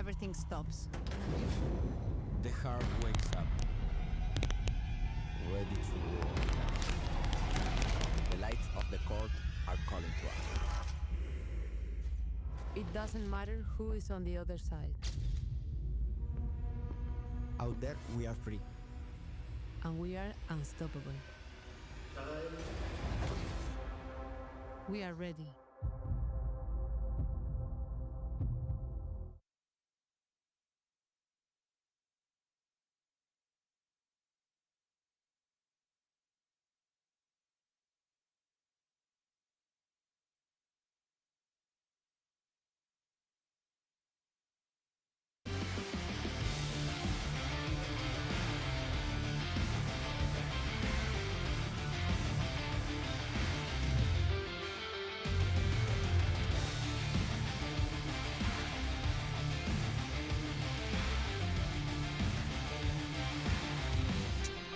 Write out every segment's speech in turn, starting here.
everything stops. The heart wakes up, ready to roar. The lights of the court are calling to us. It doesn't matter who is on the other side. Out there, we are free. And we are unstoppable. We are ready.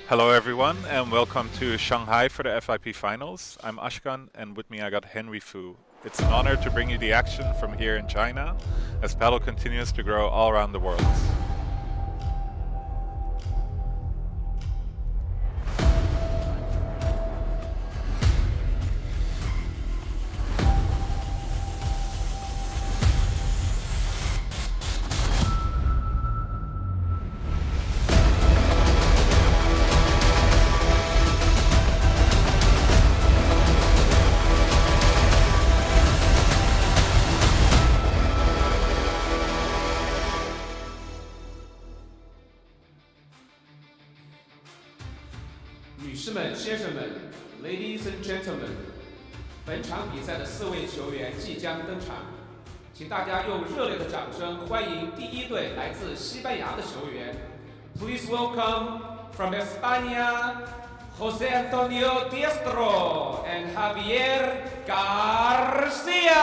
Hello everyone and welcome to Shanghai for the FIP finals. I'm Ashkan and with me I got Henry Fu. It's an honor to bring you the action from here in China as paddle continues to grow all around the world. Ladies and gentlemen， 本场比赛的4位球员即将登场，请大家用热烈的掌声欢迎第一队来自西班牙的球员。Please welcome from España, José Antonio Diestro and Javier García.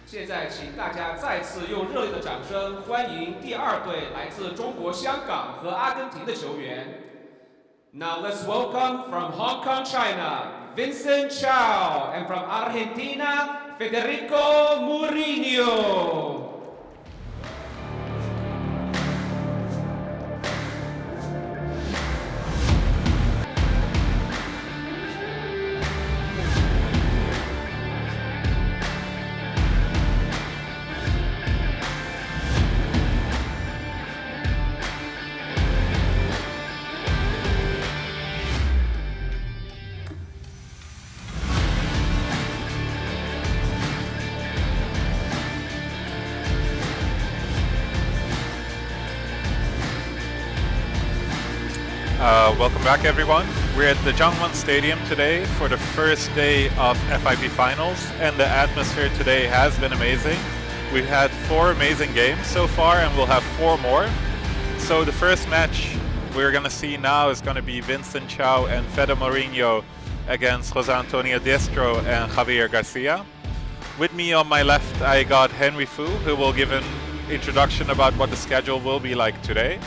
现在，请大家再次用热烈的掌声欢迎第二队来自中国香港和阿根廷的球员。Now let's welcome from Hong Kong, China, Vincent Chow, and from Argentina, Federico Mourinho. Welcome back everyone. We're at the Zhangwon Stadium today for the first day of FIP finals and the atmosphere today has been amazing. We've had 4 amazing games so far and we'll have 4 more. So the first match we're going to see now is going to be Vincent Chow and Fede Mourinho against José Antonio Diestro and Javier García. With me on my left I got Henry Fu, who will give an introduction about what the schedule will be like today.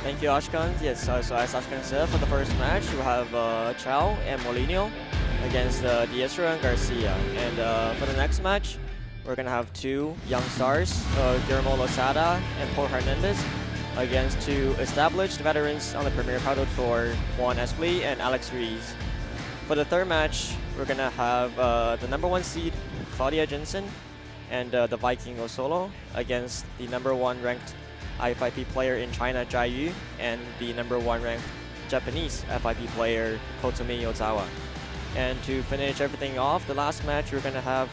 Thank you, Ashkan. Yes, so as Ashkan said, for the first match, we have Chow and Mourinho against Diestro and Garcia. And for the next match, we're going to have 2 young stars, Guillermo Lozada and Paul Hernandez, against 2 established veterans on the Premier Paddle Tour, Juan Espli and Alex Ruiz. For the third match, we're going to have the #1 seed, Claudia Jensen, and the Viking Osolo against the #1 ranked FIP player in China, Jai Yu, and the #1 ranked Japanese FIP player, Kotomi Yozawa. And to finish everything off, the last match, we're going to have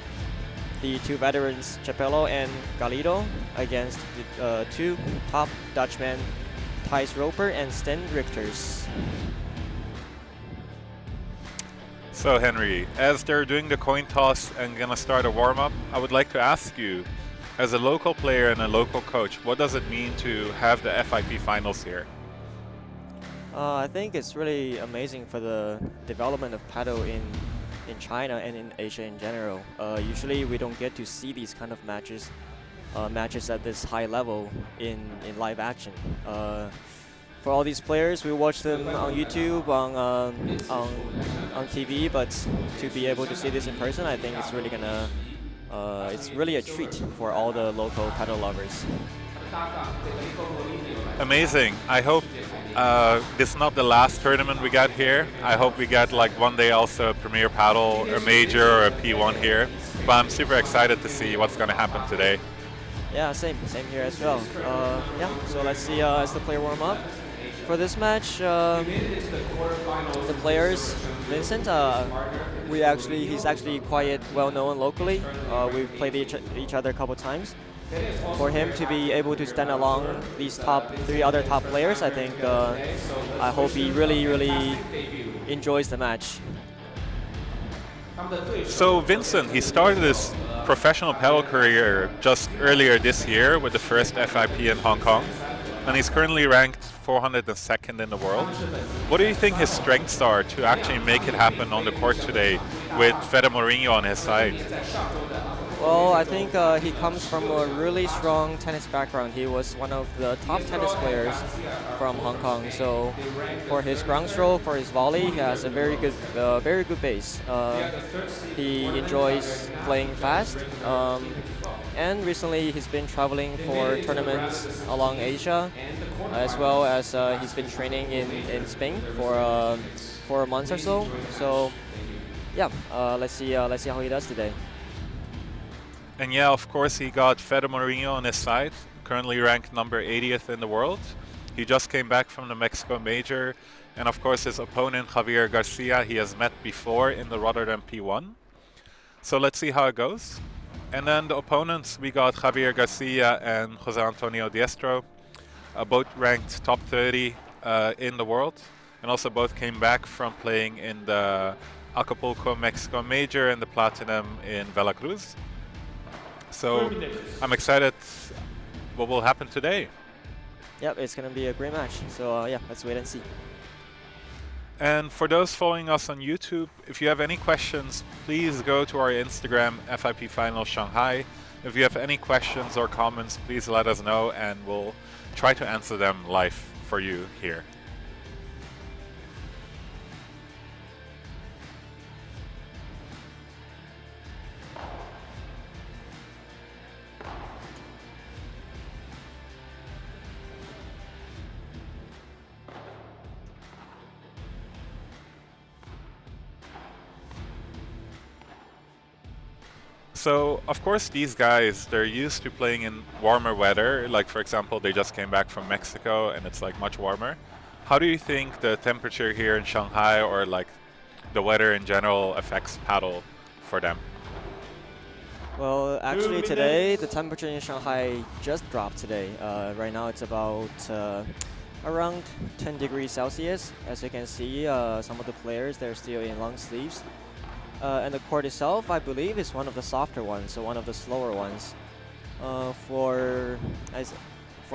the 2 veterans, Chapello and Galido, against the 2 top Dutchmen, Thijs Roper and Sten Richters. So Henry, as they're doing the coin toss and gonna start a warm-up, I would like to ask you, as a local player and a local coach, what does it mean to have the FIP finals here? I think it's really amazing for the development of paddle in China and in Asia in general. Usually we don't get to see these kind of matches at this high level in live action. For all these players, we watch them on YouTube, on TV, but to be able to see this in person, I think it's really gonna, it's really a treat for all the local paddle lovers. Amazing. I hope this is not the last tournament we got here. I hope we get like one day also a Premier Paddle, a Major, or a P1 here. But I'm super excited to see what's going to happen today. Yeah, same here as well. Yeah, so let's see as the player warm up. For this match, the players, Vincent, he's actually quite well known locally. We've played each other a couple times. For him to be able to stand along these three other top players, I think, I hope he really enjoys the match. So Vincent, he started his professional paddle career just earlier this year with the first FIP in Hong Kong, and he's currently ranked 402nd in the world. What do you think his strengths are to actually make it happen on the court today with Fede Mourinho on his side? Well, I think he comes from a really strong tennis background. He was one of the top tennis players from Hong Kong. So for his ground stroke, for his volley, he has a very good base. He enjoys playing fast. And recently he's been traveling for tournaments along Asia, as well as he's been training in Spain for a month or so. So yeah, let's see how he does today. And yeah, of course, he got Fede Mourinho on his side, currently ranked number 80th in the world. He just came back from the Mexico Major, and of course his opponent Javier Garcia he has met before in the Rotterdam P1. So let's see how it goes. And then the opponents, we got Javier Garcia and Jose Antonio Diestro, both ranked top 30 in the world, and also both came back from playing in the Acapulco Mexico Major and the Platinum in Veracruz. So I'm excited what will happen today. Yep, it's going to be a great match. So yeah, let's wait and see. And for those following us on YouTube, if you have any questions, please go to our Instagram, FIP Finals Shanghai. If you have any questions or comments, please let us know and we'll try to answer them live for you here. So, of course, these guys, they're used to playing in warmer weather. Like, for example, they just came back from Mexico and it's like much warmer. How do you think the temperature here in Shanghai or like the weather in general affects paddle for them? Well, actually today, the temperature in Shanghai just dropped today. Right now it's about around 10 degrees Celsius. As you can see, some of the players, they're still in long sleeves. And the court itself, I believe, is one of the softer ones, so one of the slower ones. For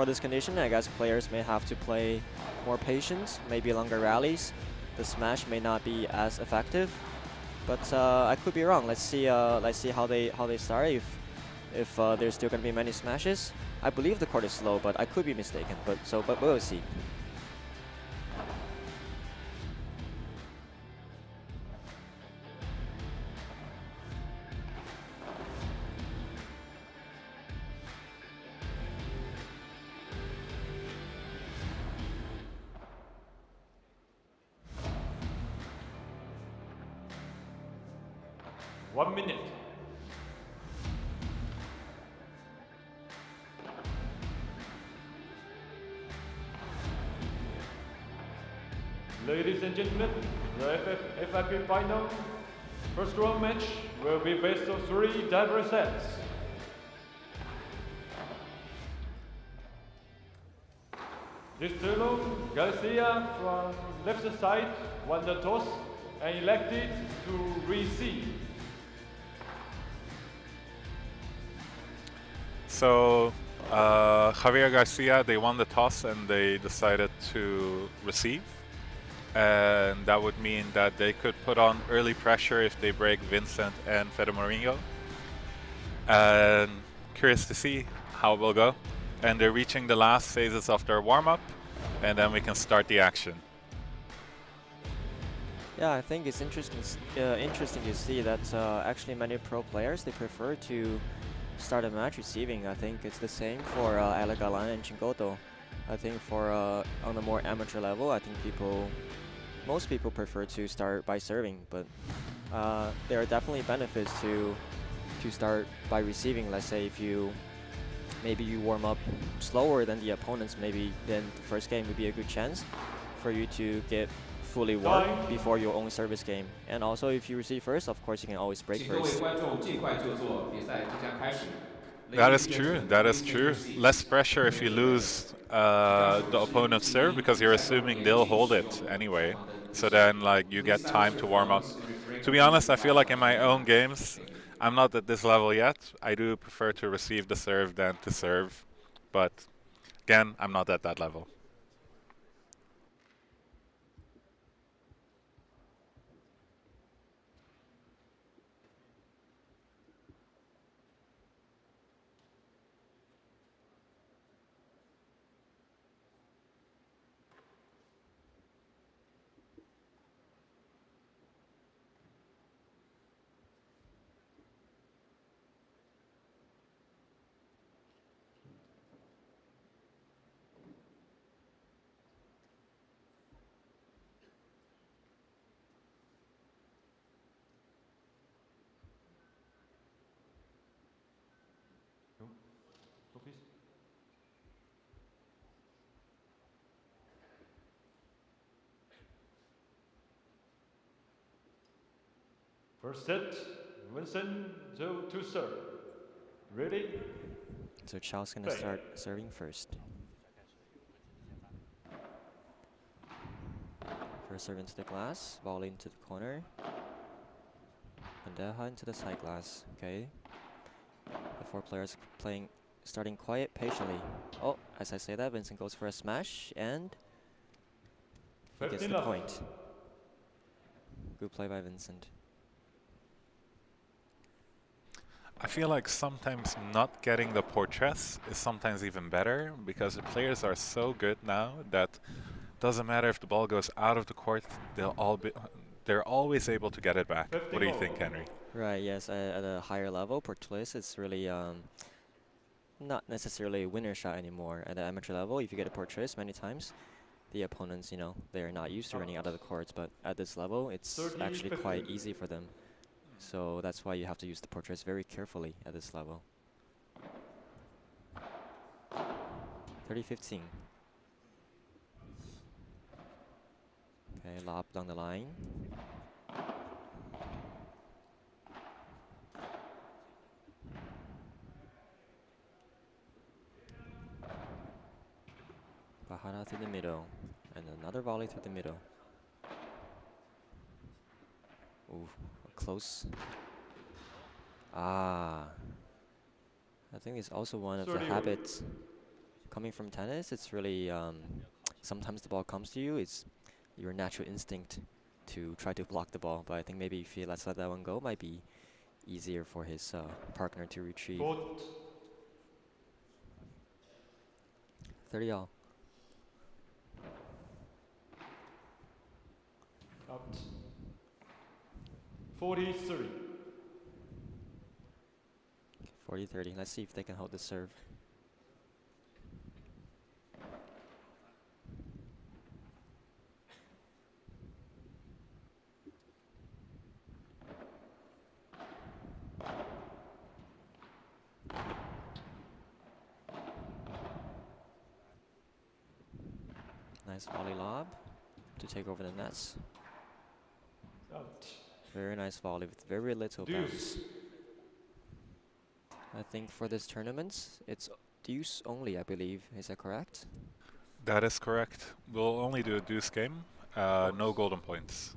this condition, I guess players may have to play more patient, maybe longer rallies. The smash may not be as effective, but I could be wrong. Let's see how they start. If there's still going to be many smashes, I believe the court is slow, but I could be mistaken. But we'll see. One minute. Ladies and gentlemen, the FIP final. First round match will be best of 3 diverse sets. Distrelo Garcia from left side won the toss and elected to receive. So Javier Garcia, they won the toss and they decided to receive. And that would mean that they could put on early pressure if they break Vincent and Fede Mourinho. And curious to see how it will go. And they're reaching the last phases of their warm-up, and then we can start the action. Yeah, I think it's interesting to see that actually many pro players, they prefer to start a match receiving. I think it's the same for Alec Galan and Chingoto. I think for on a more amateur level, I think most people prefer to start by serving, but there are definitely benefits to start by receiving. Let's say if maybe you warm up slower than the opponents, maybe then the first game would be a good chance for you to get fully warmed before your own service game. And also if you receive first, of course you can always break first. That is true, that is true. Less pressure if you lose the opponent's serve, because you're assuming they'll hold it anyway. So then like you get time to warm up. To be honest, I feel like in my own games, I'm not at this level yet. I do prefer to receive the serve than to serve. But again, I'm not at that level. So please. First set, Vincent to serve. Ready? So Chao's gonna start serving first. First serve into the glass, volley into the corner. Bandeja into the side glass. Okay. The four players starting quiet, patiently. Oh, as I say that, Vincent goes for a smash and he gets the point. Good play by Vincent. I feel like sometimes not getting the portraits is sometimes even better, because the players are so good now that doesn't matter if the ball goes out of the court, they're always able to get it back. What do you think, Henry? Right, yes, at a higher level, portraits is really not necessarily a winner shot anymore. At the amateur level, if you get a portraits many times, the opponents, they're not used to running out of the courts, but at this level, it's actually quite easy for them. So that's why you have to use the portraits very carefully at this level. 30-15. Okay, lob down the line. Bahara through the middle, and another volley through the middle. Ooh, close. I think it's also one of the habits coming from tennis. It's really, sometimes the ball comes to you, it's your natural instinct to try to block the ball, but I think maybe if he lets let that one go, might be easier for his partner to retrieve. 30-all. Out. 40-30. 40-30. Let's see if they can hold the serve. Nice volley lob to take over the nets. Out. Very nice volley with very little bounce. I think for this tournament, it's deuce only, I believe. Is that correct? That is correct. We'll only do a deuce game, no golden points.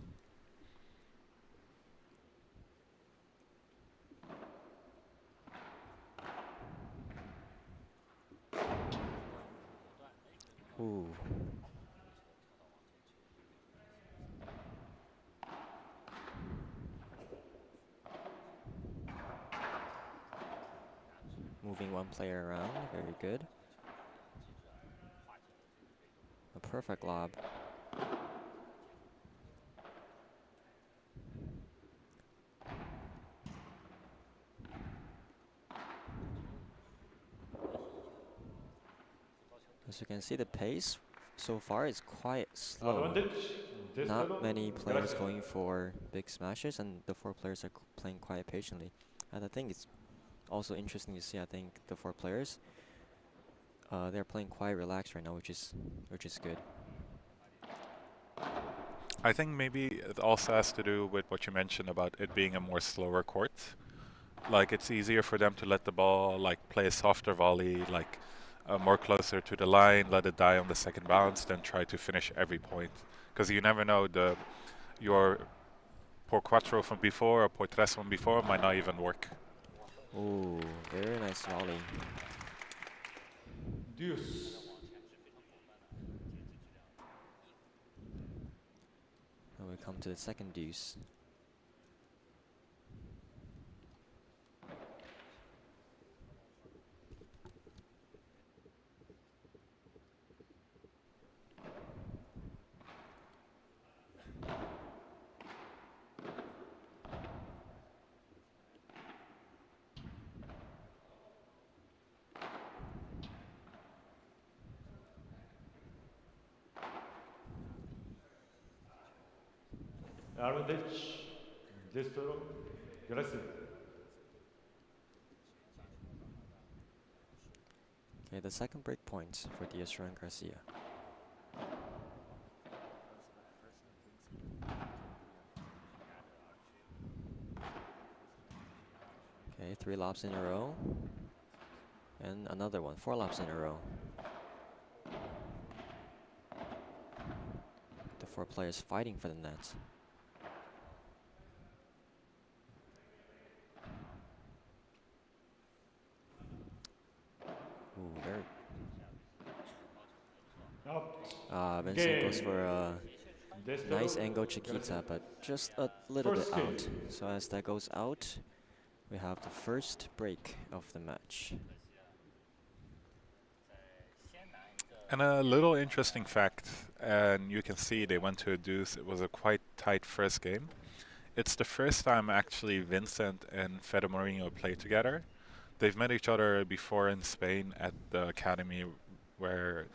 Ooh. Moving one player around, very good. A perfect lob. As you can see, the pace so far is quite slow. Advantage. Not many players going for big smashes, and the 4 players are playing quite patiently. And I think it's also interesting to see. I think the 4 players, they're playing quite relaxed right now, which is good. I think maybe it also has to do with what you mentioned about it being a more slower court. Like, it's easier for them to let the ball like play a softer volley, like more closer to the line, let it die on the second bounce, than try to finish every point. Because you never know, your por cuatro from before or por tres from before might not even work. Ooh, very nice volley. Deuce. And we come to the second deuce. Advantage. Distro. Aggressive. Okay, the second break point for Diestro and Garcia. Okay, 3 lobs in a row. And another one, 4 lobs in a row. The 4 players fighting for the net. Ooh, very. Vincent goes for a nice angle Chiquita, but just a little bit out. So as that goes out, we have the first break of the match. And a little interesting fact, and you can see they went to a deuce. It was a quite tight first game. It's the first time actually Vincent and Fede Mourinho play together. They've met each other before in Spain at the academy where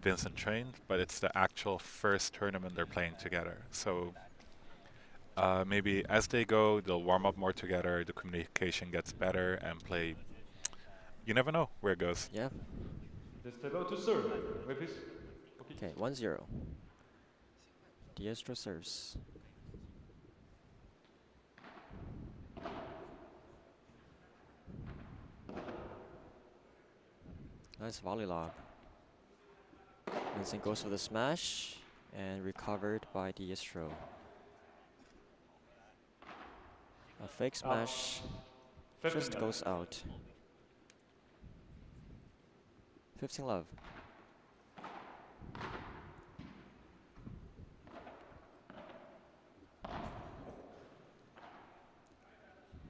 Vincent trained, but it's the actual first tournament they're playing together. So maybe as they go, they'll warm up more together, the communication gets better, and play. You never know where it goes. Yeah. Distro to serve. Wait, please. Okay, 1-0. Diestro serves. Nice volley lob. Vincent goes for the smash and recovered by Diestro. A fake smash just goes out. 15 love.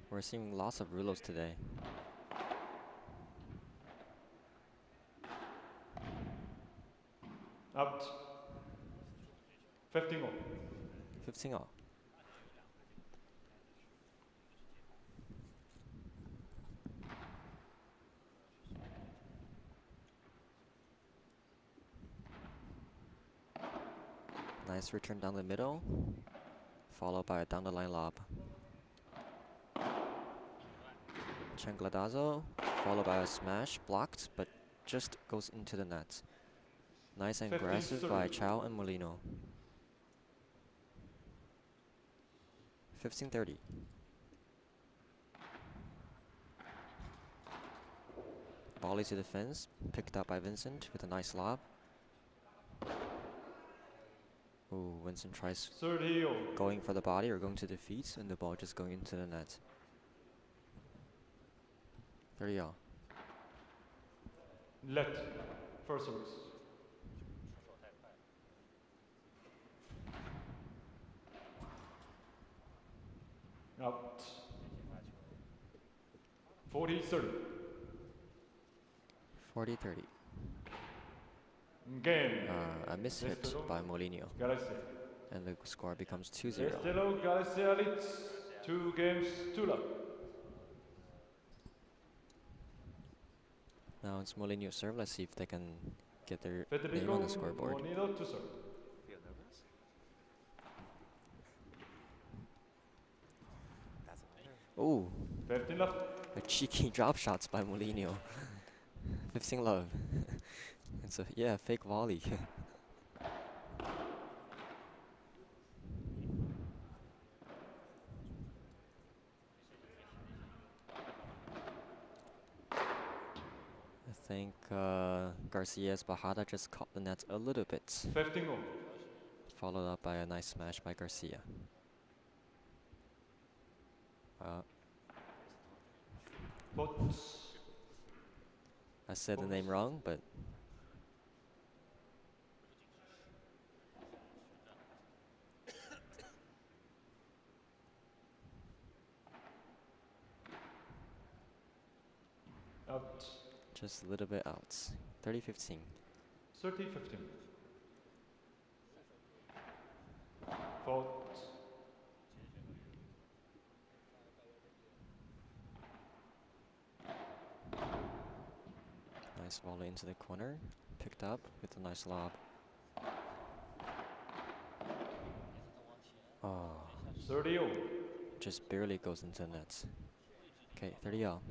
We're seeing lots of rulos today. Out. 15 all. 15 all. Nice return down the middle, followed by a down the line lob. Changladazo, followed by a smash, blocked, but just goes into the net. Nice and aggressive by Chao and Molino. 15-30. Volley to the fence, picked up by Vincent with a nice lob. Ooh, Vincent tries going for the body or going to the feet, and the ball just going into the net. 30 all. Let. First service. Out. 40-30. 40-30. Game. A mishit Destelo, by Molinho, Galicia. and the score becomes 2-0. Destelo, Galicia leads 2 games to love. Now it's Molinho's serve. Let's see if they can get their name Federico on the scoreboard. Monino to serve. Oh, 15 love. a cheeky drop shots by Molinho. 15 love. It's a fake volley. I think Garcia's Bajada just caught the net a little bit, 15 all. followed up by a nice smash by Garcia. Pots. I said the name wrong, but Out. just a little bit out. 30-15. 30-15. Fault. Nice volley into the corner, picked up with a nice lob. Oh, 30 all. just barely goes into the net. Okay, 30 all.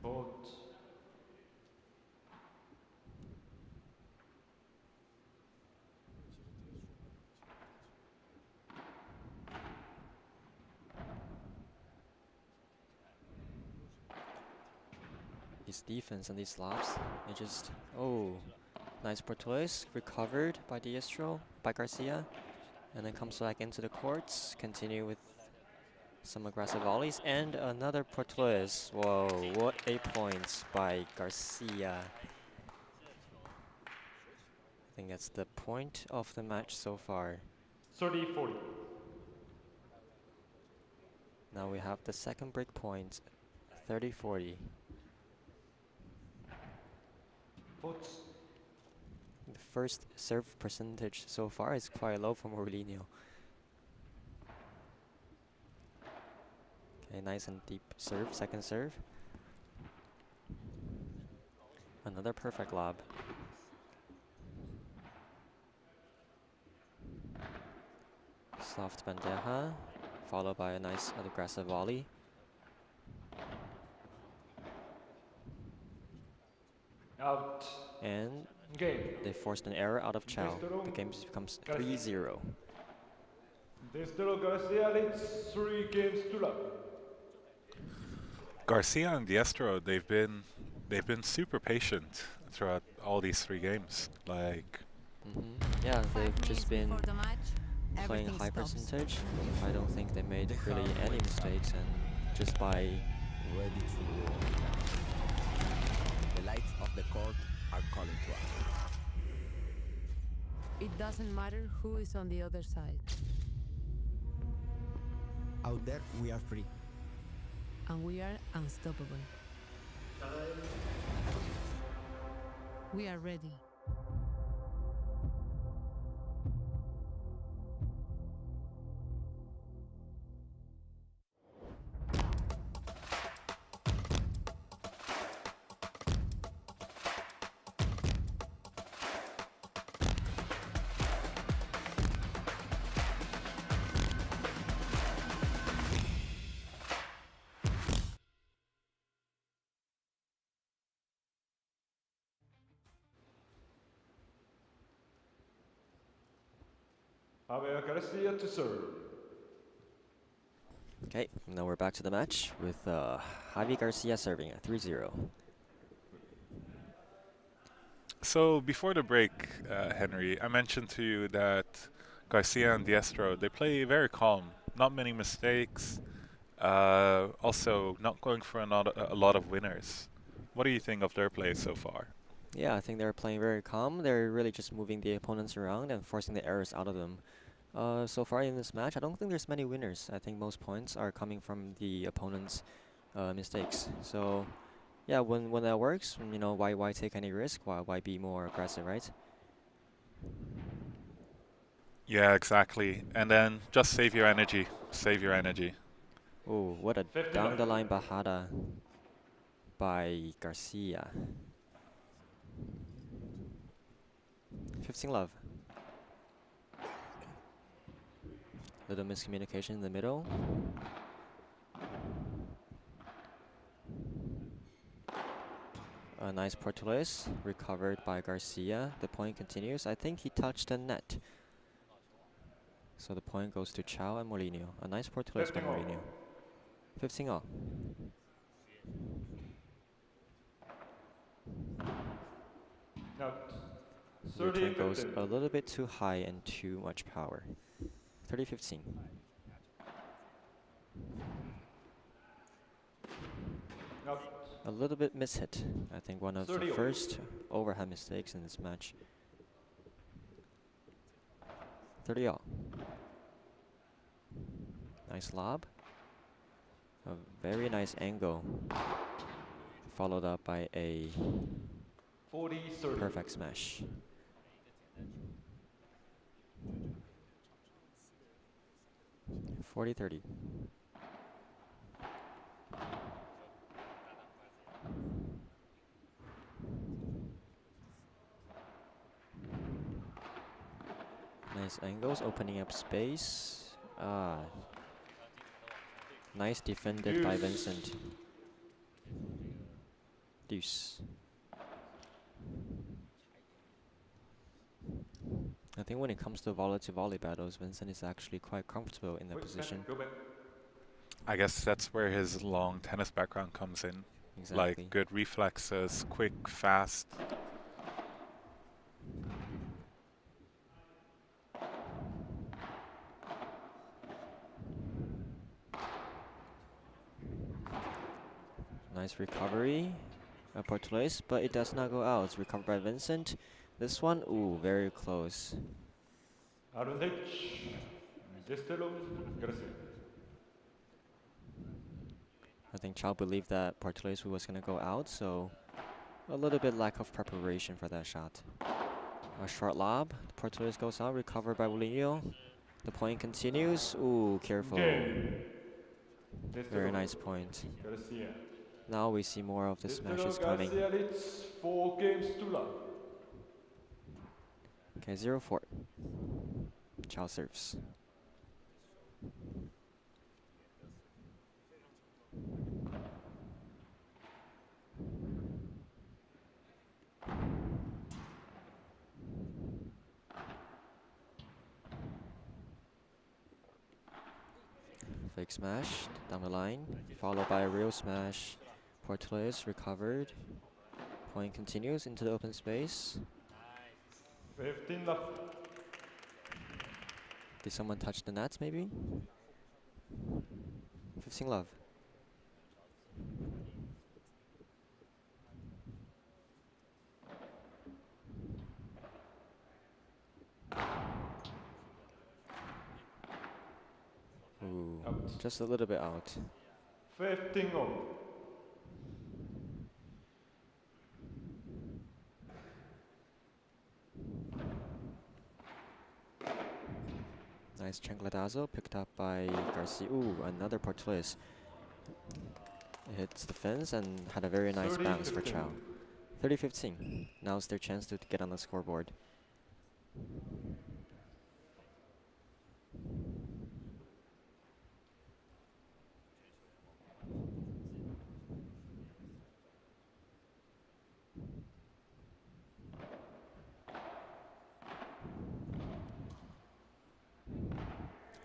Fault. His defense and these lobs, it just, oh, nice Portois, recovered by Diestro, by Garcia, and then comes back into the courts, continue with some aggressive volleys, and another Portois. Whoa, what a point by Garcia. I think that's the point of the match so far. 30-40. Now we have the second break point, 30-40. Pots. The first serve percentage so far is quite low for Molinho. Okay, nice and deep serve, second serve. Another perfect lob. Soft bandeja, followed by a nice aggressive volley. Out. And Game. they forced an error out of Chow. The game becomes 3-0. Destelo Garcia leads 3 games to love. Garcia and Diestro, they've been super patient throughout all these 3 games. Like, Yeah, 5 they've minutes just been before the match, playing everything high stops. percentage. I don't think they made really any mistakes, and just by Ready to roll. The lights of the court are calling to us. It doesn't matter who is on the other side. Out there, we are free. And we are unstoppable. We are ready. Javier Garcia to serve. Okay, now we're back to the match with Javi Garcia serving at 3-0. so before the break, Henry, I mentioned to you that Garcia and Diestro, they play very calm, not many mistakes, also not going for a lot of winners. What do you think of their play so far? Yeah, I think they're playing very calm. They're really just moving the opponents around and forcing the errors out of them. So far in this match, I don't think there's many winners. I think most points are coming from the opponent's mistakes. So, yeah, when that works, you know, why take any risk? Why be more aggressive, right? Yeah, exactly. And then just save your energy. Save your energy. Oh, what a 15 down love. the line bajada by Garcia. 15 love. Little miscommunication in the middle. A nice Portuguese recovered by Garcia. The point continues. I think he touched the net. So the point goes to Chow and Mourinho. A nice Portuguese by 15 all. Mourinho. 15 all. Out. Return 30 goes 15. a little bit too high and too much power. 30-15. Out. A little bit mishit. I think one of the 30 all. first overhead mistakes in this match. 30 all. Nice lob. A very nice angle. Followed up by a 40 30. perfect smash. (40-30). Nice angles, opening up space. Nice defended by Vincent. Deuce. I think when it comes to volley battles, Vincent is actually quite comfortable in that Wait, position. go back. I guess that's where his long tennis background comes in. Exactly. Like good reflexes, quick, fast. Nice recovery. Portuguese, but it does not go out. It's recovered by Vincent. This one, ooh, very close. Advantage. Destelo. Garcia. I think Chow believed that Portuguese was going to go out, so a little bit lack of preparation for that shot. A short lob. Portuguese goes out, recovered by Mourinho. The point continues. Ooh, careful. Okay. Very nice point. Garcia. Now we see more of the smashes Destelo coming. Garcia leads 4 games to love. Okay, 0-4. Chow serves. Fake smash down the line, followed by a real smash. Portuguese recovered. Point continues into the open space. 15 love. Did someone touch the nets maybe? 15 love. Ooh, Out. just a little bit out. 15 all. Nice chancletazo picked up by Garcia. Ooh, another Portuguese. It hits the fence and had a very nice 30, bounce for 15. Chow. 30-15. Now's their chance to get on the scoreboard.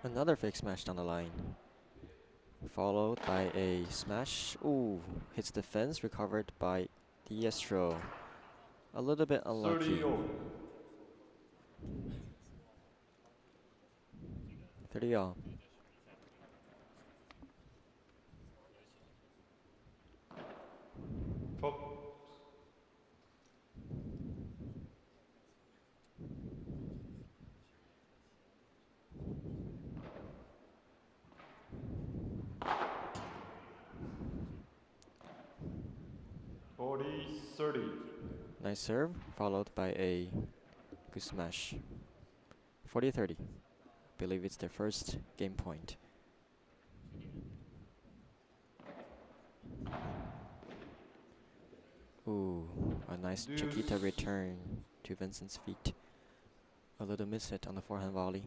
Another fake smash down the line. Followed by a smash. Ooh, hits the fence, recovered by Diestro. A little bit unlucky. 30 all. 30 all. Pop. 40-30. Nice serve, followed by a good smash. 40-30. Believe it's their first game point. Ooh, a nice Chiquita return to Vincent's feet. A little miss hit on the forehand volley.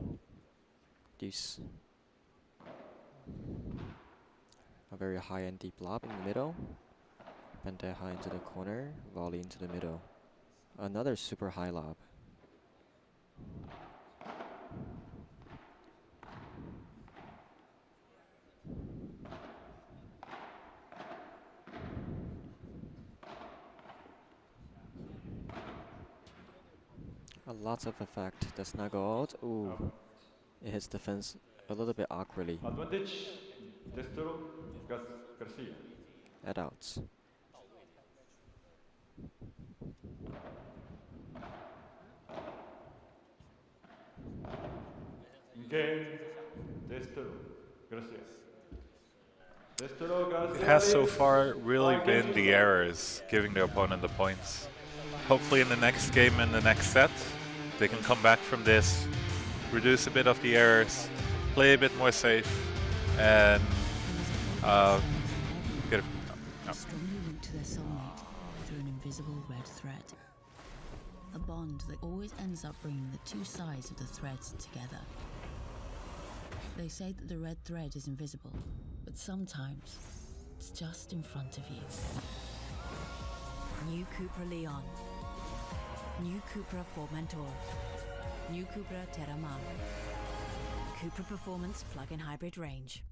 Deuce. A very high and deep lob in the middle. Bandeja into the corner, volley into the middle. Another super high lob. Lots of effect, does not go out. Ooh, it hits the fence a little bit awkwardly. Advantage, Destro Garcia. At outs. Game, Destro Garcia. Destro Garcia. It has so is far really five been games the to errors giving the opponent the points. Hopefully in the next game and the next set, they can come back from this, reduce a bit of the errors, play a bit more safe, and get a, strongly linked to their soulmate through an invisible red thread. A bond that always ends up bringing the two sides of the threads together. They say that the red thread is invisible, but sometimes it's just in front of you. New CUPRA Leon. New CUPRA Formentor. New CUPRA Terramar. CUPRA Performance Plug-in Hybrid Range.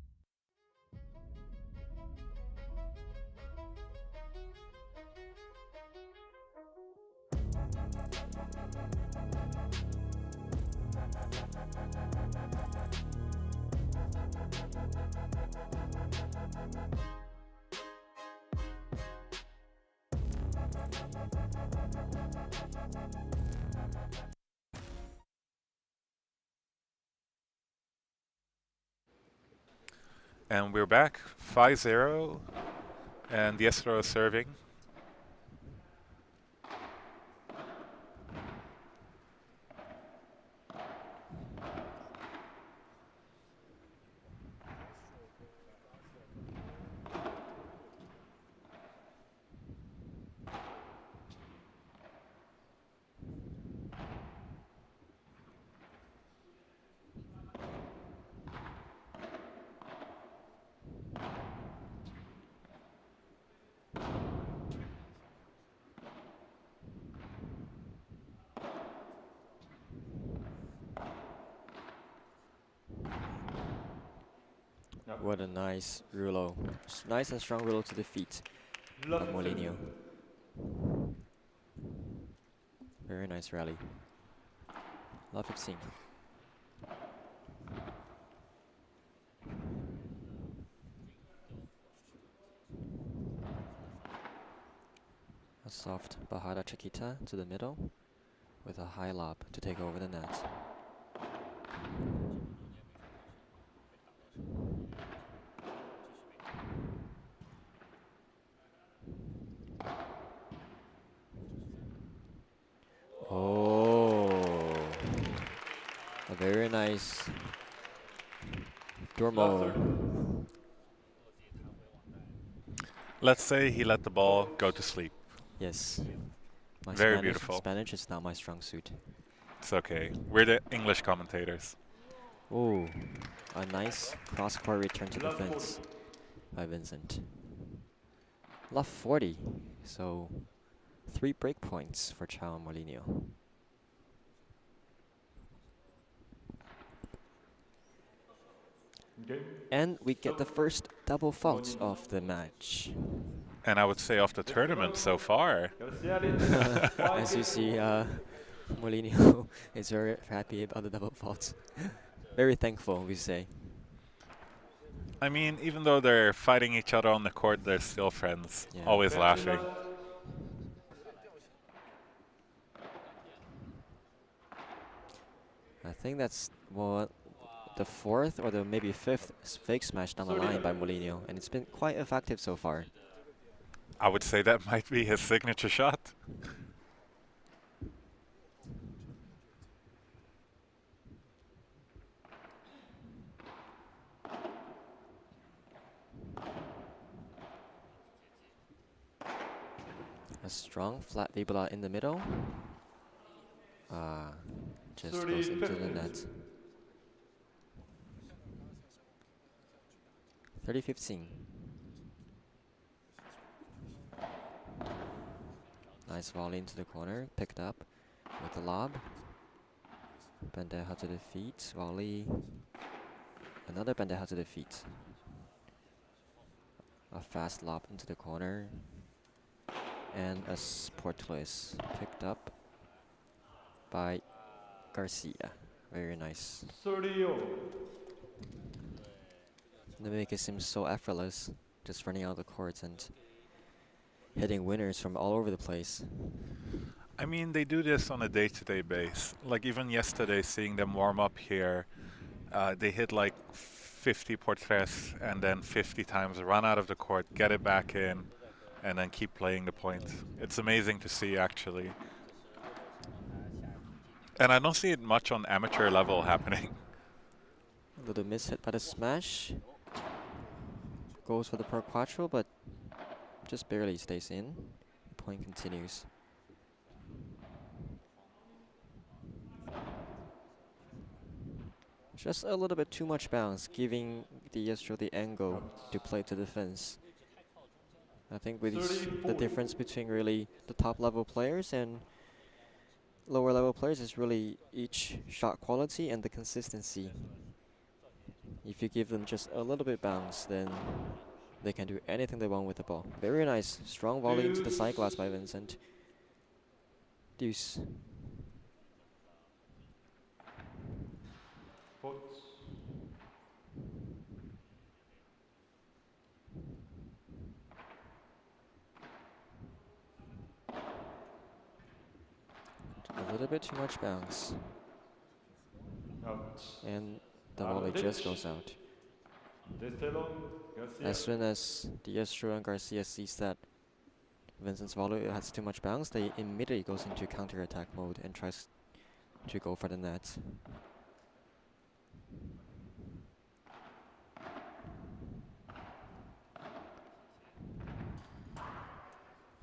and we're back, 5-0, and Diestro is serving. What a nice Rulo. Nice and strong Rulo to the feet Love of it. Molinho. Very nice rally. Love it seeing. A soft Bajada Chiquita to the middle with a high lob to take over the net. Oh, a very nice Dormo. Let's say he let the ball go to sleep. Yes. My Very beautiful. Spanish is not my strong suit. It's okay. We're the English commentators. Oh, a nice cross-court return to the fence by Vincent. Love 40, so 3 break points for Chao and Molinho. Okay. And we get the first double faults of the match. And I would say of the tournament so far. Garcia leads As you see, Molinho is very happy about the double faults. Very thankful, we say. I mean, even though they're fighting each other on the court, they're still friends. Yeah. Always laughing. I think that's the 4th or the maybe 5th fake smash down the line by Molinho, and it's been quite effective so far. I would say that might be his signature shot. A strong flat vibula in the middle. Just goes into the net. 30-15. Nice volley into the corner, picked up with the lob. Bandeja to the feet, volley. Another bandeja to the feet. A fast lob into the corner. And a sport twist picked up by Garcia. Very nice. 30-0. They make it seem so effortless, just running out the courts and hitting winners from all over the place. I mean, they do this on a day-to-day base. Like even yesterday, seeing them warm up here, they hit like 50 portraits and then 50 times run out of the court, get it back in, and then keep playing the point. It's amazing to see, actually. And I don't see it much on amateur level happening. A little miss hit by the smash. Goes for the per quattro, but just barely stays in. Point continues. Just a little bit too much bounce, giving Diestro the angle to play to defense. I think with the difference between really the top level players and lower level players is really each shot quality and the consistency. If you give them just a little bit bounce, then they can do anything they want with the ball. Very nice, strong volley into the side glass by Vincent. Deuce. A little bit too much bounce. Out. And the volley just goes out. As soon as Diestro and Garcia sees that Vincent's volley has too much bounce, they immediately goes into counter-attack mode and tries to go for the net.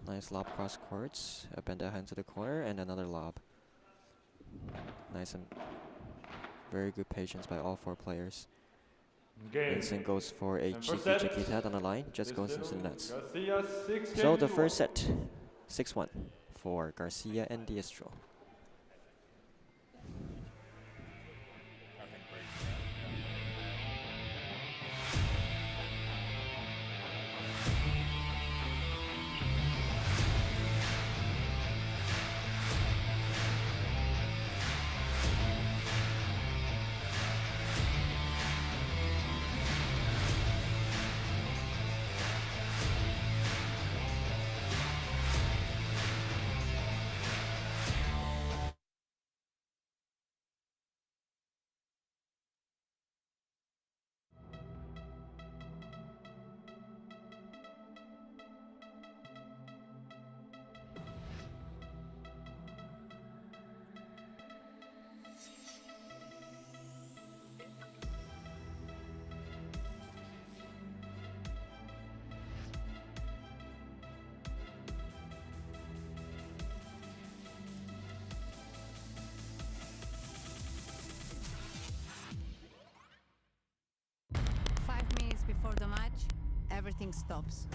Nice lob cross courts, a bandeja into the corner, and another lob. Nice and very good patience by all four players. Vincent goes for a cheeky chiquita on the line, just goes into the nets. So the first set, 6-1 for Garcia and Diestro. Before the match, everything stops.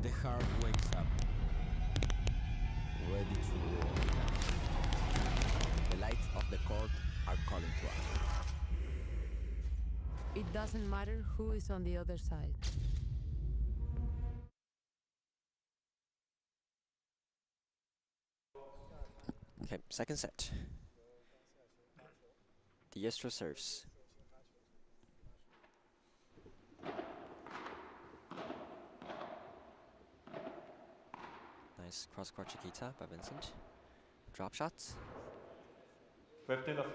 The heart wakes up, ready to roar. The lights of the court are calling to us. It doesn't matter who is on the other side. Okay, second set. Diestro serves. Nice cross-court chiquita by Vincent. Drop shots. 15 of.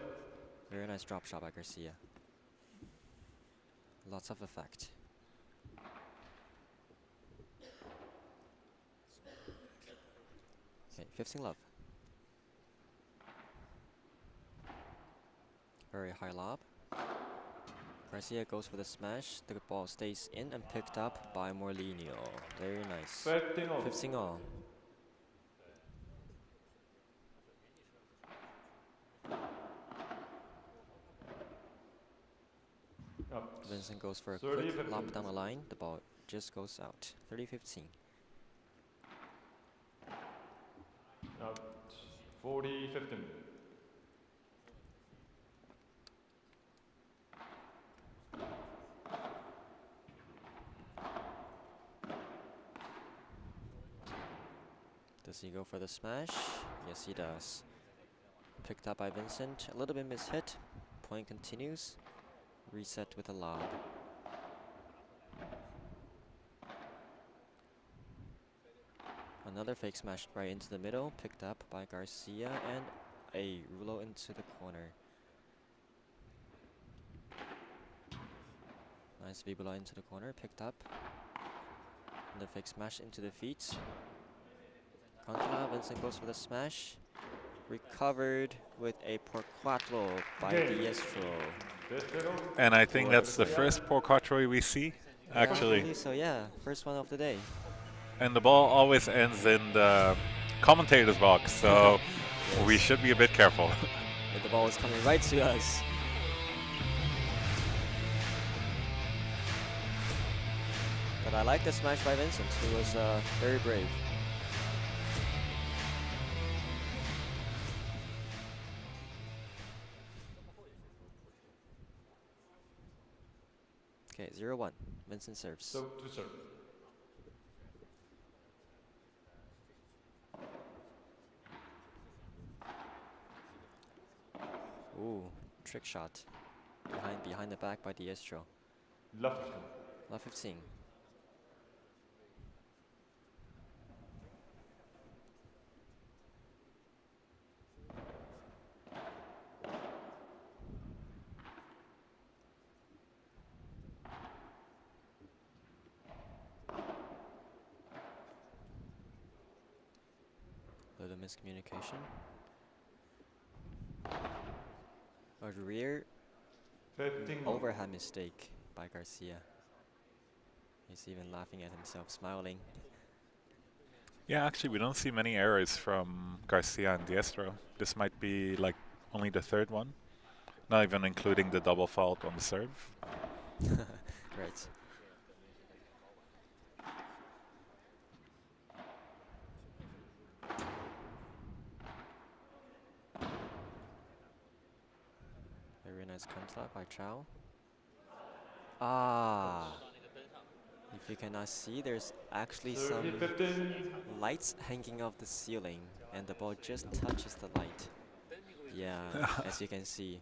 Very nice drop shot by Garcia. Lots of effect. Okay, 15 love. Very high lob. Garcia goes for the smash. The ball stays in and picked up by Morlinho. Very nice. 15 all. 15 all. Up. Vincent goes for a 30, quick 15. lob down the line. The ball just goes out. 30-15. Out. 40, 15. Does he go for the smash? Yes, he does. Picked up by Vincent. A little bit mishit. Point continues. Reset with a lob. Another fake smash right into the middle. Picked up by Garcia. And a Rulo into the corner. Nice Vibula into the corner. Picked up. And the fake smash into the feet. Contra, Vincent goes for the smash. Recovered with a por cuatro by Diestro. And I think that's the first por cuatro we see, actually. I believe so, yeah. First one of the day. And the ball always ends in the commentator's box, so we should be a bit careful. But the ball is coming right to us. But I like the smash by Vincent. He was very brave. Okay, 0-1. Vincent serves. So to serve. Ooh, trick shot. Behind the back by Diestro. Love 15. Love 15. Little miscommunication. A rear 15 overhand mistake by Garcia. He's even laughing at himself, smiling. Yeah, actually, we don't see many errors from Garcia and Diestro. This might be like only the third one, not even including the double fault on the serve. Right. Very nice contact by Chow. Ah! If you cannot see, there's actually 30, some 15. lights hanging off the ceiling, and the ball just touches the light. Yeah, as you can see.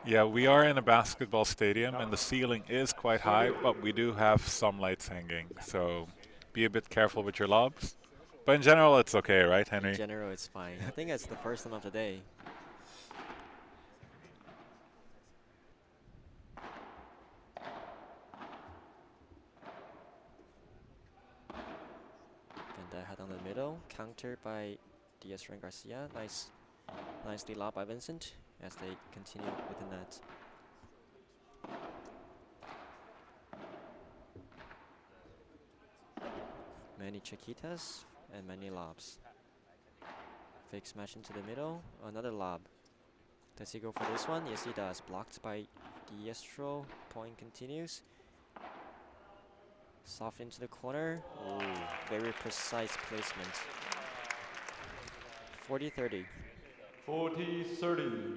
Yeah, we are in a basketball stadium, and the ceiling is quite high, but we do have some lights hanging, so be a bit careful with your lobs. But in general, it's okay, right, Henry? In general, it's fine. I think it's the first one of the day. Van Dijk on the middle, countered by Diestro and Garcia. Nicely lobbed by Vincent as they continue with the net. Many Chiquitas and many lobs. Fake smash into the middle, another lob. Does he go for this one? Yes, he does. Blocked by Diestro. Point continues. Soft into the corner. Ooh, very precise placement. 40-30. 40-30.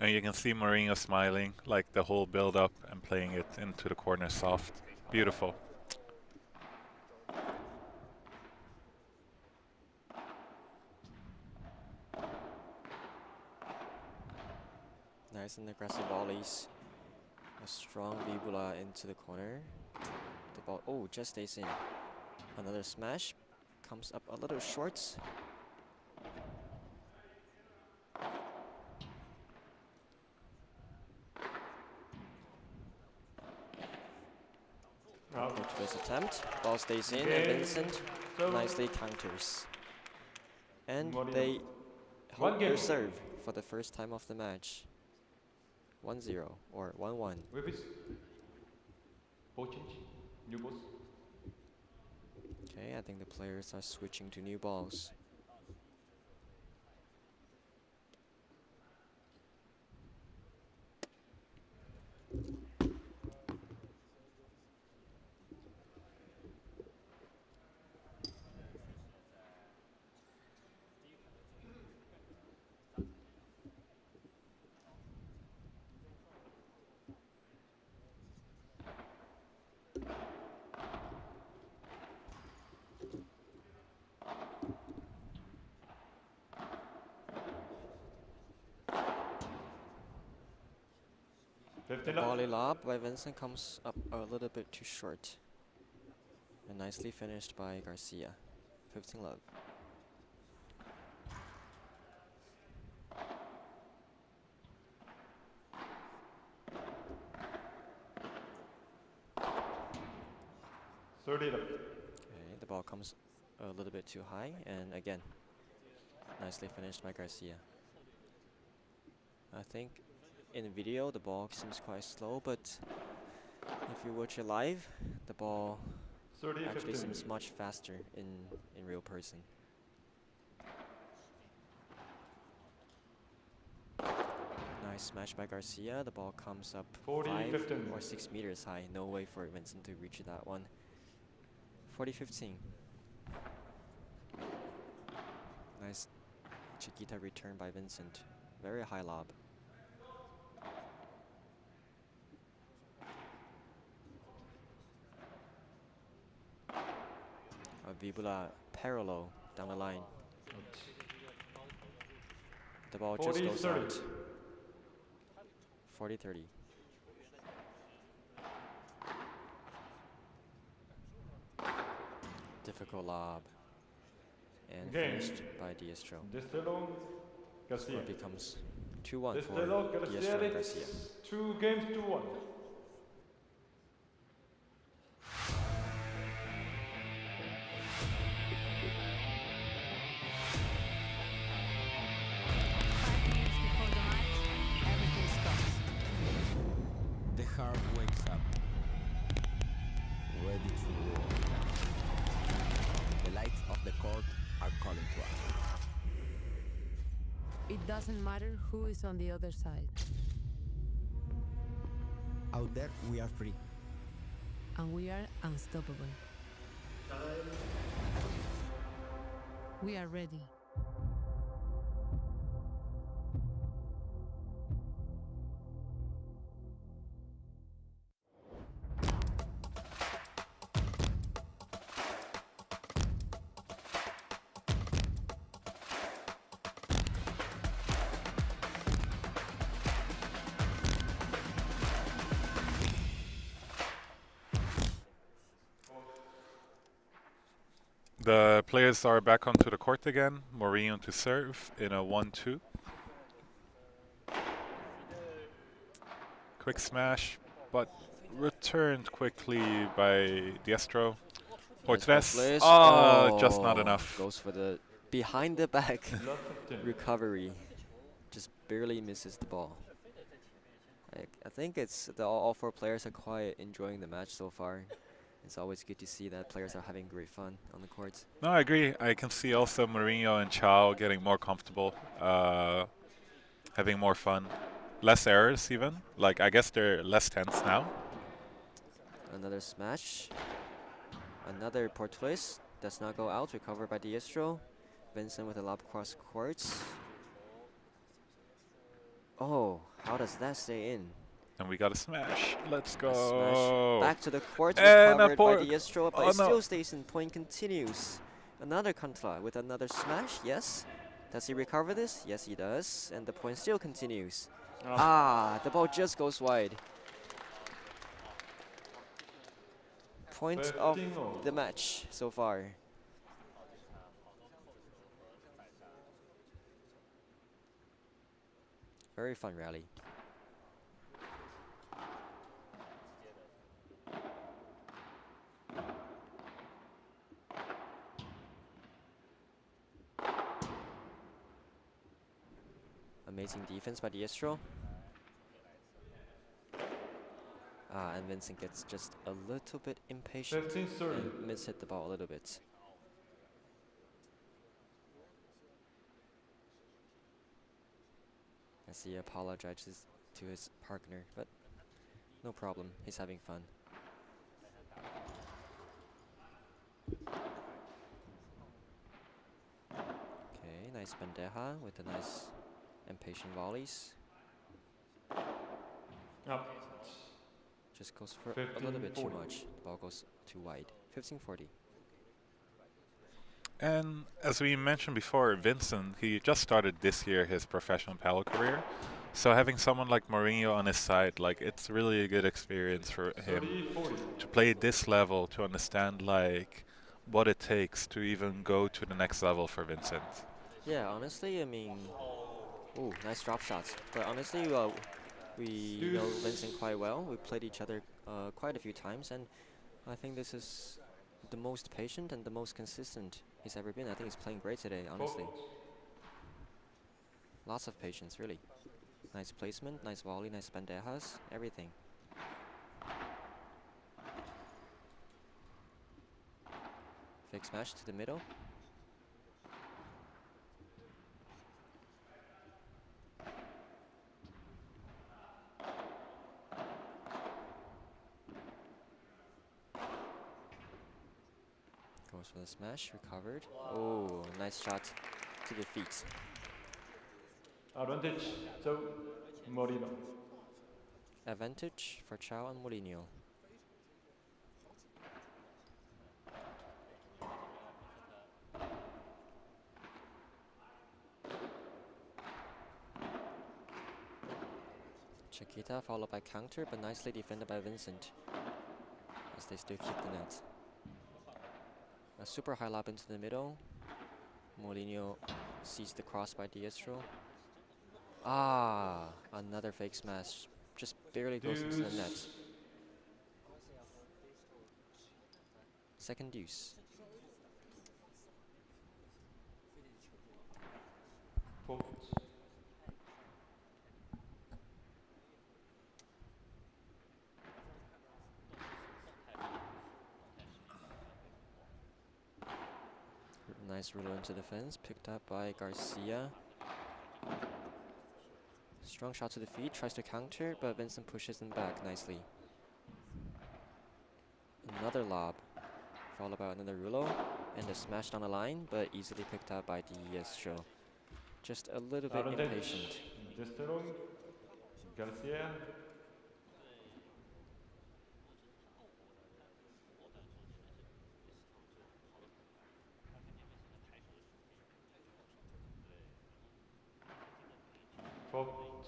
And you can see Mourinho smiling, like the whole build-up and playing it into the corner soft. Beautiful. Nice and aggressive volleys. A strong Vibula into the corner. The ball, oh, just stays in. Another smash. Comes up a little short. attempt. Ball stays in, and Game. Vincent So, nicely counters. And Molino. they One hold game. their serve for the first time of the match. 1-0 or 1-1. With his ball change, new balls. Okay, I think the players are switching to new balls. The volley lob by Vincent comes up a little bit too short. And nicely finished by Garcia. 15 love. Okay, the ball comes a little bit too high, and again, nicely finished by Garcia. I think in the video the ball seems quite slow, but if you watch it live, the ball actually seems much faster in real person. Nice smash by Garcia. The ball comes up 5 or 6 meters high. No way for Vincent to reach that one. 40-15. Nice Chiquita return by Vincent. Very high lob. Vibula parallel down the line. The ball just goes out. 40-30. Difficult lob. And finished by Diestro. Score becomes 2-1 for Diestro and Garcia. 2 games to 1. The heart wakes up, ready to roar. The lights of the court are calling to us. It doesn't matter who is on the other side. Out there, we are free. And we are unstoppable. We are ready. The players are back onto the court again. Mourinho to serve in a 1-2. Quick smash, but returned quickly by Diestro. Portres. Oh, just not enough. Goes for the behind the back recovery. Just barely misses the ball. I think it's all 4 players are quite enjoying the match so far. It's always good to see that players are having great fun on the courts. No, I agree. I can see also Mourinho and Chao getting more comfortable, having more fun. Less errors even. Like, I guess they're less tense now. Another smash. Another Portoise. Does not go out. Recovered by Diestro. Vincent with a lob cross courts. Oh, how does that stay in? And we got a smash. Let's go. Smash back to the court. And Recovered by Diestro, but it no. still stays in. Point continues. Another contra with another smash. Yes. Does he recover this? Yes, he does. And the point still continues. The ball just goes wide. Point of the match so far. Very fun rally. Amazing defense by Diestro. And Vincent gets just a little bit impatient 15-30. and mishit the ball a little bit. As he apologizes to his partner, but no problem, he's having fun. Okay, nice bandeja with the nice impatient volleys. Up. Just goes for a little bit too much. The ball goes too wide. 15-40. And as we mentioned before, Vincent, he just started this year his professional paddle career. So having someone like Mourinho on his side, like, it's really a good experience for him 30-40. to play this level, to understand like what it takes to even go to the next level for Vincent. Yeah, honestly, I mean, ooh, nice drop shots. But honestly, we know Vincent quite well. We played each other quite a few times, and I think this is the most patient and the most consistent he's ever been. I think he's playing great today, honestly. Lots of patience, really. Nice placement, nice volley, nice bandejas, everything. Fake smash to the middle. Goes for the smash, recovered. Oh, nice shot to the feet. Advantage. So, Morino. Advantage for Chao and Mourinho. Chiquita followed by counter, but nicely defended by Vincent as they still keep the net. A super high lob into the middle. Mourinho sees the cross by Diestro. Ah, another fake smash. Just barely goes into the net. Second deuce. Fault. Nice ruler into the fence, picked up by Garcia. Strong shot to the feet, tries to counter, but Vincent pushes him back nicely. Another lob, followed by another rulo, and a smash down the line, but easily picked up by Diestro. Just a little bit impatient. Diestro. Garcia. Fault.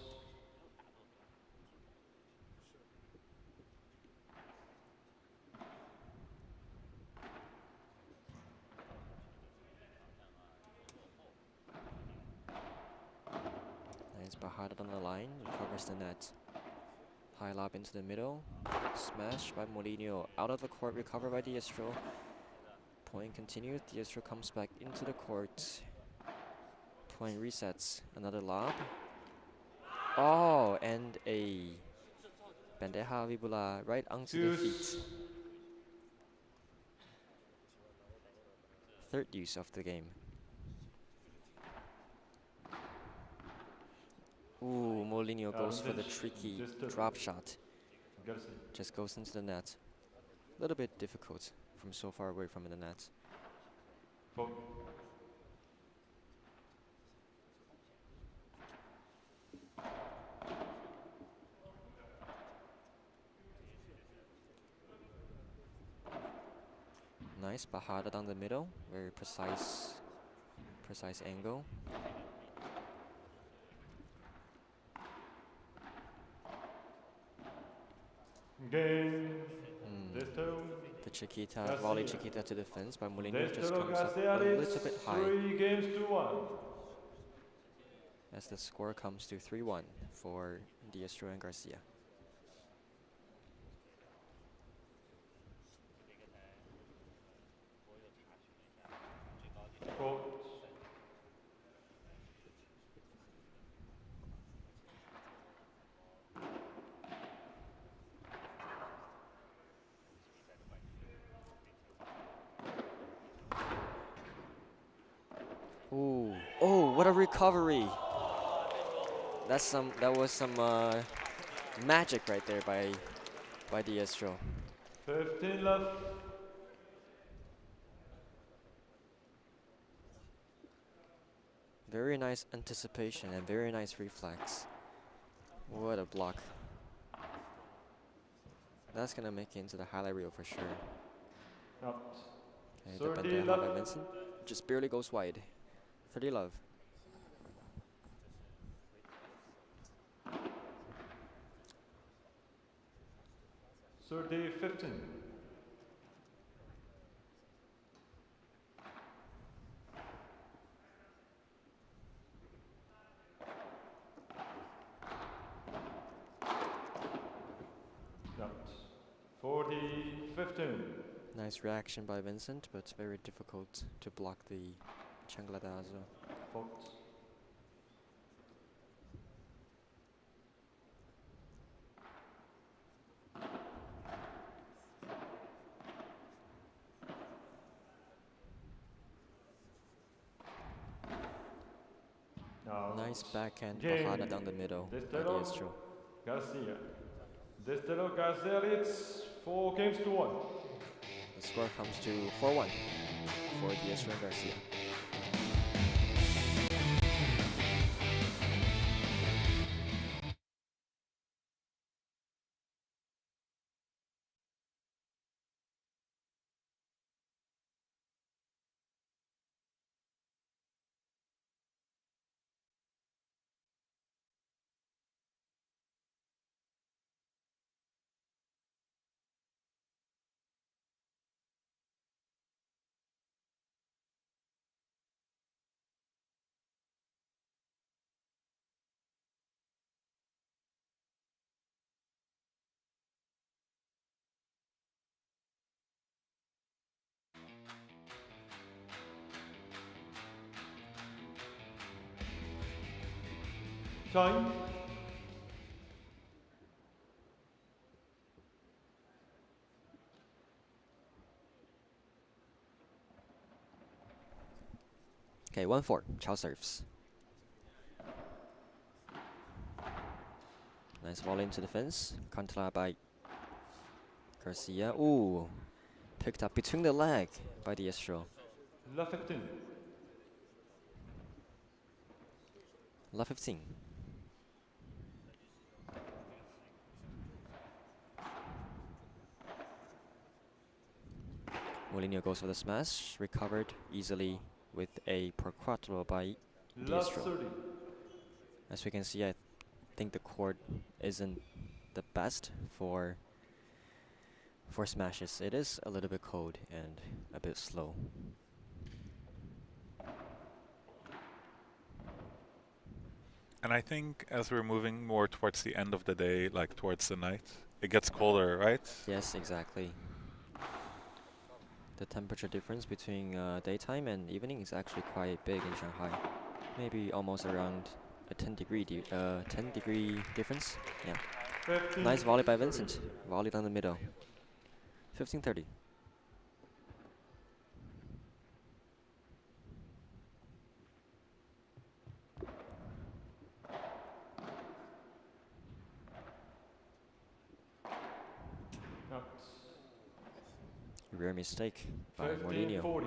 Nice Bahada on the line, recovers the net. High lob into the middle, smash by Mourinho. Out of the court, recovered by Diestro. Point continued, Diestro comes back into the court. Point resets, another lob. Oh, and a bandeja vibula right onto the feet. Third use of the game. Ooh, Mourinho goes for the tricky drop shot. Garcia. Just goes into the net. A little bit difficult from so far away from the net. Fault. Nice Bahada down the middle, very precise angle. Game. Diestro. The Chiquita, volley Chiquita to the fence by Mourinho just Diestro comes up Garcia a little bit leads high 3-1. as the score comes to 3-1 for Diestro and Garcia. Fault. what a recovery! That was some magic right there by Diestro. 15 left. Very nice anticipation and very nice reflex. What a block. That's gonna make it into the highlight reel for sure. Out. Okay, the 30 bandeja by left. Vincent just barely goes wide. 30 love. Thirty 15. Out. 40 15. Nice reaction by Vincent, but it's very difficult to block the Changladazo. Fault. Now, Nice backhand game. bajada down the middle by Destello Diestro. Garcia. Destello Garcia leads 4 games to 1. The score comes to 4-1 for Diestro and Garcia. Time. Okay, 1-4. Chow serves. Nice volley into the fence. Counter by Garcia. Ooh. Picked up between the leg by Diestro. La 15. La 15. Molino goes for the smash. Recovered easily with a per quattro by La Diestro. 30. As we can see, I think the court isn't the best for smashes. It is a little bit cold and a bit slow. And I think as we're moving more towards the end of the day, like towards the night, it gets colder, right? Yes, exactly. The temperature difference between daytime and evening is actually quite big in Shanghai. Maybe almost around a 10-degree difference. Yeah. 15, Nice volley by 30. Vincent. Volley down the middle. 15-30. Out. Rare mistake by 15 Molino. 40.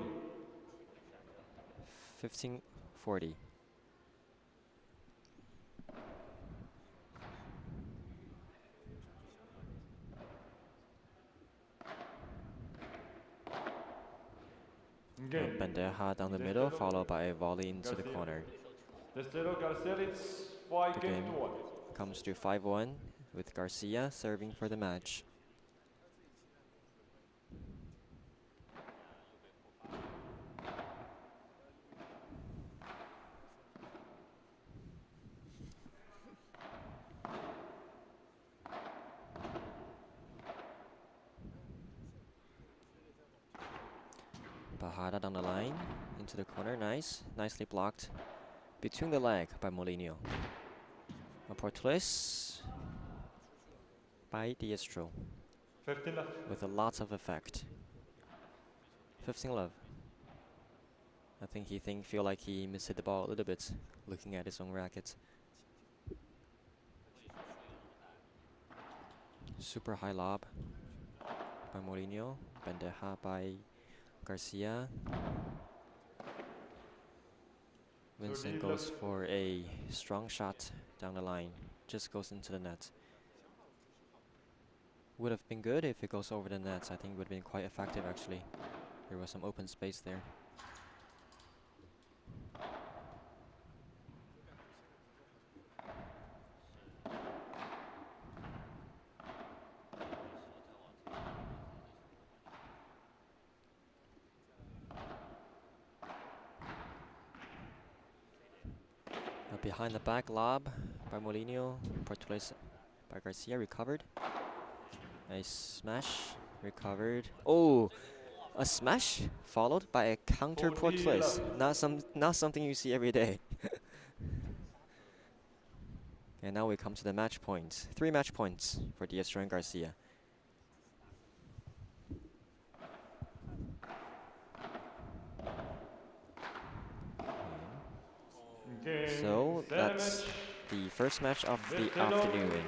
15-40. Game. Bandeja down the middle, followed by a volley into the Garcia. corner. Destello Garcia leads 5 The games game to 1. comes to 5-1 with Garcia serving for the match. Bajada down the line, into the corner, nice. Nicely blocked. Between the leg by Molino. A portullis by Diestro 15 left. with a lot of effect. 15 love. I think he feel like he mishit the ball a little bit, looking at his own racket. Super high lob by Mourinho, bandeja by Garcia. Vincent goes for a strong shot down the line, just goes into the net. Would have been good if it goes over the net. I think it would have been quite effective actually. There was some open space there. A behind the back lob by Mourinho, Portuguese by Garcia, recovered. Nice smash, recovered. Oh, a smash followed by a counter Portuguese. Not something you see every day. And now we come to the match point. 3 match points for Diestro and Garcia. So that's the first match of the afternoon.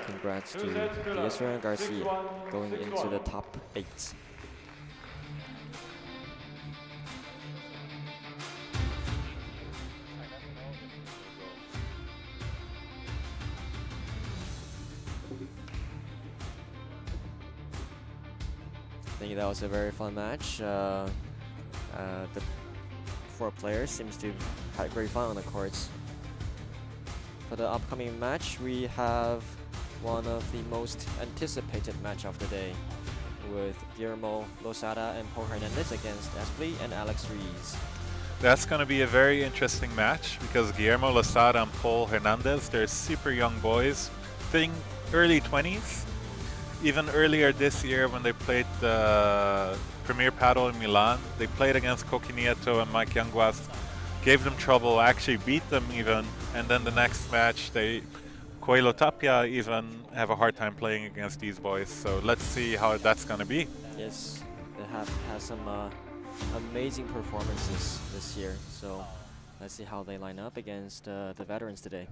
Congrats to Diestro and Garcia going into the top 8. I think that was a very fun match. The 4 players seems to have had great fun on the courts. For the upcoming match, we have one of the most anticipated match of the day, with Guillermo Losada and Paul Hernandez against Espli and Alex Ruiz. That's going to be a very interesting match because Guillermo Losada and Paul Hernandez, they're super young boys, think early 20s. Even earlier this year when they played the Premier Paddle in Milan, they played against Coqui Nieto and Mike Yanguas, gave them trouble, actually beat them even, and then the next match, Coelho Tapia even have a hard time playing against these boys, so let's see how that's going to be. Yes, they have some amazing performances this year, so let's see how they line up against the veterans today.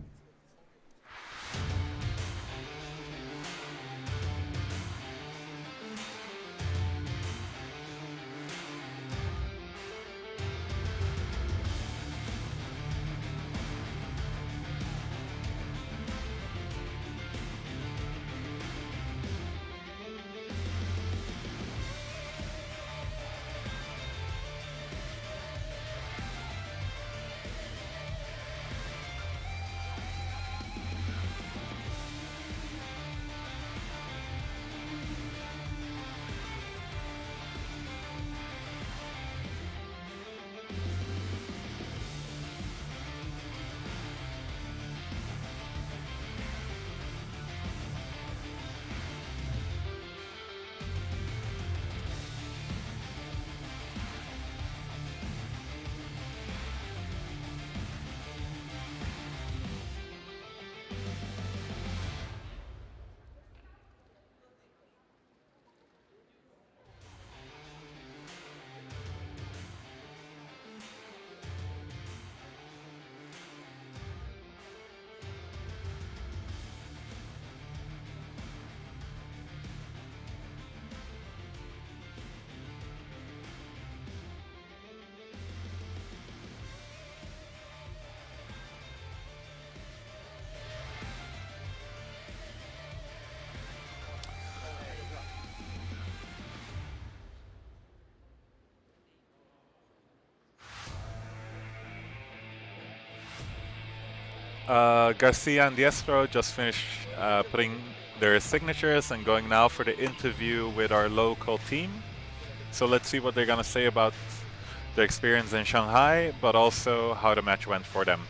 Garcia and Diestro just finished putting their signatures and going now for the interview with our local team. So let's see what they're going to say about their experience in Shanghai, but also how the match went for them.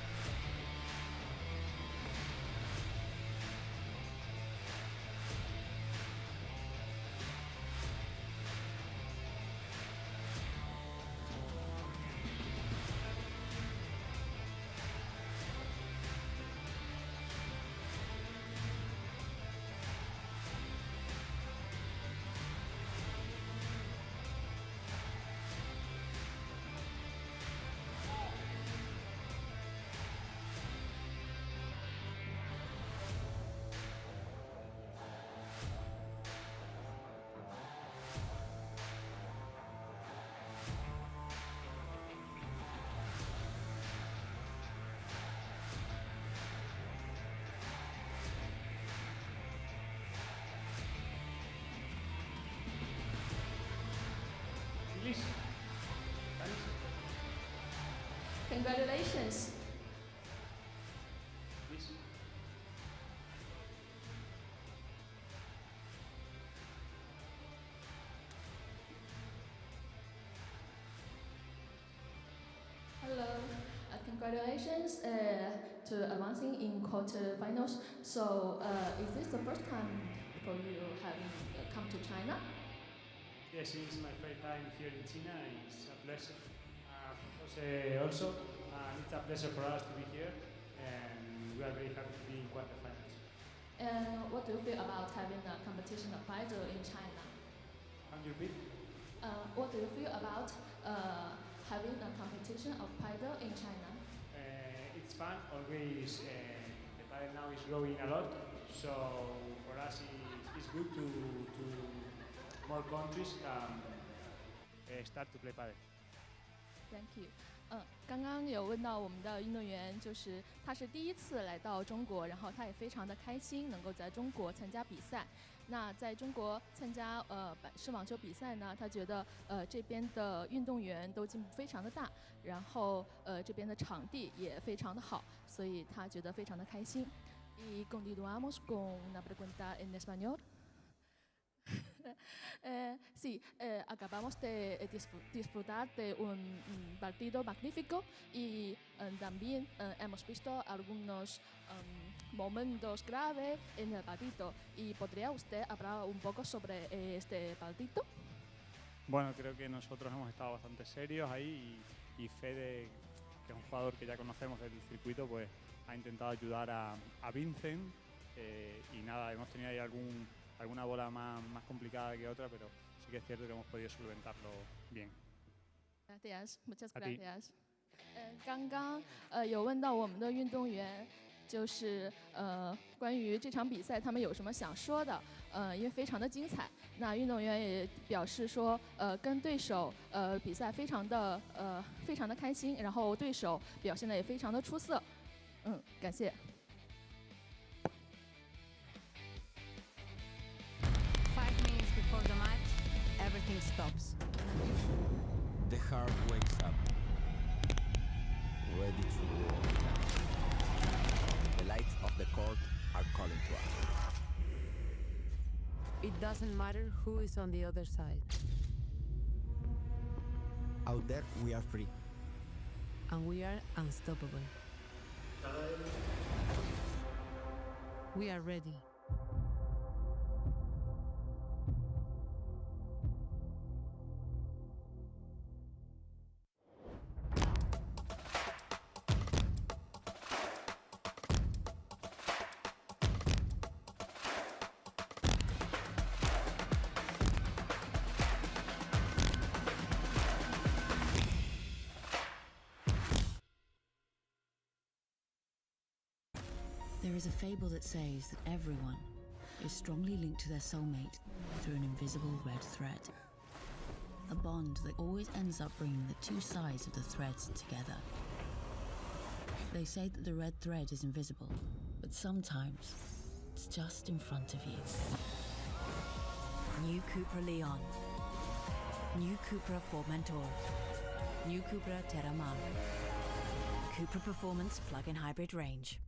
Congratulations. Please. Hello. Congratulations to advancing in quarterfinals. So, is this the first time for you having come to China? Yes, it's my first time here in China. It's a pleasure. Also, it's a pleasure for us to be here, and we are very happy to be in quarterfinals. And what do you feel about having a competition of Paddle in China? Can you repeat? What do you feel about having a competition of Paddle in China? It's fun. Always, the paddle now is growing a lot, so for us it's good to more countries start to play paddle. Thank you. 刚刚有问到我们的运动员，就是他是第一次来到中国，然后他也非常的开心能够在中国参加比赛。那在中国参加板式网球比赛呢，他觉得这边的运动员都进步非常的大，然后这边的场地也非常的好，所以他觉得非常的开心。Y continuamos con una pregunta en español. Sí, acabamos de disfrutar de un partido magnífico y también hemos visto algunos momentos graves en el partido. ¿Y podría usted hablar un poco sobre este partido? Bueno, creo que nosotros hemos estado bastante serios ahí y Fede, que es un jugador que ya conocemos del circuito, pues ha intentado ayudar a Vincent y nada, hemos tenido ahí alguna bola más complicada que otra, pero sí que es cierto que hemos podido solventarlo bien. Gracias, muchas gracias. 刚刚有问到我们的运动员，就是关于这场比赛他们有什么想说的？因为非常的精彩。那运动员也表示说，跟对手比赛非常的开心，然后对手表现的也非常的出色。感谢。Before the match, everything stops. The heart wakes up, ready to war. The lights of the court are calling to us. It doesn't matter who is on the other side. Out there, we are free. And we are unstoppable. We are ready. There is a fable that says that everyone is strongly linked to their soulmate through an invisible red thread. A bond that always ends up bringing the two sides of the threads together. They say that the red thread is invisible, but sometimes it's just in front of you. New CUPRA Leon. New CUPRA Formentor. New CUPRA Terramar. CUPRA Performance Plug-in Hybrid Range.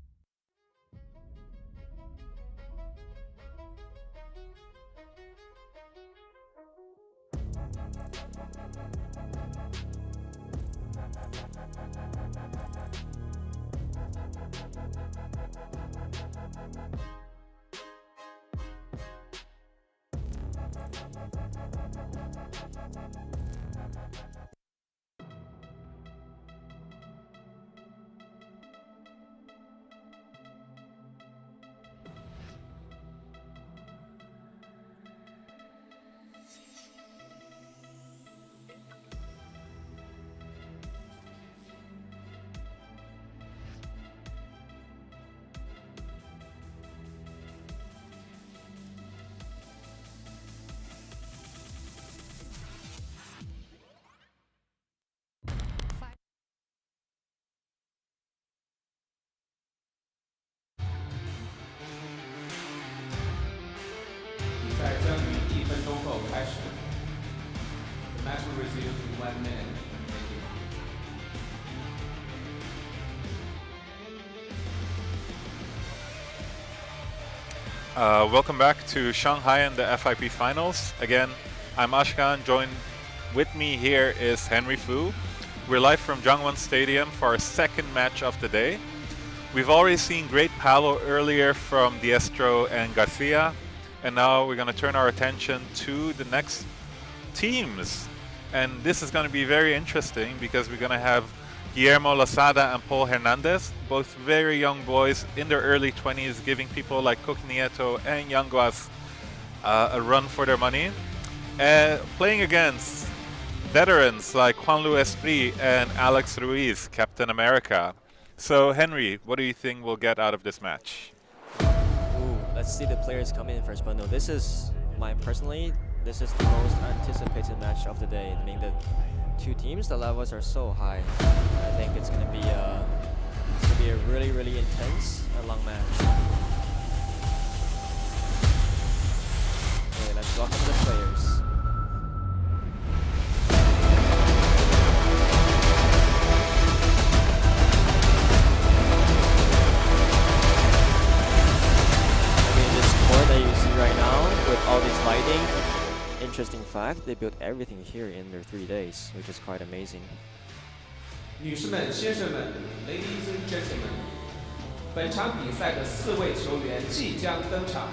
Welcome back to Shanghai and the FIP Finals. Again, I'm Ashkan. Joined with me here is Henry Fu. We're live from Zhangwon Stadium for our second match of the day. We've already seen great Palo earlier from Diestro and Garcia, and now we're going to turn our attention to the next teams. And this is going to be very interesting because we're going to have Guillermo Lozada and Paul Hernandez, both very young boys in their early 20s, giving people like Cook Nieto and Yanguas a run for their money. Playing against veterans like Juan Luis Esprit and Alex Ruiz, Captain America. So, Henry, what do you think we'll get out of this match? Ooh, let's see the players come in first. But no, this is this is the most anticipated match of the day. I mean, the two teams, the levels are so high. I think it's gonna be a really, really intense and long match. Okay, let's welcome the players. I mean, this court that you see right now with all this lighting. Interesting fact, they built everything here in their 3 days, which is quite amazing. 女士们、先生们 ，Ladies and gentlemen， 本场比赛的4位球员即将登场，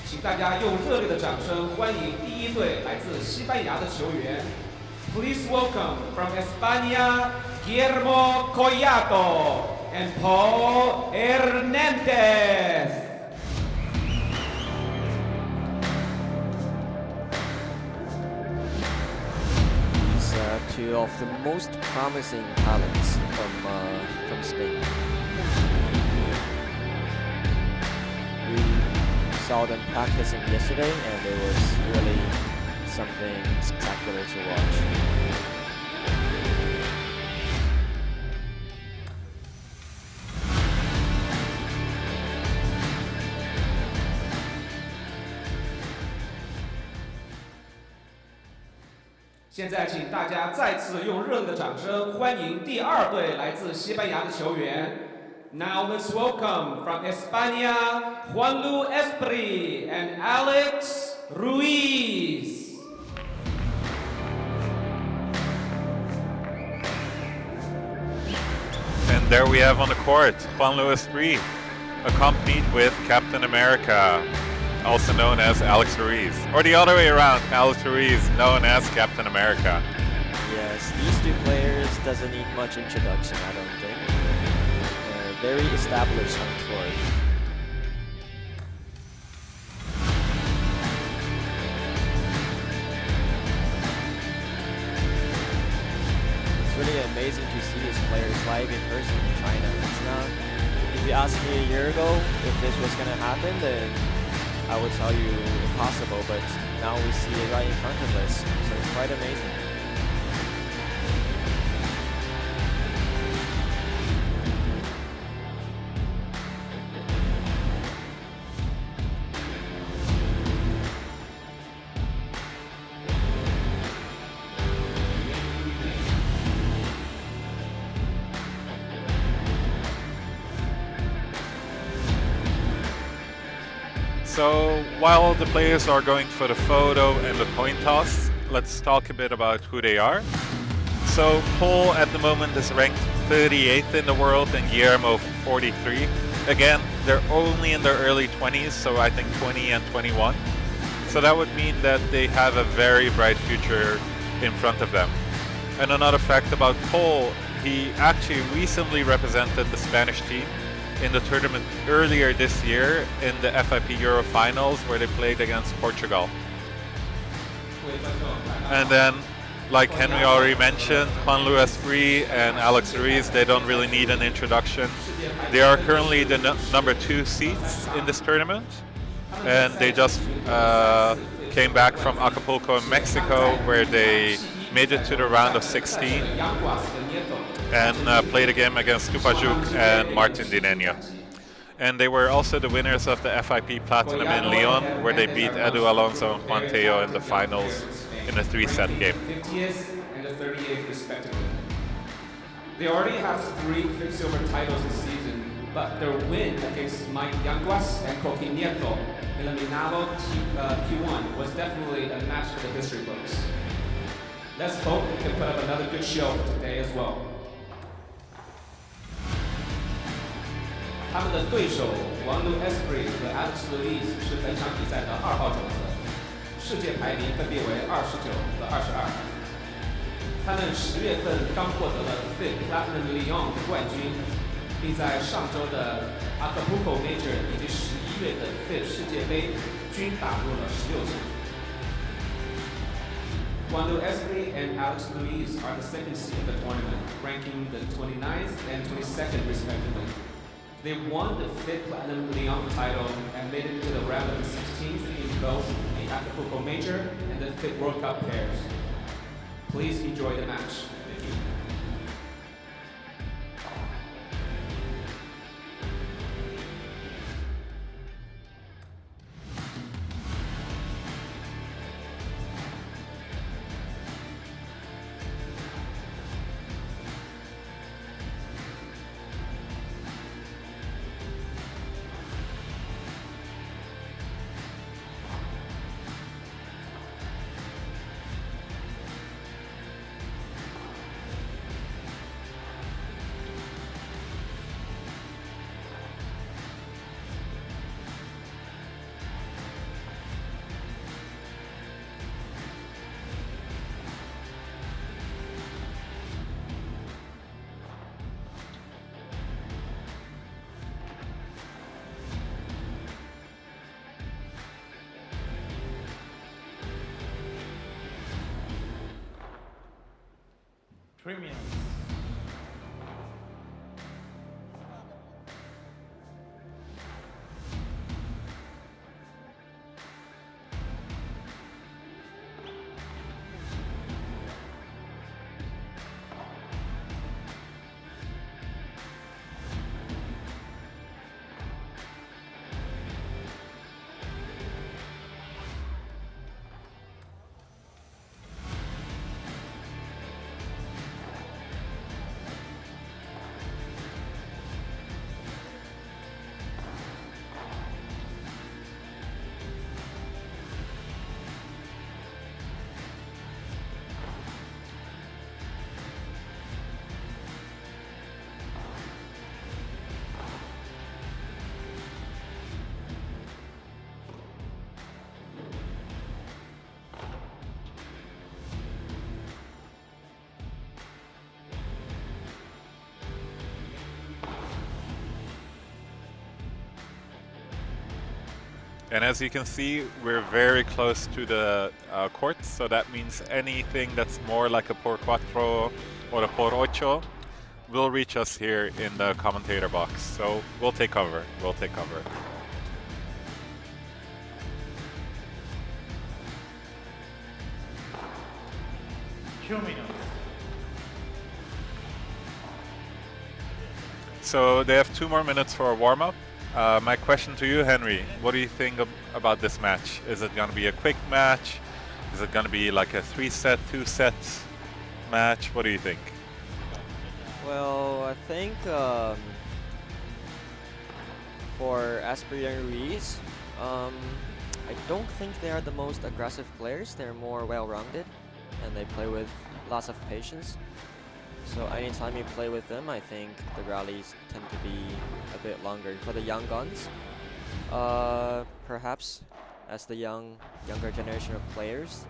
请大家用热烈的掌声欢迎第一队来自西班牙的球员。Please welcome from España, Guillermo Collado and Paul Hernandez. Two of the most promising talents from Spain. We saw them practicing yesterday, and it was really something spectacular to watch. "现在，请大家再次用热烈的掌声欢迎第二队来自西班牙的球员。Now let's welcome from España, Juan Luis Esprit and Alex Ruiz. And there we have on the court Juan Luis Esprit, accompanied with Captain America, also known as Alex Ruiz, or the other way around, Alex Ruiz, known as Captain America. Yes, these two players doesn't need much introduction, I don't think. They're very established on court. It's really amazing to see these players live in person in China. It's not, if you asked me a year ago if this was gonna happen, then I would tell you impossible, but now we see it right in front of us, so it's quite amazing. So while the players are going for the photo and the coin toss, let's talk a bit about who they are. So Paul at the moment is ranked 38th in the world and Guillermo 43. Again, they're only in their early 20s, so I think 20 and 21. So that would mean that they have a very bright future in front of them. And another fact about Paul, he actually recently represented the Spanish team in the tournament earlier this year in the FIP Euro Finals where they played against Portugal. And then, like Henry already mentioned, Juan Luis Esprit and Alex Ruiz, they don't really need an introduction. They are currently the number 2 seeds in this tournament, and they just came back from Acapulco in Mexico where they made it to the round of 16 and played a game against Tupajuk and Martin Dinenyo. And they were also the winners of the FIP Platinum in Lyon, where they beat Edu Alonso and Juan Teo in the finals in a 3-set game. 50th and the 38th respectively. They already have 3 FIP Silver titles this season, but their win against Mike Yanguas and Coqui Nieto Eliminado Q1 was definitely a match for the history books. Let's hope we can put up another good show today as well. 他们的对手王璐 Esprit 和 Alex Louise 是本场比赛的2号种子，世界排名分别为29和22。他们10月份刚获得了 FIP Platinum Lyon 的冠军，并在上周的 Acapulco Major 以及11月的 FIP 世界杯均打入了16强。Wang Lu Esprit and Alex Louise are the second seed of the tournament, ranking the 29th and 22nd respectively. They won the FIP Platinum Lyon title and made it to the round of the 16th in both the Acapulco Major and the FIP World Cup pairs. Please enjoy the match. Thank you. Premium. And as you can see, we're very close to the courts, so that means anything that's more like a por cuatro or a por ocho will reach us here in the commentator box. So we'll take cover. We'll take cover. So they have 2 more minutes for a warm-up. My question to you, Henry, what do you think about this match? Is it going to be a quick match? Is it going to be like a 3-set, 2-set match? What do you think? Well, I think for Esprit and Ruiz, I don't think they are the most aggressive players. They're more well-rounded, and they play with lots of patience. So anytime you play with them, I think the rallies tend to be a bit longer. For the young guns, perhaps as the younger generation of players,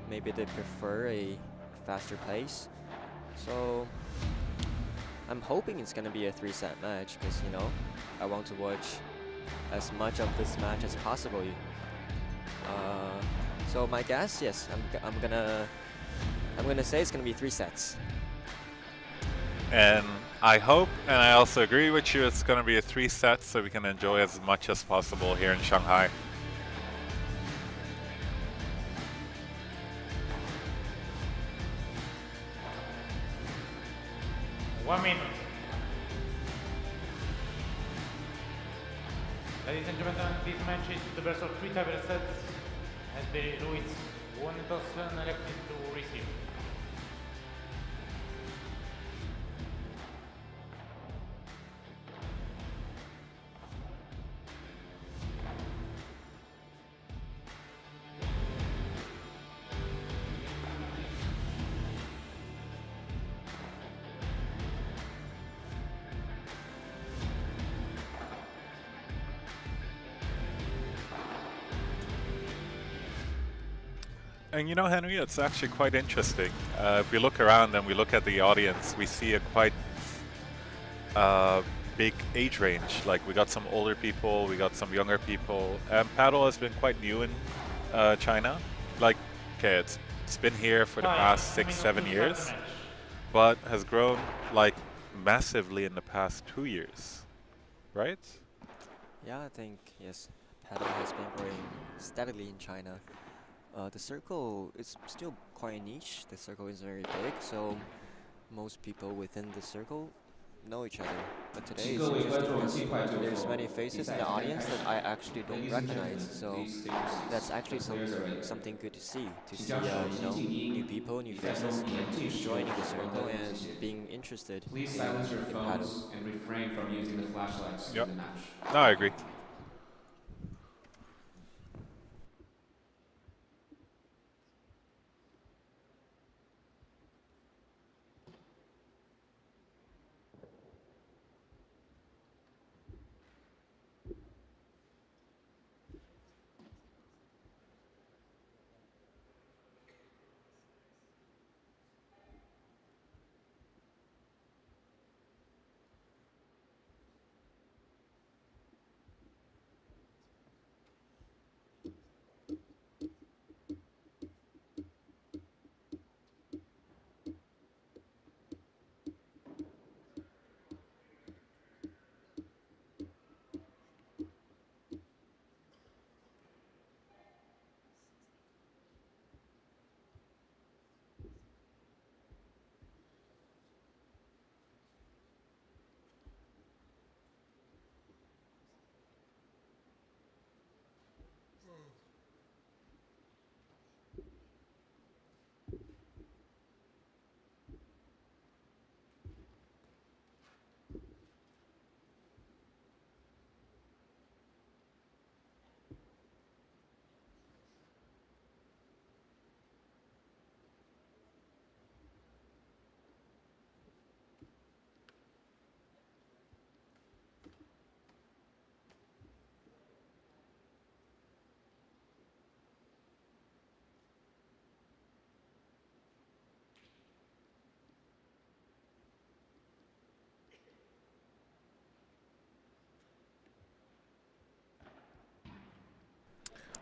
maybe they prefer a faster pace. So I'm hoping it's gonna be a 3-set match because, you know, I want to watch as much of this match as possible. So my guess, yes, I'm gonna say it's gonna be 3 sets. And I hope, and I also agree with you, it's going to be a 3-set so we can enjoy as much as possible here in Shanghai. One minute. Ladies and gentlemen, this match is the best of 3 table sets, and the Ruiz 1,000 elected to receive. And you know, Henry, it's actually quite interesting. If we look around and we look at the audience, we see a quite big age range. Like, we got some older people, we got some younger people. And paddle has been quite new in China. Like, okay, it's been here for the past 6-7 years, but has grown like massively in the past 2 years, right? Yeah, I think, yes, paddle has been growing steadily in China. The circle is still quite niche. The circle is very big, so most people within the circle know each other. But today it's interesting because there's many faces in the audience that I actually don't recognize. So that's actually something good to see. You know, new people, new faces joining the circle and being interested Please silence your in paddle. phones and refrain from using the flashlights in Yep. the match. No, I agree.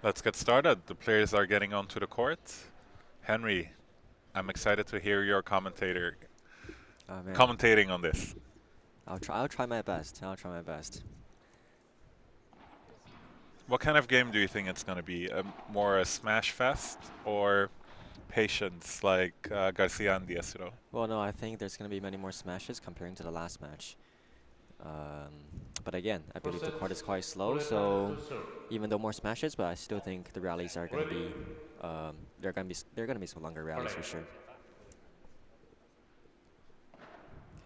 Let's get started. The players are getting onto the court. Henry, I'm excited to hear your commentating on this. I'll try my best. I'll try my best. What kind of game do you think it's going to be? More a smash fest or patience like Garcia and Diestro? Well, no, I think there's going to be many more smashes comparing to the last match. But again, I believe the court is quite slow, so even though more smashes, but I still think the rallies are going to be they're going to be some longer rallies for sure.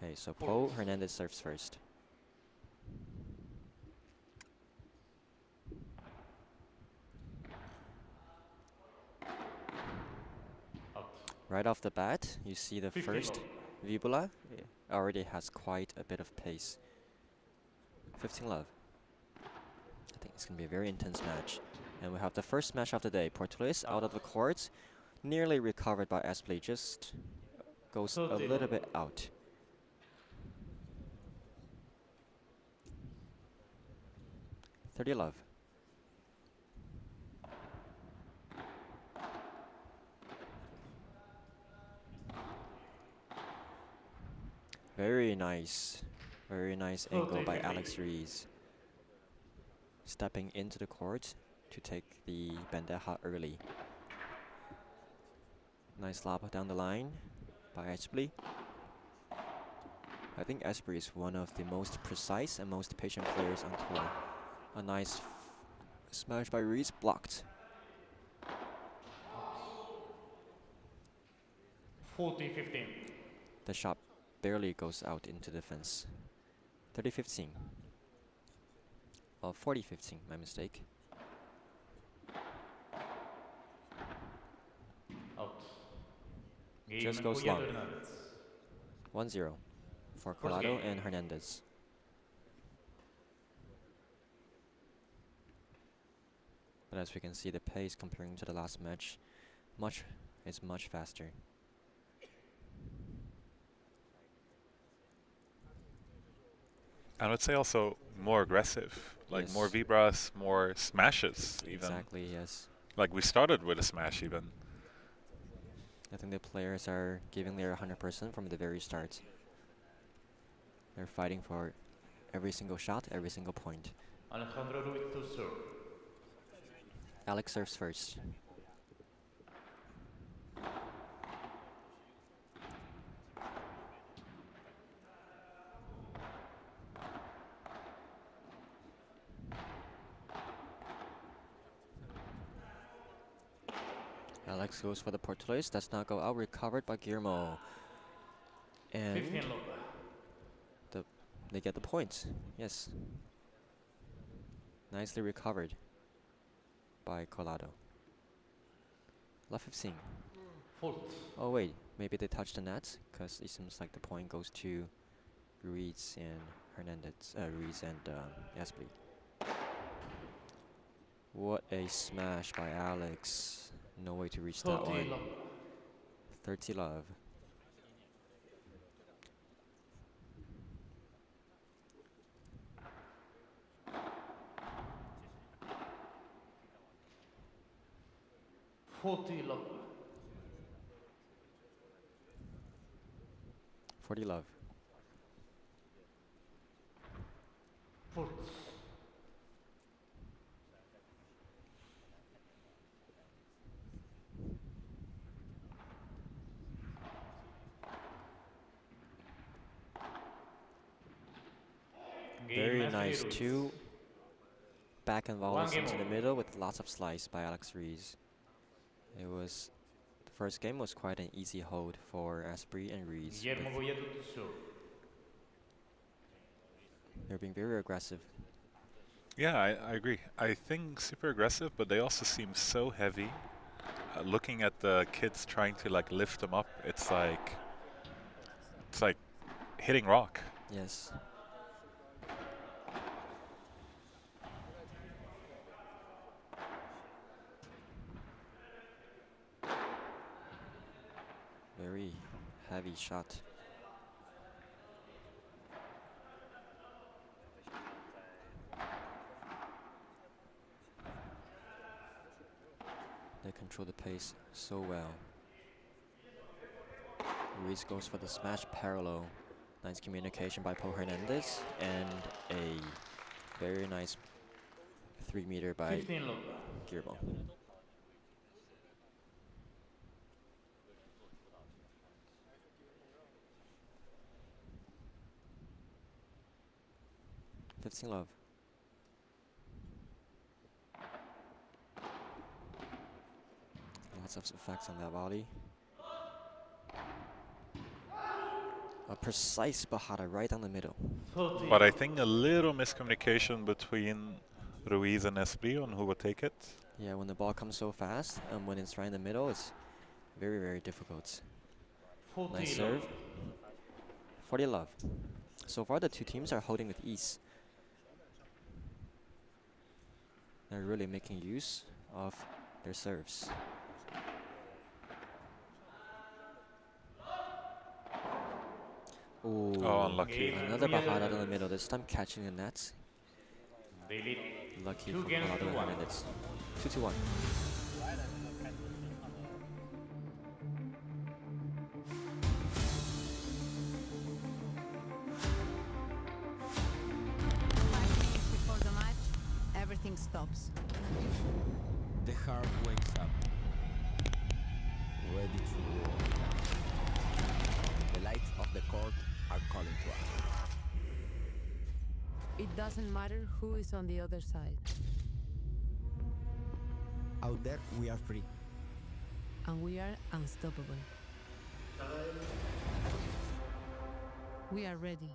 Okay, so Hernandez serves first. Right off the bat, you see the first Vibula already has quite a bit of pace. 15 love. I think it's going to be a very intense match. And we have the first match of the day. Portuguese out of the court, nearly recovered by Espli, just goes a little bit out. $30 love. Very nice angle by Alex Ruiz. Stepping into the court to take the bandeja early. Nice lob down the line by Espli. I think Espli is one of the most precise and most patient players on tour. A nice smash by Ruiz, blocked. 40-15. The shot barely goes out into the fence. 30-15. Well, 40-15, my mistake. Out. Just goes long. 1-0 for Collado and Hernandez. But as we can see, the pace comparing to the last match much faster. I would say also more aggressive, like more Yes. vibras, more smashes even. Exactly, yes. Like we started with a smash even. I think the players are giving their 100% from the very start. They're fighting for every single shot, every single point. Alejandro Ruiz to serve. Alex serves first. Alex goes for the portoise. Does not go out. Recovered by Guillermo. And 15 love. they get the points. Yes. Nicely recovered by Colado. Love 15. Fault. Oh wait, maybe they touched the net because it seems like the point goes to Ruiz and Hernandez. Ruiz and Esprit. What a smash by Alex. No way to reach that 30 one. love. 30 love. Forty love. 40 love. Fault. Very nice. 2 back and volleys game into the over. middle with lots of slice by Alex Ruiz. It was the first game was quite an easy hold for Esprit and Ruiz. Guillermo Boyeto to serve. They're being very aggressive. Yeah, I agree. I think super aggressive, but they also seem so heavy. Looking at the kids trying to like lift them up, it's like hitting rock. Yes. Very heavy shot. They control the pace so well. Ruiz goes for the smash parallel. Nice communication by Paul Hernandez and a very nice 3-meter by 15 love. Guillermo. $15 love. Lots of effects on that volley. A precise Bajada right down the middle. 30. But I think a little miscommunication between Ruiz and Esprit on who would take it. Yeah, when the ball comes so fast and when it's right in the middle, it's very, very difficult. 40 Nice love. serve. 40 love. So far, the two teams are holding with ease. They're really making use of their serves. Ooh, Oh, unlucky. another Bajada in the middle, this time catching the net. They lead Lucky 2 for games to Colado 1. Hernandez. 2-1. Before the match, everything stops. The heart wakes up, ready to war. The lights of the court are calling to us. It doesn't matter who is on the other side. Out there, we are free. And we are unstoppable. We are ready.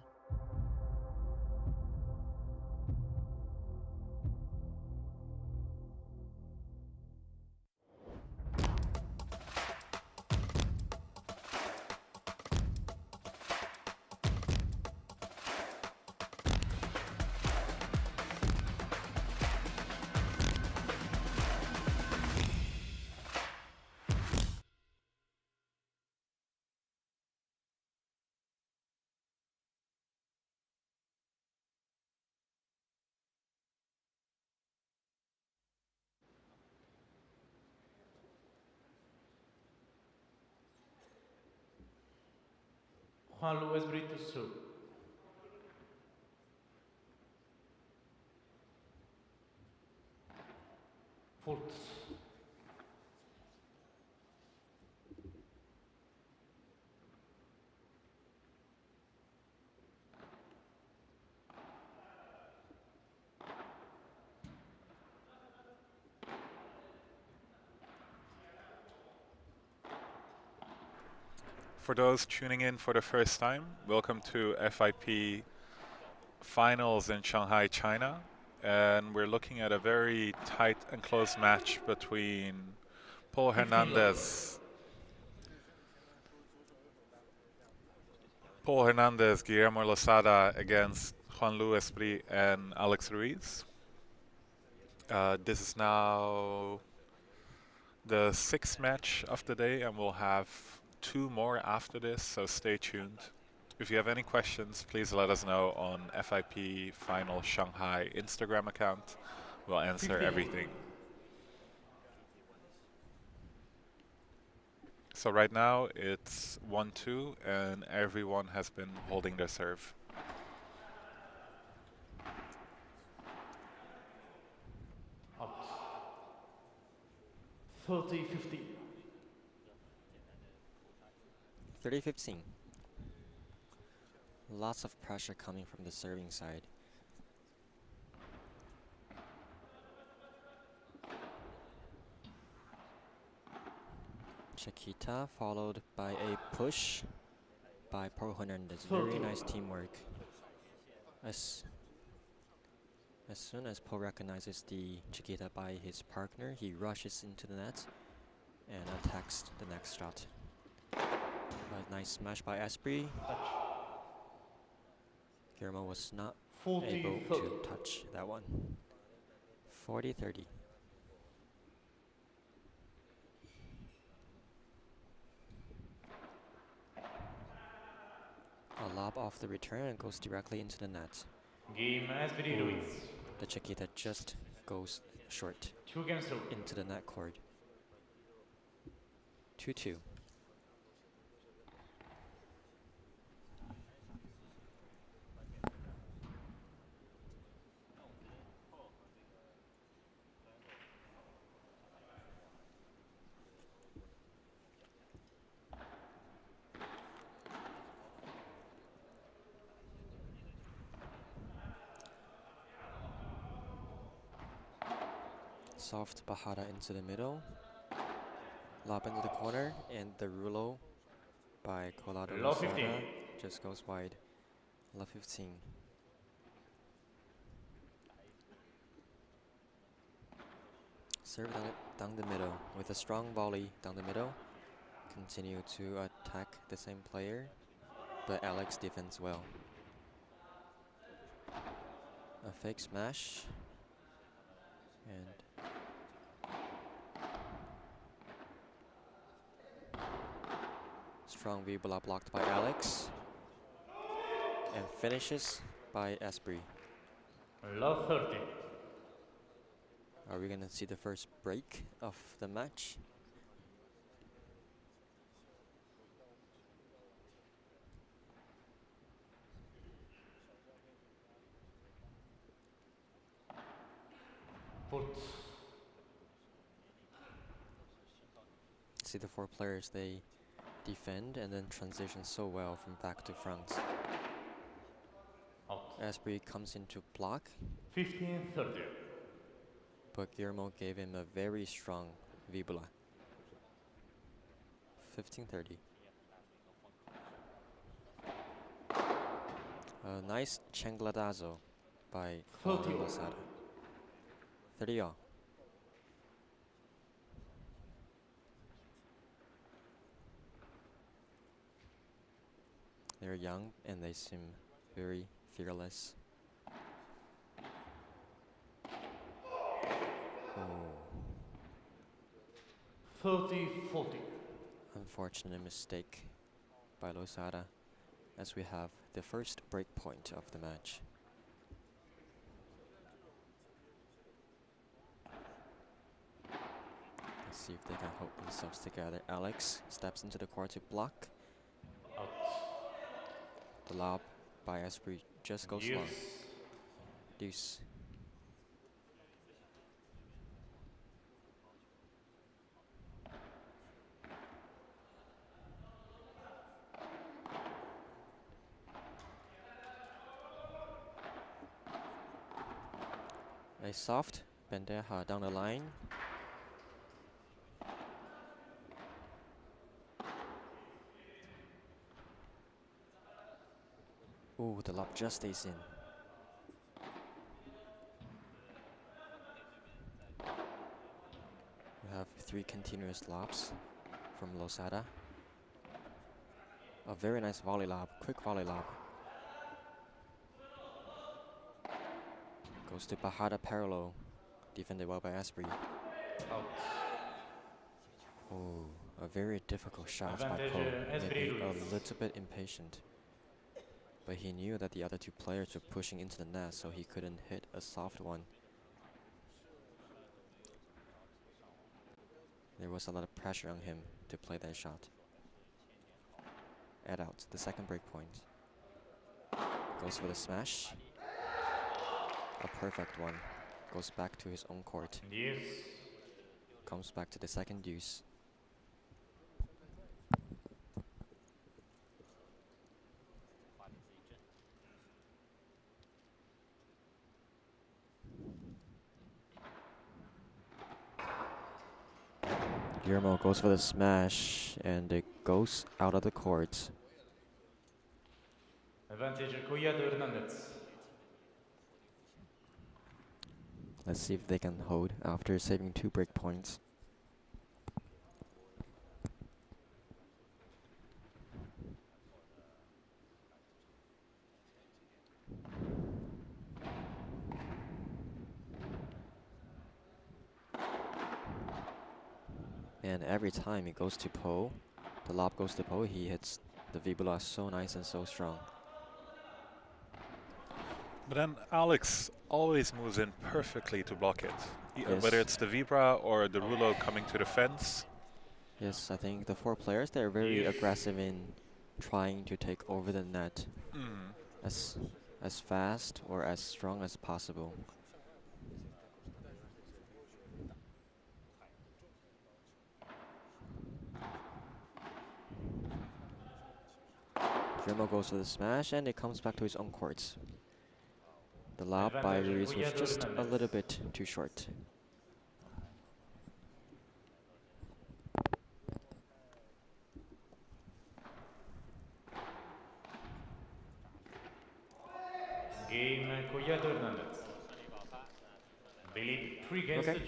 Juan Luis Brito serve. Fault. For those tuning in for the first time, welcome to FIP Finals in Shanghai, China. And we're looking at a very tight and close match between Paul 15 Hernandez, Guillermo Lozada against Juan Luis Esprit and Alex Ruiz. This is now the 6th match of the day, and we'll have 2 more after this, so stay tuned. If you have any questions, please let us know on FIP Final Shanghai Instagram account. We'll answer 15. everything. So right now it's 1-2 and everyone has been holding their serve. Out. 30-15. 30-15. Lots of pressure coming from the serving side. Chiquita followed by a push by Paul Hernandez. Very nice teamwork. As soon as Paul recognizes the Chiquita by his partner, he rushes into the net and attacks the next shot. A nice smash by Esprit. Guillermo was not able to touch that one. 40-30. A lob off the return and goes directly into the net. Game Esprit Ruiz. The Chiquita just goes short 2 games through. into the net cord. 2-2. Soft Bajada into the middle. Lob into the corner, and the Rulo by Colado Low 15. Lozada just goes wide. Low 15. Serve down the middle with a strong volley down the middle. Continue to attack the same player, but Alex defends well. A fake smash. And strong V-Bola blocked by Alex. And finishes by Esprit. Low 30. Are we gonna see the first break of the match? Put. See the 4 players, they defend and then transition so well from back to front. Out. Esprit comes into block, 15-30. but Guillermo gave him a very strong V-Bola. 15-30. A nice Changladazo by Colado Lozada. 30 all. They're young and they seem very fearless. Oh. 30-40. Unfortunate mistake by Lozada as we have the first break point of the match. Let's see if they can hold themselves together. Alex steps into the court to block. Out. The lob by Esprit just goes long. Deuce. A soft bandeja down the line. Ooh, the lob just stays in. We have 3 continuous lobs from Losada. A very nice volley lob, quick volley lob. Goes to Bajada parallel, defended well by Esprit. Oh, a very difficult shot by Advantage, Poe. Maybe a Ruiz. little bit impatient. But he knew that the other 2 players were pushing into the net, so he couldn't hit a soft one. There was a lot of pressure on him to play that shot. Add out the second break point. Goes for the smash. A perfect one. Goes back to his own court. Deuce. Comes back to the second deuce. Guillermo goes for the smash, and it goes out of the court. Advantage, Collado Hernandez. Let's see if they can hold after saving 2 break points. And every time it goes to Poe, the lob goes to Poe, he hits the Vibula so nice and so strong. But then Alex always moves in perfectly to block it. Yes. Whether it's the Vibra or the Rulo coming to the fence. Yes, I think the 4 players, they're very aggressive in trying to take over the net as fast or as strong as possible. Guillermo goes for the smash, and it comes back to his own courts. The lob by Ruiz was just a little bit too short. Game, Collado Hernandez. I believe 3 games to 2.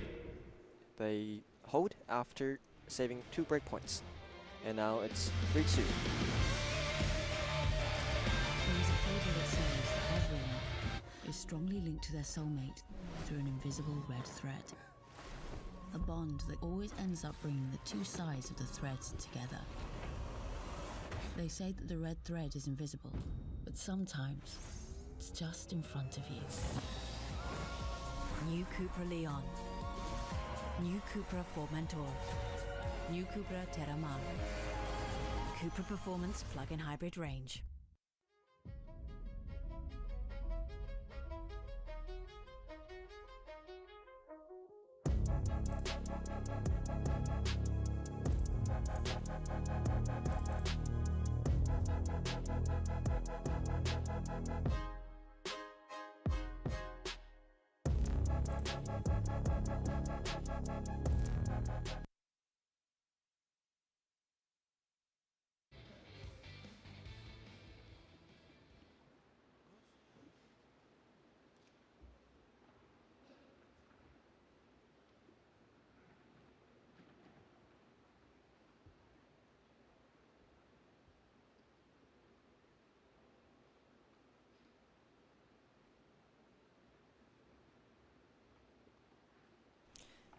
They hold after saving 2 break points. And now it's 3-2. There is a fable that says that everyone is strongly linked to their soulmate through an invisible red thread. A bond that always ends up bringing the 2 sides of the threads together. They say that the red thread is invisible, but sometimes it's just in front of you. New CUPRA Leon. New CUPRA Formentor. New CUPRA Terramar. CUPRA Performance Plug-in Hybrid Range.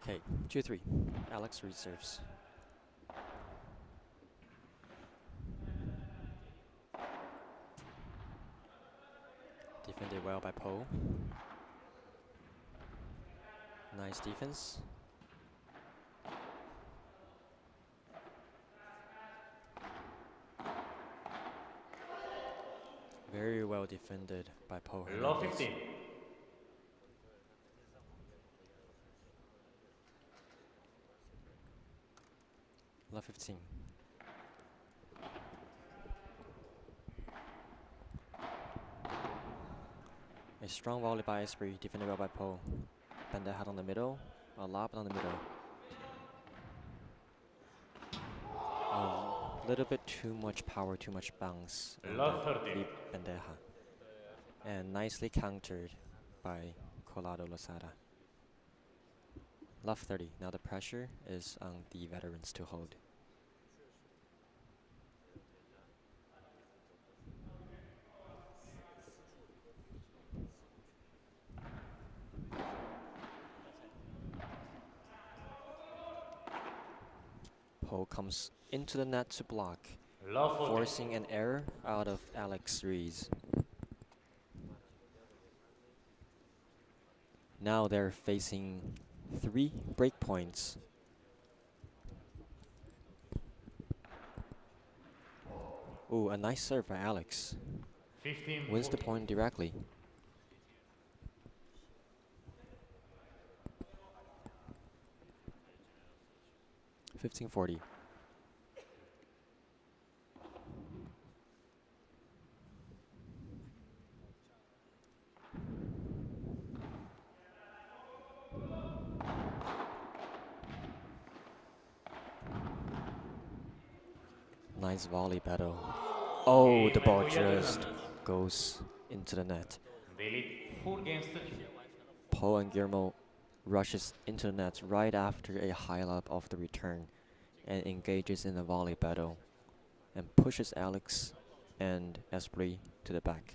Okay, 2-3. Alex reserves. Defended well by Poe. Nice defense. Very well defended by Po Love Hernandez. 15. Love 15. A strong volley by Esprit, defended well by Po. Bandeja on the middle, a lob on the middle. A little bit too much power, too much bounce on Love that 30. leap bandeja. And nicely countered by Colado Losada. Love 30. Now the pressure is on the veterans to hold. Po comes into the net to block, Love 40. forcing an error out of Alex Ruiz. Now they're facing 3 break points. Ooh, a nice serve by Alex. 15. Wins the 40. point directly. $15-40. Nice volley battle. Oh, the ball just goes into the net. They lead 4 games to 2. Po and Guillermo rushes into the net right after a high lob off the return and engages in a volley battle and pushes Alex and Esprit to the back.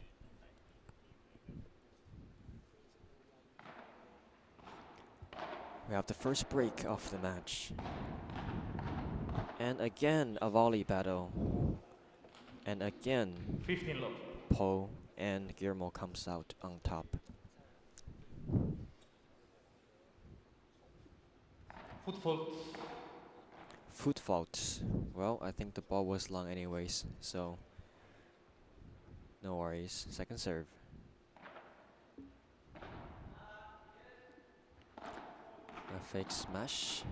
We have the first break of the match. And again a volley battle. And again 15 love. Po and Guillermo comes out on top. Foot fault. Foot fault. Well, I think the ball was long anyways, so no worries. Second serve. A fake smash.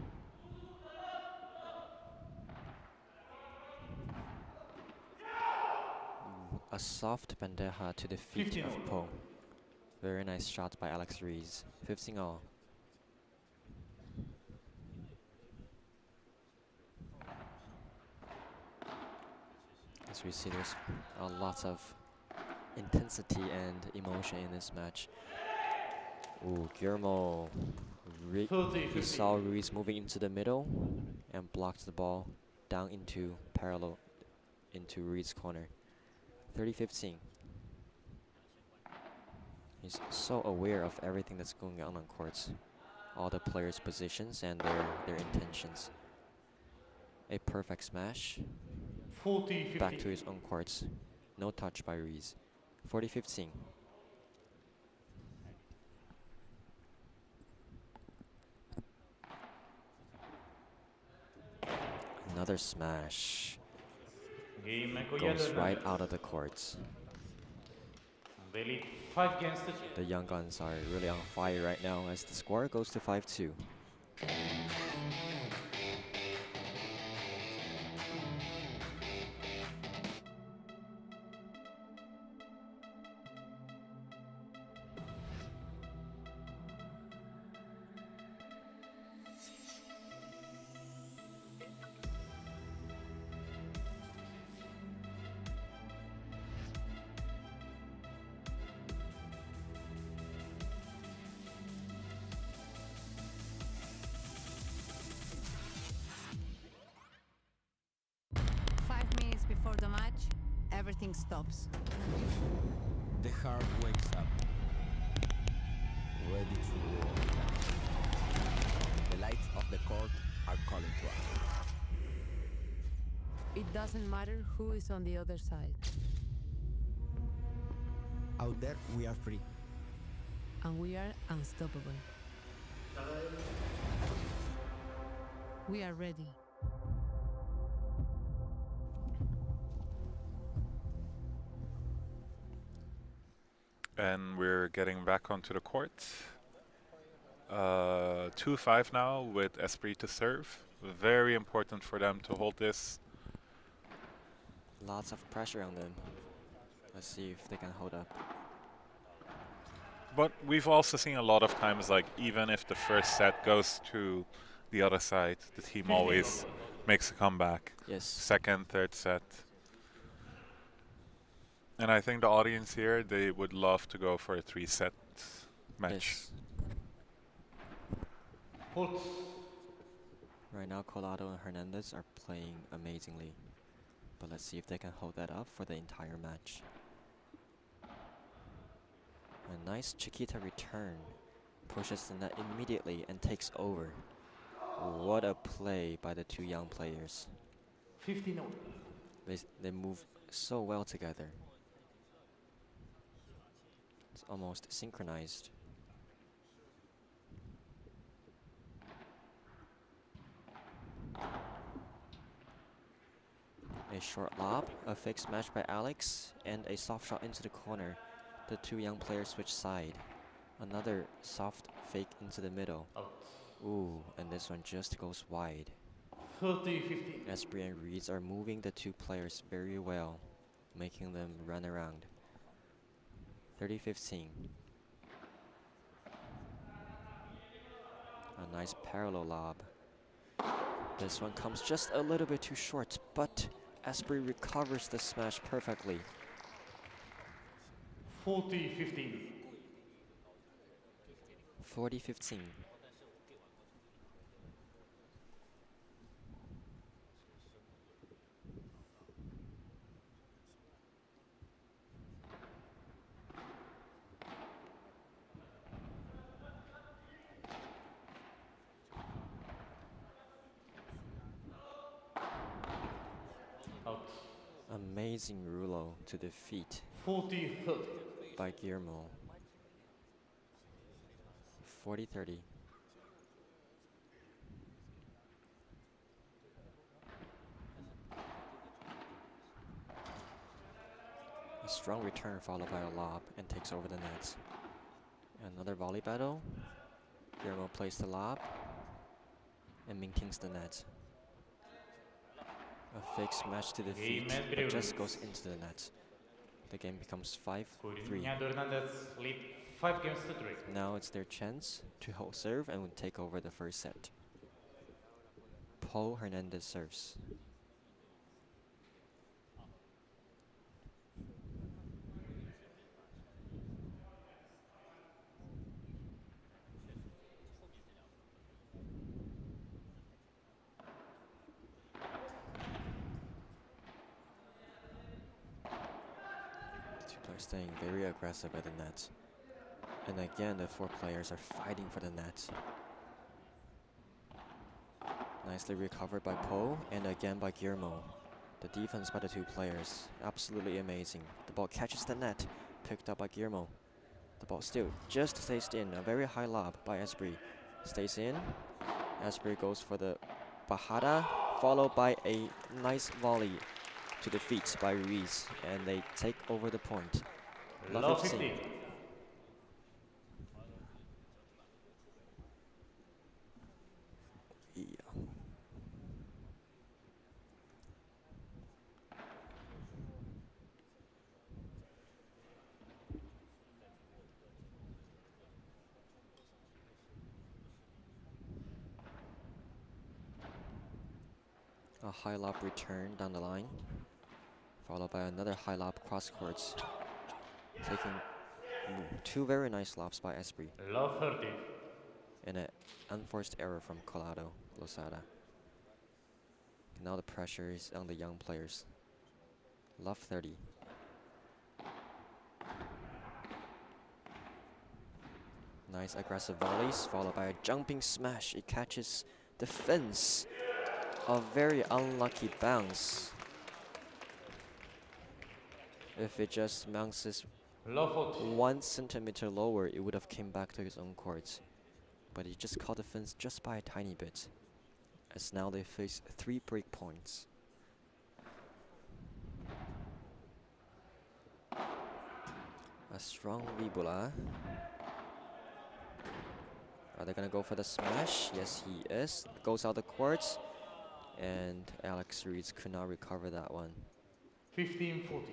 A soft bandeja to the feet 15 of all. Po. Very nice shot by Alex Ruiz. 15 all. As we see, there's a lot of intensity and emotion in this match. Ooh, Guillermo. He saw Ruiz moving into the middle and blocked the ball down into parallel into Ruiz's corner. 30-15. He's so aware of everything that's going on courts. All the players' positions and their intentions. A perfect smash. 40-15. Back to his own courts. No touch by Ruiz. 40-15. Another smash. Goes right out of the courts. They lead 5 games to 2. The Young Guns are really on fire right now as the score goes to 5-2. Before the match, everything stops. The heart wakes up, ready to roar. The lights of the court are calling to us. It doesn't matter who is on the other side. Out there, we are free. And we are unstoppable. We are ready. And we're getting back onto the court. 2-5 now with Esprit to serve. Very important for them to hold this. Lots of pressure on them. Let's see if they can hold up. But we've also seen a lot of times, like, even if the first set goes to the other side, the team always makes a comeback. Yes. Second, third set. And I think the audience here, they would love to go for a 3-set match. Yes. Right now, Colado and Hernandez are playing amazingly. But let's see if they can hold that up for the entire match. A nice Chiquita return. Pushes the net immediately and takes over. What a play by the two young players. 15-0. They move so well together. It's almost synchronized. A short lob, a fake smash by Alex, and a soft shot into the corner. The two young players switch side. Another soft fake into the middle. Out. Ooh, and this one just goes wide. 30-15. Esprit and Reeds are moving the two players very well, making them run around. 30-15. A nice parallel lob. This one comes just a little bit too short, but Esprit recovers the smash perfectly. 40-15. 40-15. Out. Amazing Rulo to defeat 40-30. by Guillermo. 40-30. A strong return followed by a lob and takes over the nets. Another volley battle. Guillermo plays the lob and maintains the net. A fake smash to the feet, but just goes into the net. The game becomes 5-3. Hernandez lead 5 games to 3. Now it's their chance to hold serve and would take over the first set. Paul Hernandez serves. Are staying very aggressive at the net. And again, the four players are fighting for the net. Nicely recovered by Poe, and again by Guillermo. The defense by the two players, absolutely amazing. The ball catches the net, picked up by Guillermo. The ball still just stays in, a very high lob by Esprit. Stays in, Esprit goes for the bajada, followed by a nice volley to the feet by Ruiz, and they take over the point. Love 15. Yeah. A high lob return down the line, followed by another high lob cross courts, taking two very nice lobs by Esprit. Love 30. And an unforced error from Colado Losada. Now the pressure is on the young players. Love 30. Nice aggressive volleys, followed by a jumping smash. It catches the fence. A very unlucky bounce. If it just bounces 1 centimeter lower, it would have came back to his own court. But he just caught the fence just by a tiny bit. As now they face 3 break points. A strong Vibula. Are they gonna go for the smash? Yes, he is. Goes out the courts. And Alex Reeds could not recover that one. 15-40.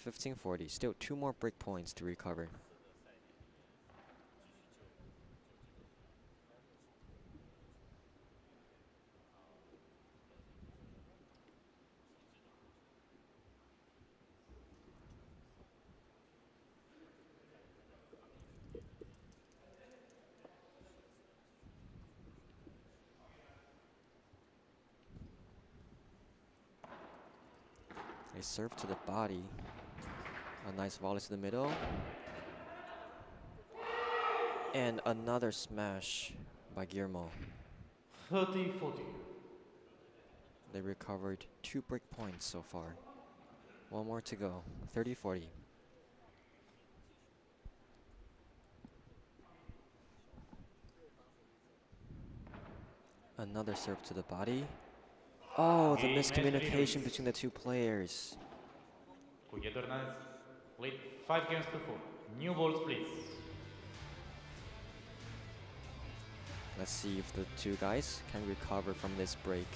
15-40. Still 2 more break points to recover. A serve to the body. A nice volley to the middle. And another smash by Guillermo. 30-40. They recovered 2 break points so far. 1 more to go. 30-40. Another serve to the body. Oh, the miscommunication between the 2 players. Juguetornas lead 5 games to 4. New balls, please. Let's see if the 2 guys can recover from this break.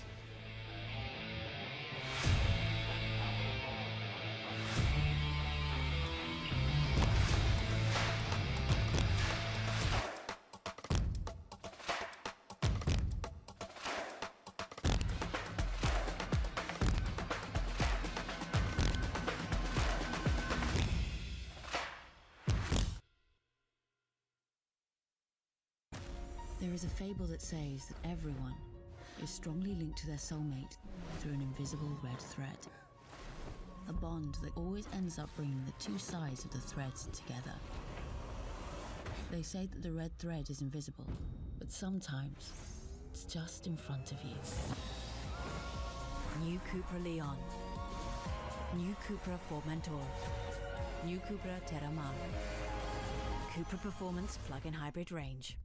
There is a fable that says that everyone is strongly linked to their soulmate through an invisible red thread. A bond that always ends up bringing the 2 sides of the threads together. They say that the red thread is invisible, but sometimes it's just in front of you. New CUPRA Leon. New CUPRA Formentor. New CUPRA Terramar. CUPRA Performance Plug-in Hybrid Range.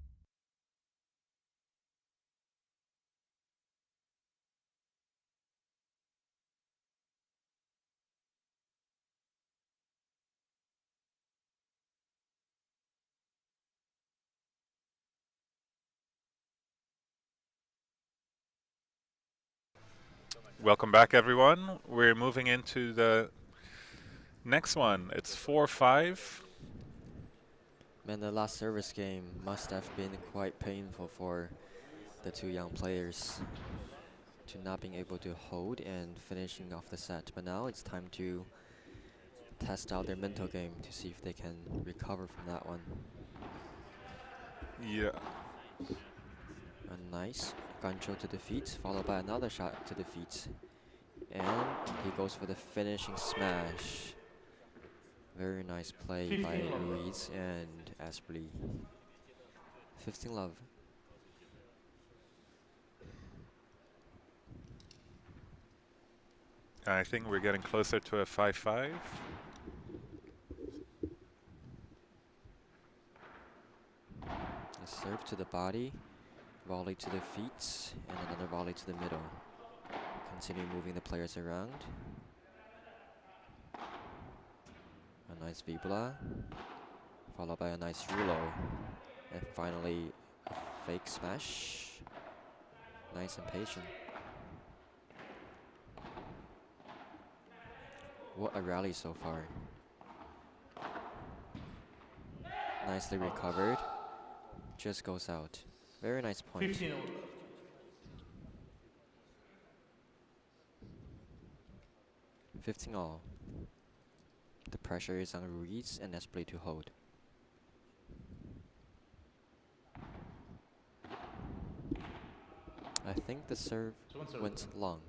Welcome back, everyone. We're moving into the next one. It's 4-5. Man, the last service game must have been quite painful for the 2 young players to not being able to hold and finishing off the set. But now it's time to test out their mental game to see if they can recover from that one. Yeah. A nice gancho to the feet, followed by another shot to the feet. And he goes for the finishing smash. Very nice play by Ruiz and Asprey. 15 love. I think we're getting closer to a 5-5. A serve to the body, volley to the feet, and another volley to the middle. Continue moving the players around. A nice Vibula, followed by a nice Rulo. And finally, a fake smash. Nice and patient. What a rally so far. Nicely recovered. Just goes out. Very nice point. 15 over. 15 all. The pressure is on Ruiz and Esplay to hold. I think the serve went long.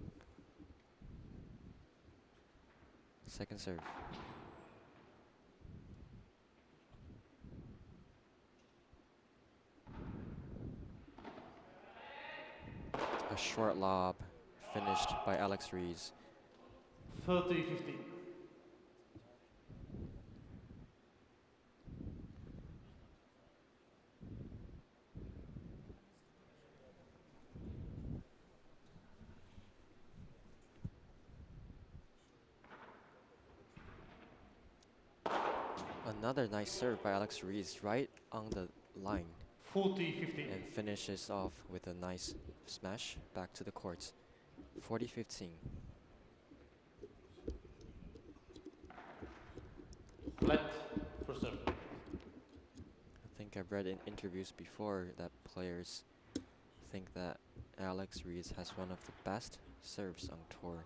Second serve. A short lob finished by Alex Rees. 30-15. Another nice serve by Alex Ruiz right on the line. 40-15. And finishes off with a nice smash back to the court. 40-15. Flat for serve. I think I've read in interviews before that players think that Alex Ruiz has one of the best serves on tour.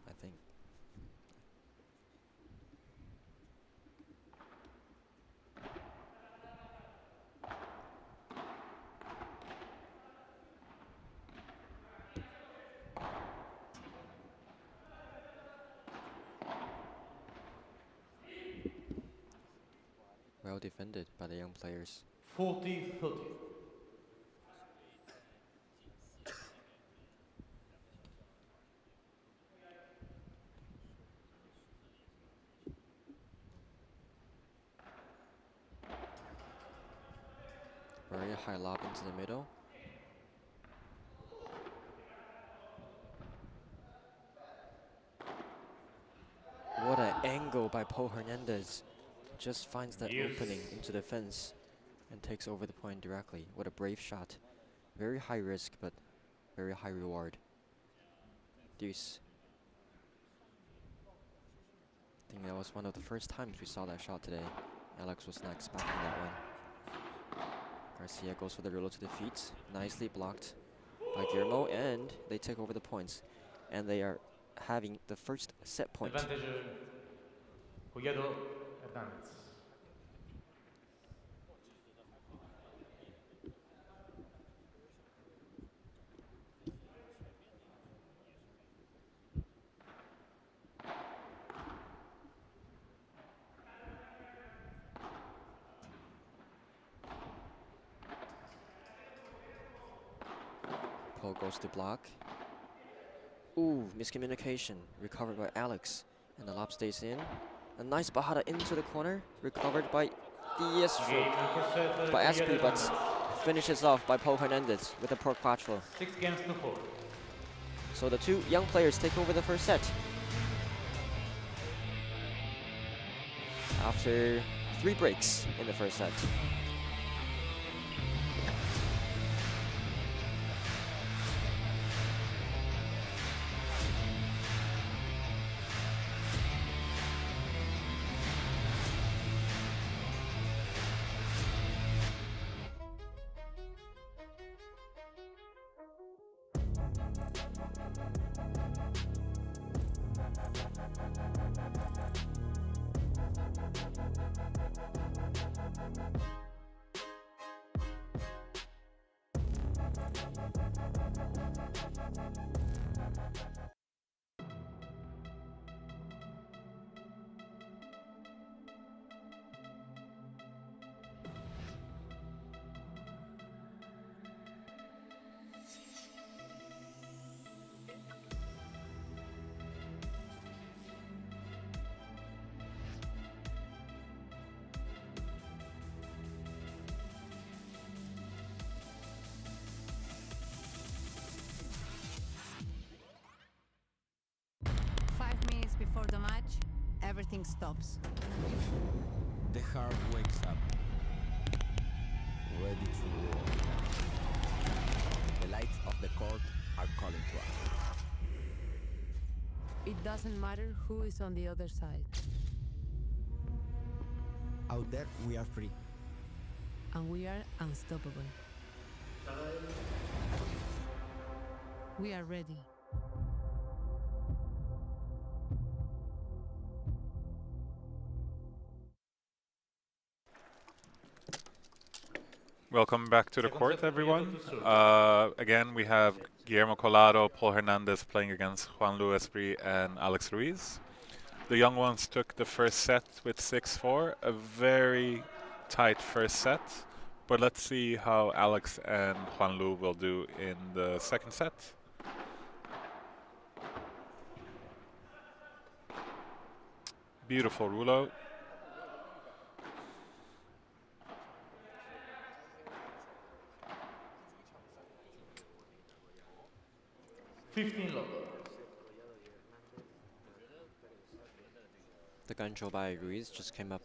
I think. Well defended by the young players. 40-30. Very high lob into the middle. What an angle by Paul Hernandez. Just finds that opening into the fence and takes over the point directly. What a brave shot. Very high risk, but very high reward. Deuce. I think that was one of the first times we saw that shot today. Alex was not expecting that one. Garcia goes for the ruler to the feet. Nicely blocked by Guillermo, and they take over the points. And they are having the first set point. Advantage Collado Hernandez. Paul goes to block. Ooh, miscommunication. Recovered by Alex. And the lob stays in. A nice Bajada into the corner. Recovered by Diestro. By Aspi, but finishes off by Paul Hernandez with a Por Quattro. 6-4. So the two young players take over the first set. After 3 breaks in the first set. Before the match, everything stops. The heart wakes up, ready to roar. The lights of the court are calling to us. It doesn't matter who is on the other side. Out there, we are free. And we are unstoppable. We are ready. Welcome back to the court, everyone. Again, we have Guillermo Collado, Paul Hernandez playing against Juan Luis Esprit and Alex Ruiz. The young ones took the first set with 6-4, a very tight first set. But let's see how Alex and Juan Lu will do in the second set. Beautiful Rulo. The gancho by Ruiz just came up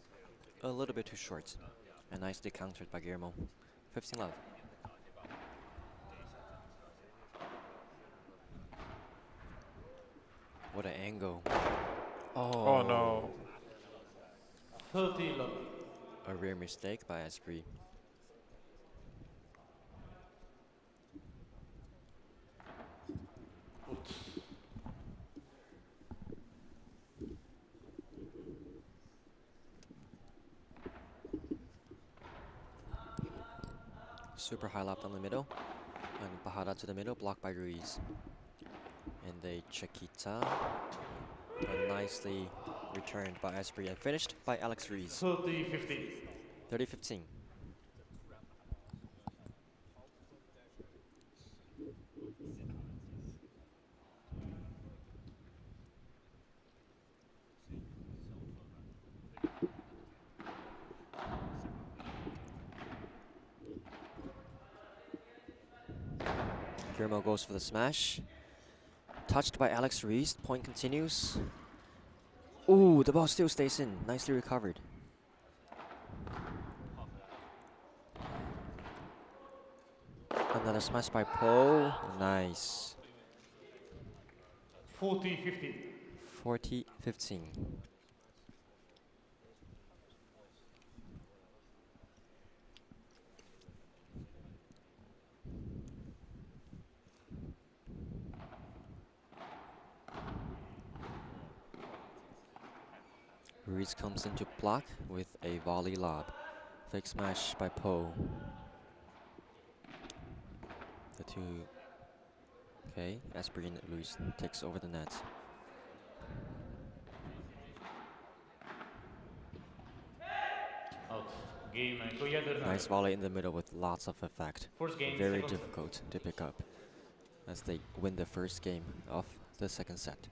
a little bit too short and nicely countered by Guillermo. 15 love. What an angle. Oh no. 30 love. A rare mistake by Esprit. Super high lap down the middle, and Bajada to the middle, blocked by Ruiz. And a Chiquita, but nicely returned by Esprit and finished by Alex Ruiz. 30-15. 30-15. Guillermo goes for the smash. Touched by Alex Ruiz. Point continues. Ooh, the ball still stays in. Nicely recovered. Another smash by Poe. Nice. 40-15. 40-15. Ruiz comes into block with a volley lob. Fake smash by Poe. The two. Okay, Esprit and Ruiz takes over the net. Out. Game Koya. Nice volley in the middle with lots of effect. First game, Very second set. difficult to pick up as they win the first game of the second set.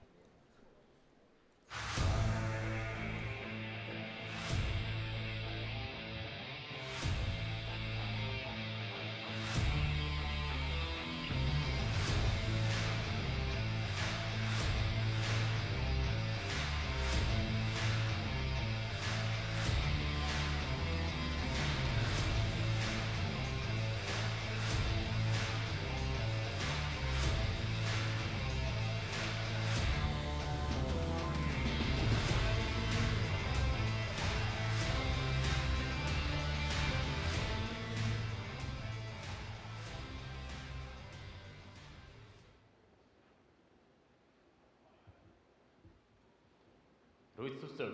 Ruiz to serve.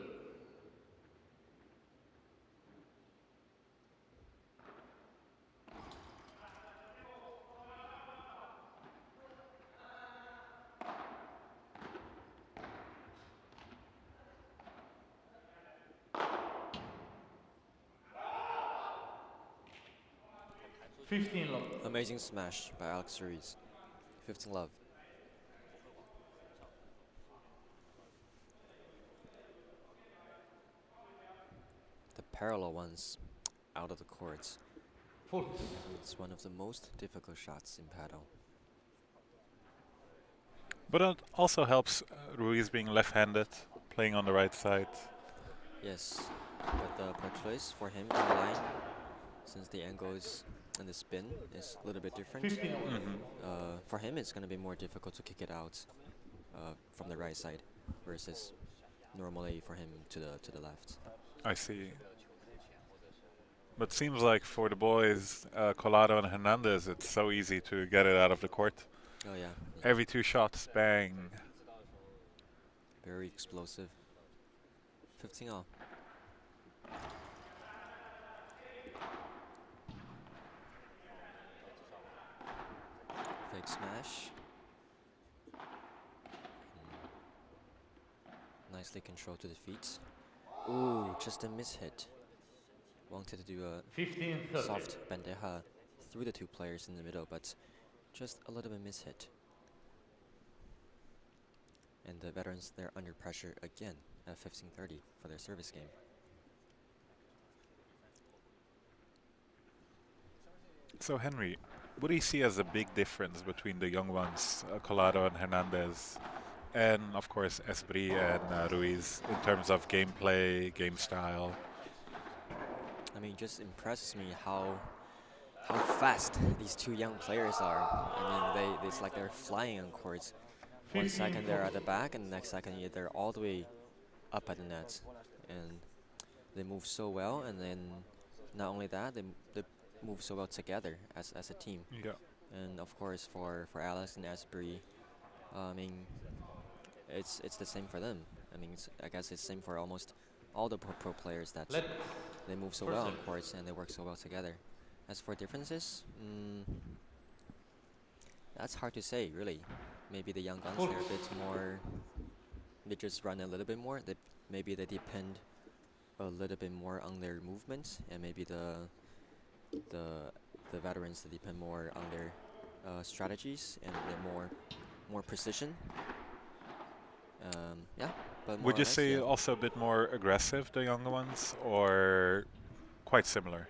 $15 love. Amazing smash by Alex Ruiz. 15 love. The parallel ones out of the courts. It's one of the most difficult shots in paddle. But it also helps Ruiz being left-handed, playing on the right side. Yes, but the per choice for him in the line, since the angle is and the spin is a little bit different. For him, it's going to be more difficult to kick it out from the right side, versus normally for him to the left. I see. But seems like for the boys, Collado and Hernandez, it's so easy to get it out of the court. Oh yeah. Every two shots, bang. Very explosive. 15 all. Fake smash. Nicely controlled to the feet. Ooh, just a mishit. Wanted to do a soft bandeja through the two players in the middle, but just a little bit mishit. And the veterans, they're under pressure again at 15-30 for their service game. So Henry, what do you see as a big difference between the young ones, Collado and Hernandez, and of course Esprit and Ruiz in terms of gameplay, game style. I mean, it just impresses me how fast these two young players are. I mean, it's like they're flying on courts. 1 second they're at the back, and the next second they're all the way up at the net, and they move so well. And then not only that, they move so well together as a team. Yeah. And of course, for Alex and Esprit, I mean, it's the same for them. I mean, I guess it's the same for almost all the pro players that they move so well on courts and they work so well together. As for differences, that's hard to say, really. Maybe the young guns, they're a bit more, they just run a little bit more. Maybe they depend a little bit more on their movements, and maybe the veterans, they depend more on their strategies and they're more precision. Yeah, but would you say also a bit more aggressive, the younger ones, or quite similar?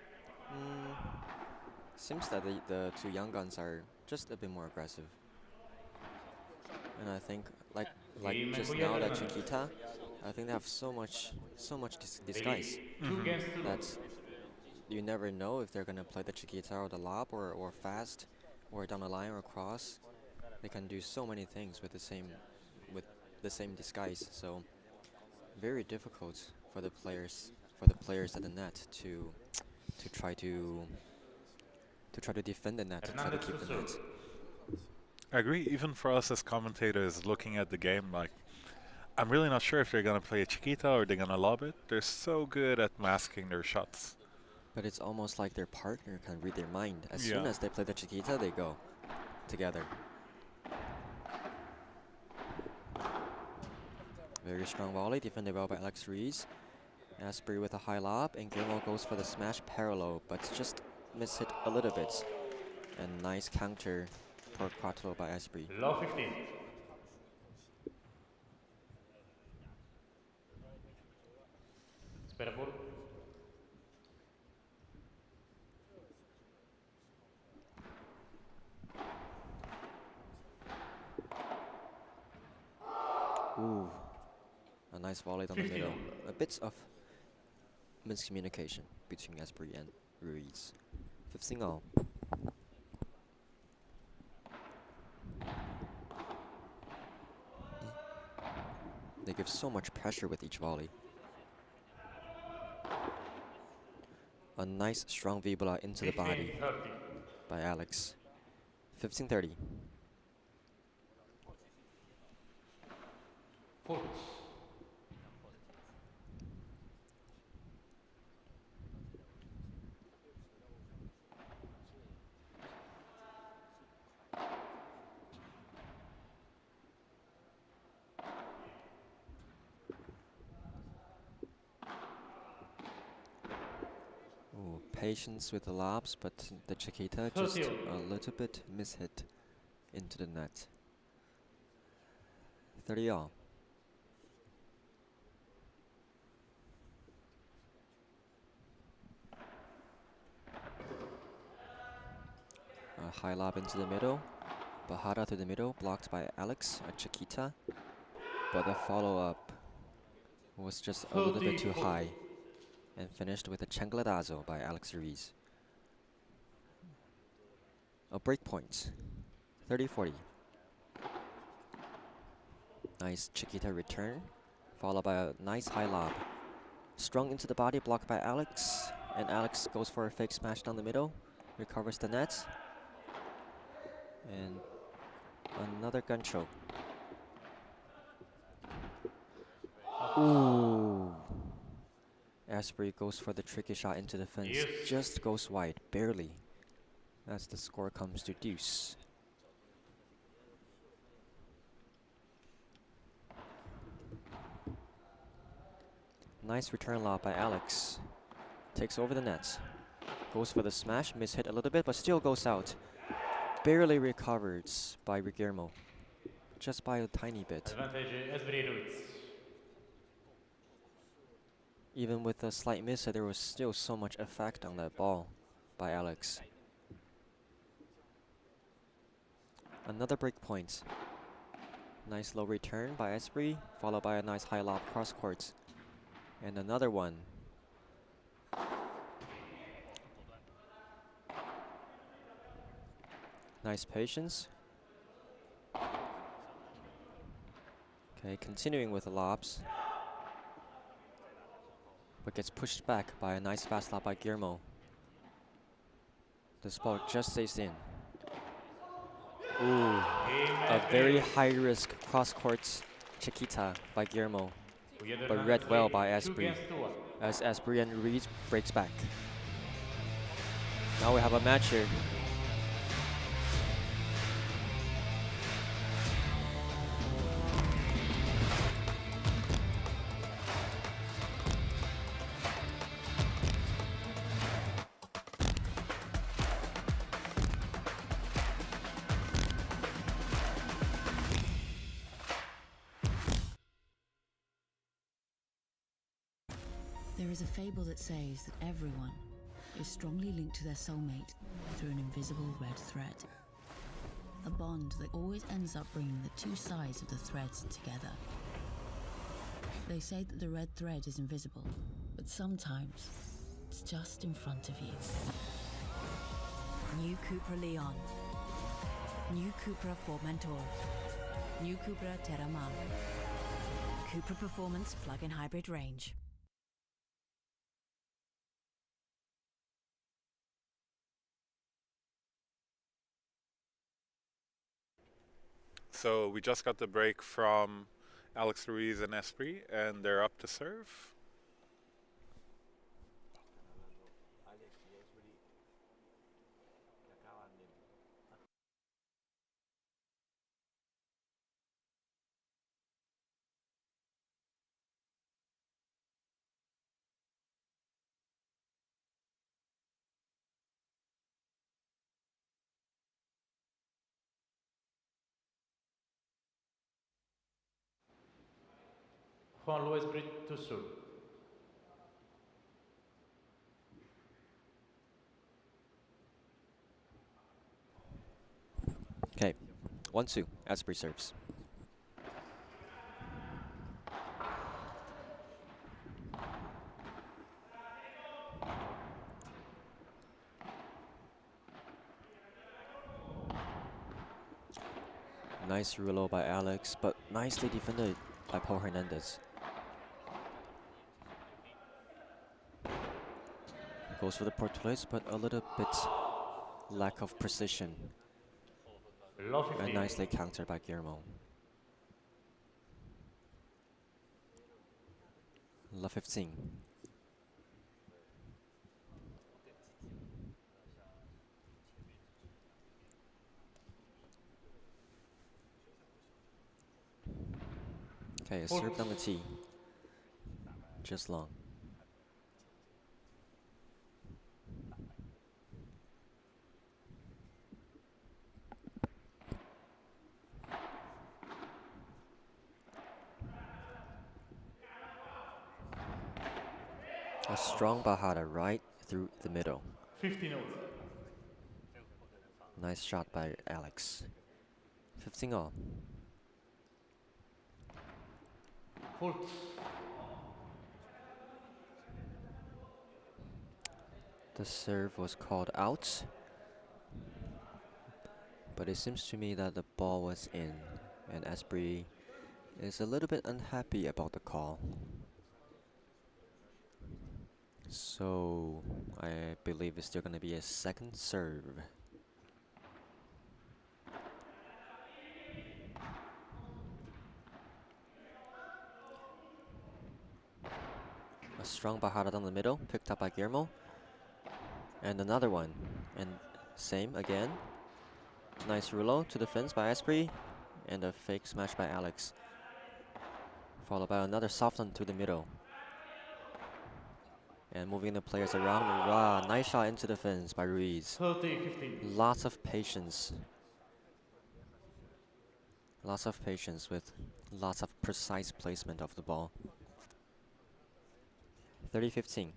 Seems that the two young guns are just a bit more aggressive. And I think like just now that Chiquita, I think they have so much disguise that you never know if they're gonna play the Chiquita or the lob or fast or down the line or cross. They can do so many things with the same disguise. So very difficult for the players at the net to try to defend the net, to try to keep the net. I agree. Even for us as commentators looking at the game, like, I'm really not sure if they're gonna play a Chiquita or they're gonna lob it. They're so good at masking their shots. But it's almost like their partner can read their mind. As soon as they play the Chiquita, they go together. Very strong volley, defended well by Alex Ruiz. Esprit with a high lob, and Guillermo goes for the smash parallel, but just miss-hit a little bit. And nice counter for Quattro by Esprit. Low 15. Sperable. Ooh, a nice volley down the middle. A bit of miscommunication between Esprit and Ruiz. 15-all. They give so much pressure with each volley. A nice strong V-bola into the body by Alex. 15-30. Patience with the lobs, but the Chiquita just a little bit mishit into the net. 30-all. A high lob into the middle. Bajada to the middle, blocked by Alex, a Chiquita. But the follow-up was just a little bit too high, and finished with a chancletazo by Alex Ruiz. A break point, 30-40. Nice Chiquita return, followed by a nice high lob. Strung into the body, blocked by Alex, and Alex goes for a fake smash down the middle, recovers the net, and another gun choke. Ooh. Esprit goes for the tricky shot into the fence. Just goes wide, barely. As the score comes to deuce. Nice return lob by Alex. Takes over the net. Goes for the smash, miss-hit a little bit, but still goes out. Barely recovered by Guillermo. Just by a tiny bit. Even with a slight miss, there was still so much effect on that ball by Alex. Another break point. Nice low return by Esprit, followed by a nice high lob cross court. And another one. Nice patience. Okay, continuing with the lobs. But gets pushed back by a nice fast lob by Guillermo. This ball just stays in. Ooh, a very high-risk cross-court Chiquita by Guillermo, but read well by Esprit, as Esprit and Ruiz breaks back. Now we have a match here. There is a fable that says that everyone is strongly linked to their soulmate through an invisible red thread. A bond that always ends up bringing the two sides of the threads together. They say that the red thread is invisible, but sometimes it's just in front of you. New CUPRA Leon. New CUPRA Formentor. New CUPRA Terramar. CUPRA Performance Plug-in Hybrid Range. So we just got the break from Alex Ruiz and Esprit, and they're up to serve. Juan Luis Brit to serve. Okay, 1-2, Esprit serves. Nice rulo by Alex, but nicely defended by Paul Hernandez. Goes for the portulates, but a little bit lack of precision. And nicely countered by Guillermo. La 15. Okay, served on the tee. Just long. A strong Bajada right through the middle. 15 all. Nice shot by Alex. 15 all. Fault. The serve was called out, but it seems to me that the ball was in, and Esprit is a little bit unhappy about the call. So I believe it's still going to be a second serve. A strong Bajada down the middle, picked up by Guillermo. And another one. And same again. Nice rulo to the fence by Esprit. And a fake smash by Alex. Followed by another soft one to the middle. And moving the players around. Wow, nice shot into the fence by Ruiz. 30-15. Lots of patience. Lots of patience with lots of precise placement of the ball. 30-15.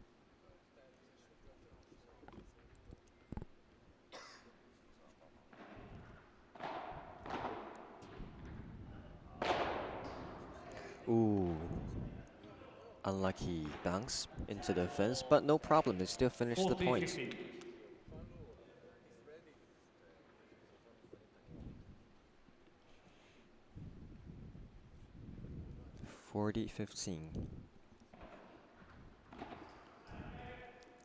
Ooh. Unlucky bounce into the fence, but no problem. They still finish the 40, point. 50. 40-15.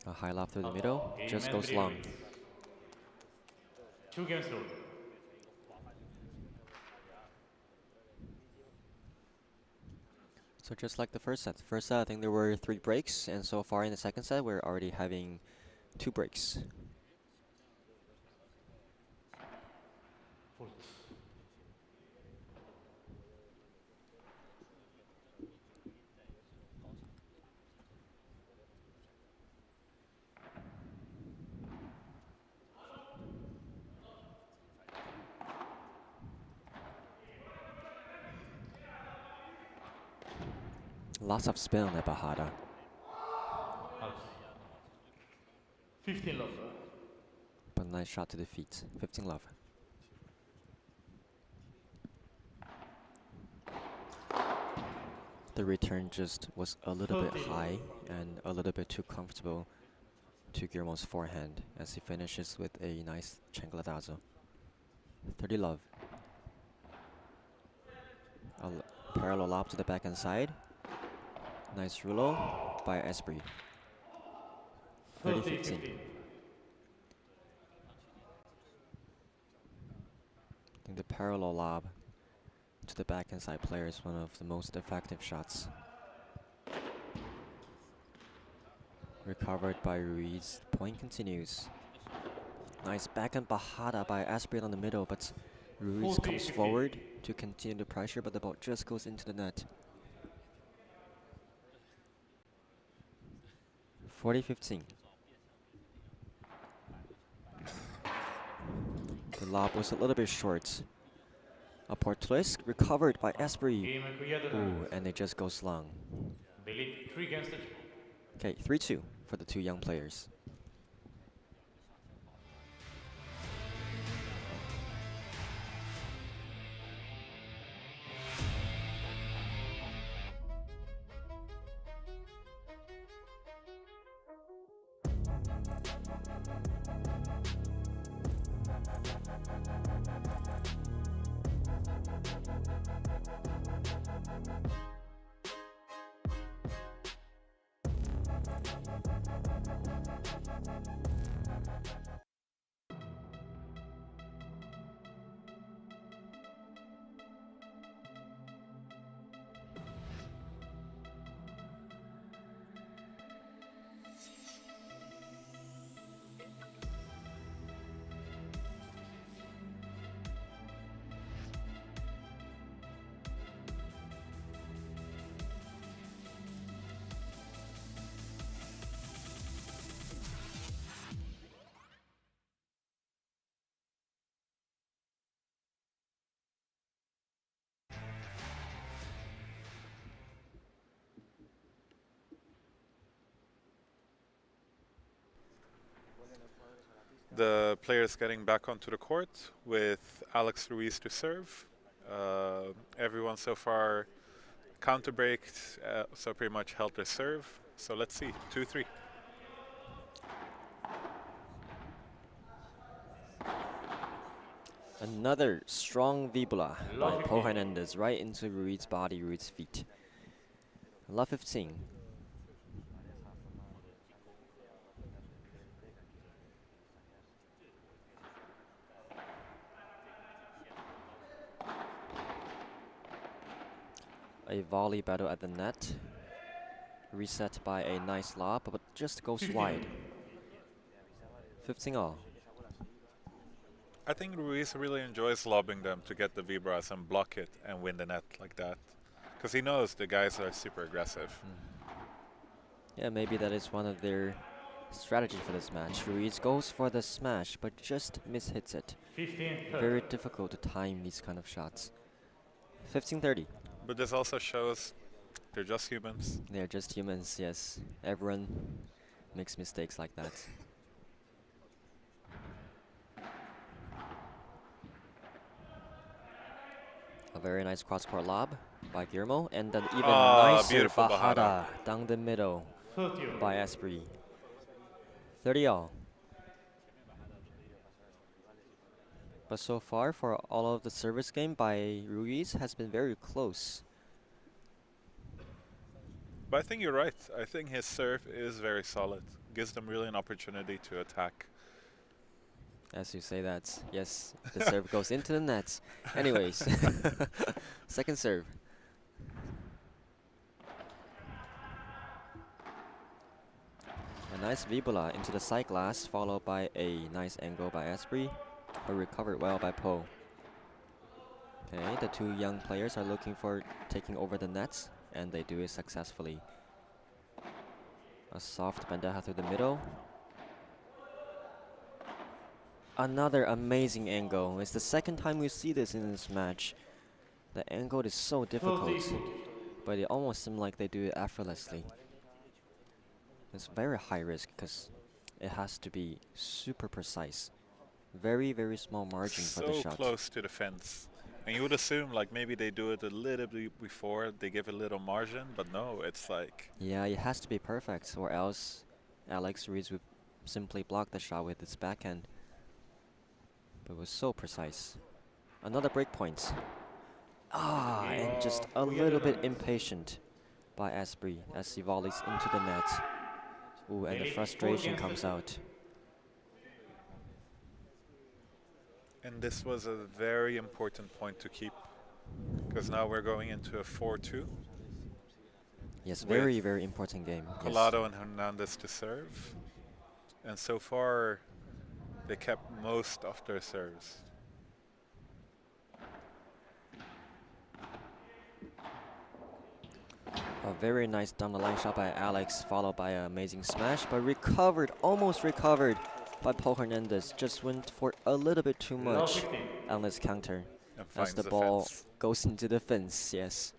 A high lob through the middle, Game just and goes three long. leads. 2 games rule. So just like the first set. First set, I think there were 3 breaks, and so far in the second set, we're already having 2 breaks. Lots of spin on that Bajada. 15 love. But nice shot to the feet. 15 love. The return just was a little bit high and a little bit too comfortable to Guillermo's forehand as he finishes with a nice changladazo. 30 love. A parallel lob to the backhand side. Nice rulo by Esprit. 30-15. I think the parallel lob to the backhand side player is one of the most effective shots. Recovered by Ruiz. Point continues. Nice backhand Bajada by Esprit on the middle, but Ruiz comes forward to continue the pressure, but the ball just goes into the net. 40-15. The lob was a little bit short. A portulist recovered by Esprit. Ooh, and it just goes long. They lead 3 games to 2. Okay, 3-2 for the 2 young players. The players getting back onto the court with Alex Ruiz to serve. Everyone so far counter braked, so pretty much held their serve. So let's see, 2-3. Another strong vibula by Paul Hernandez right into Ruiz's body, Ruiz's feet. Love 15. A volley battle at the net. Reset by a nice lob, but just goes wide. 15 all. I think Ruiz really enjoys lobbing them to get the vibras and block it and win the net like that. Because he knows the guys are super aggressive. Yeah, maybe that is one of their strategy for this match. Ruiz goes for the smash, but just mishits it. 15. Very difficult to time these kind of shots. 15-30. But this also shows they're just humans. They're just humans, yes. Everyone makes mistakes like that. A very nice cross-court lob by Guillermo, and then even Ah, nicer beautiful Bajada Bajada. down the middle 30. by Esprit. 30 all. But so far, for all of the service game by Ruiz has been very close. But I think you're right. I think his serve is very solid. Gives them really an opportunity to attack. As you say that, yes, the serve goes into the net. Anyways, second serve. A nice Vibula into the side glass, followed by a nice angle by Esprit, but recovered well by Po. Okay, the two young players are looking for taking over the nets, and they do it successfully. A soft bandeja through the middle. Another amazing angle. It's the second time we see this in this match. The angle is so difficult, but it almost seems like they do it effortlessly. It's very high risk because it has to be super precise. Very, very small margin for the shot. So close to the fence. And you would assume like maybe they do it a little bit before, they give a little margin, but no, it's like... Yeah, it has to be perfect, or else Alex Ruiz would simply block the shot with its backhand. But it was so precise. Another break point. Ah, and just a little bit impatient by Esprit as he volleys into the net. Ooh, and the frustration comes out. And this was a very important point to keep, because now we're going into a 4-2. Yes, very, very important game. Collado and Hernandez to serve. And so far, they kept most of their serves. A very nice down the line shot by Alex, followed by an amazing smash, but recovered, almost recovered by Paul Hernandez. Just went for a little bit too much on this counter as the ball goes into the fence. Yes,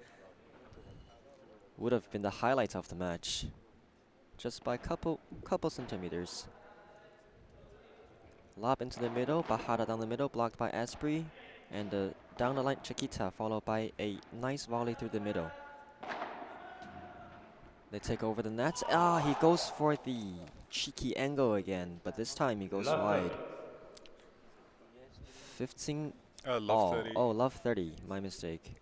would have been the highlight of the match, just by a couple centimeters. Lob into the middle, Bajada down the middle, blocked by Esprit, and down the line Chiquita, followed by a nice volley through the middle. They take over the net. Ah, he goes for the cheeky angle again, but this time he goes wide. 15 love 30. Oh, love 30. My mistake.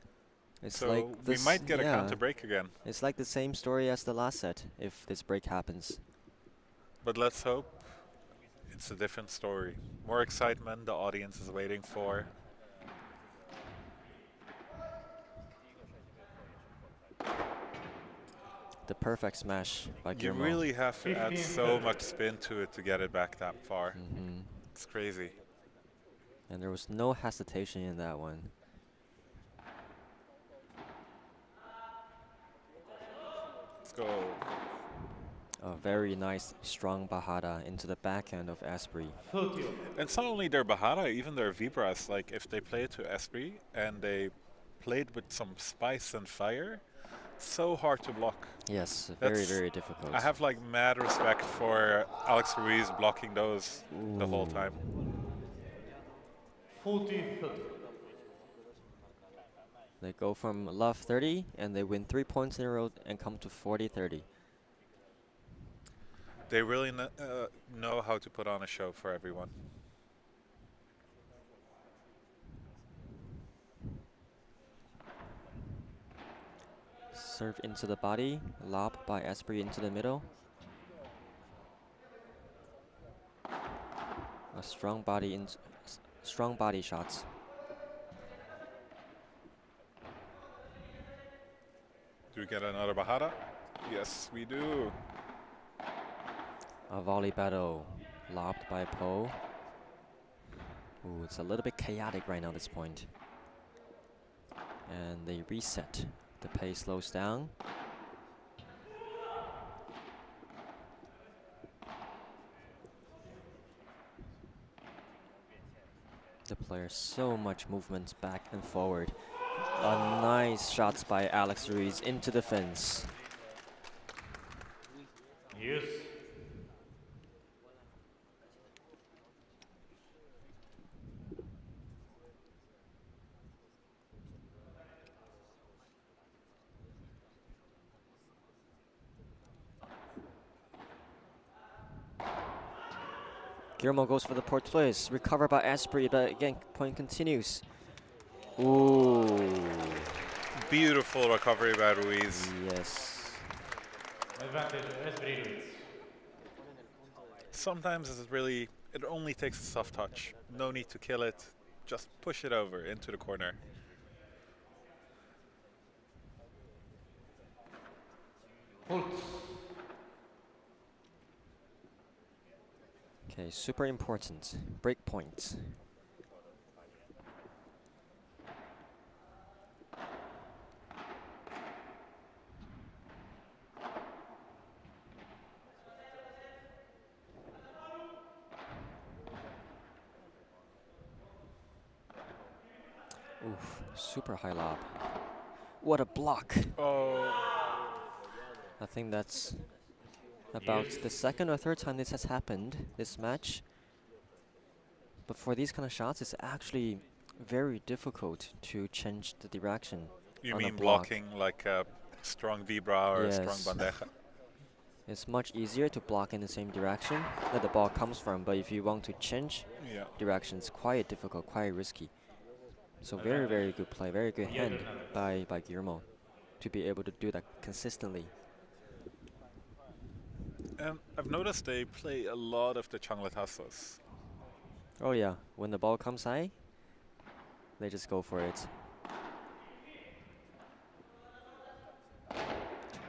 It's so like we might get a counter break again. It's like the same story as the last set if this break happens. But let's hope it's a different story. More excitement the audience is waiting for. The perfect smash by Guillermo. You really have to add so much spin to it to get it back that far. It's crazy. And there was no hesitation in that one. Let's go. A very nice, strong Bajada into the backhand of Esprit. And it's not only their Bajada, even their Vibras. Like, if they play it to Esprit and they played with some spice and fire, so hard to block. Yes, very, very difficult. I have like mad respect for Alex Ruiz blocking those the whole time. 40-30. They go from love 30 and they win 3 points in a row and come to 40-30. They really know how to put on a show for everyone. Serve into the body, lob by Esprit into the middle. A strong body shots. Do we get another Bajada? Yes, we do. A volley battle, lobbed by Po. Ooh, it's a little bit chaotic right now at this point. And they reset. The pace slows down. The player so much movement back and forward. A nice shots by Alex Ruiz into the fence. Yes. Guillermo goes for the portulaise. Recovered by Asprey, but again, point continues. Ooh. Beautiful recovery by Ruiz. Yes. Advantage, Esbri Ruiz. Sometimes it only takes a soft touch. No need to kill it. Just push it over into the corner. Okay, super important. Break point. Oof, super high lob. What a block. Oh. I think that's about the second or third time this has happened, this match. But for these kind of shots, it's actually very difficult to change the direction. You on mean a block. blocking like a strong vibra or a strong Yes. bandeja? It's much easier to block in the same direction that the ball comes from, but if you want to change direction, it's quite difficult, quite risky. So very, very good play, very good hand by Guillermo to be able to do that consistently. And I've noticed they play a lot of the changletasos. Oh yeah, when the ball comes high, they just go for it.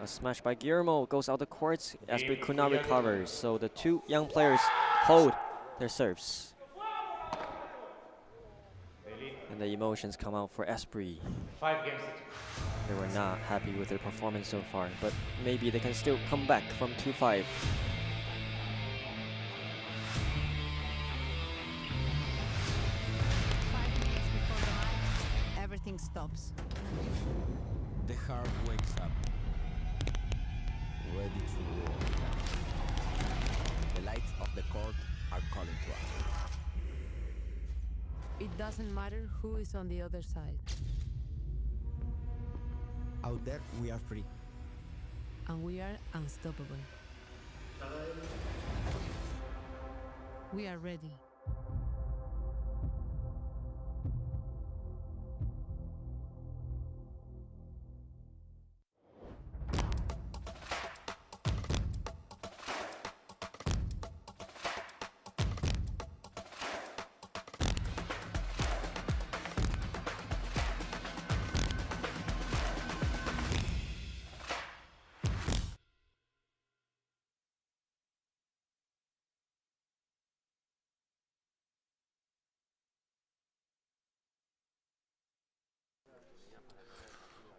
A smash by Guillermo goes out the court. Asprey could not recover, so the two young players hold their serves. And the emotions come out for Asprey. 5 games. They were not happy with their performance so far, but maybe they can still come back from 2-5. 5 minutes before the match, everything stops. The heart wakes up, ready to roar. The lights of the court are calling to us. It doesn't matter who is on the other side. Out there, we are free. And we are unstoppable. We are ready.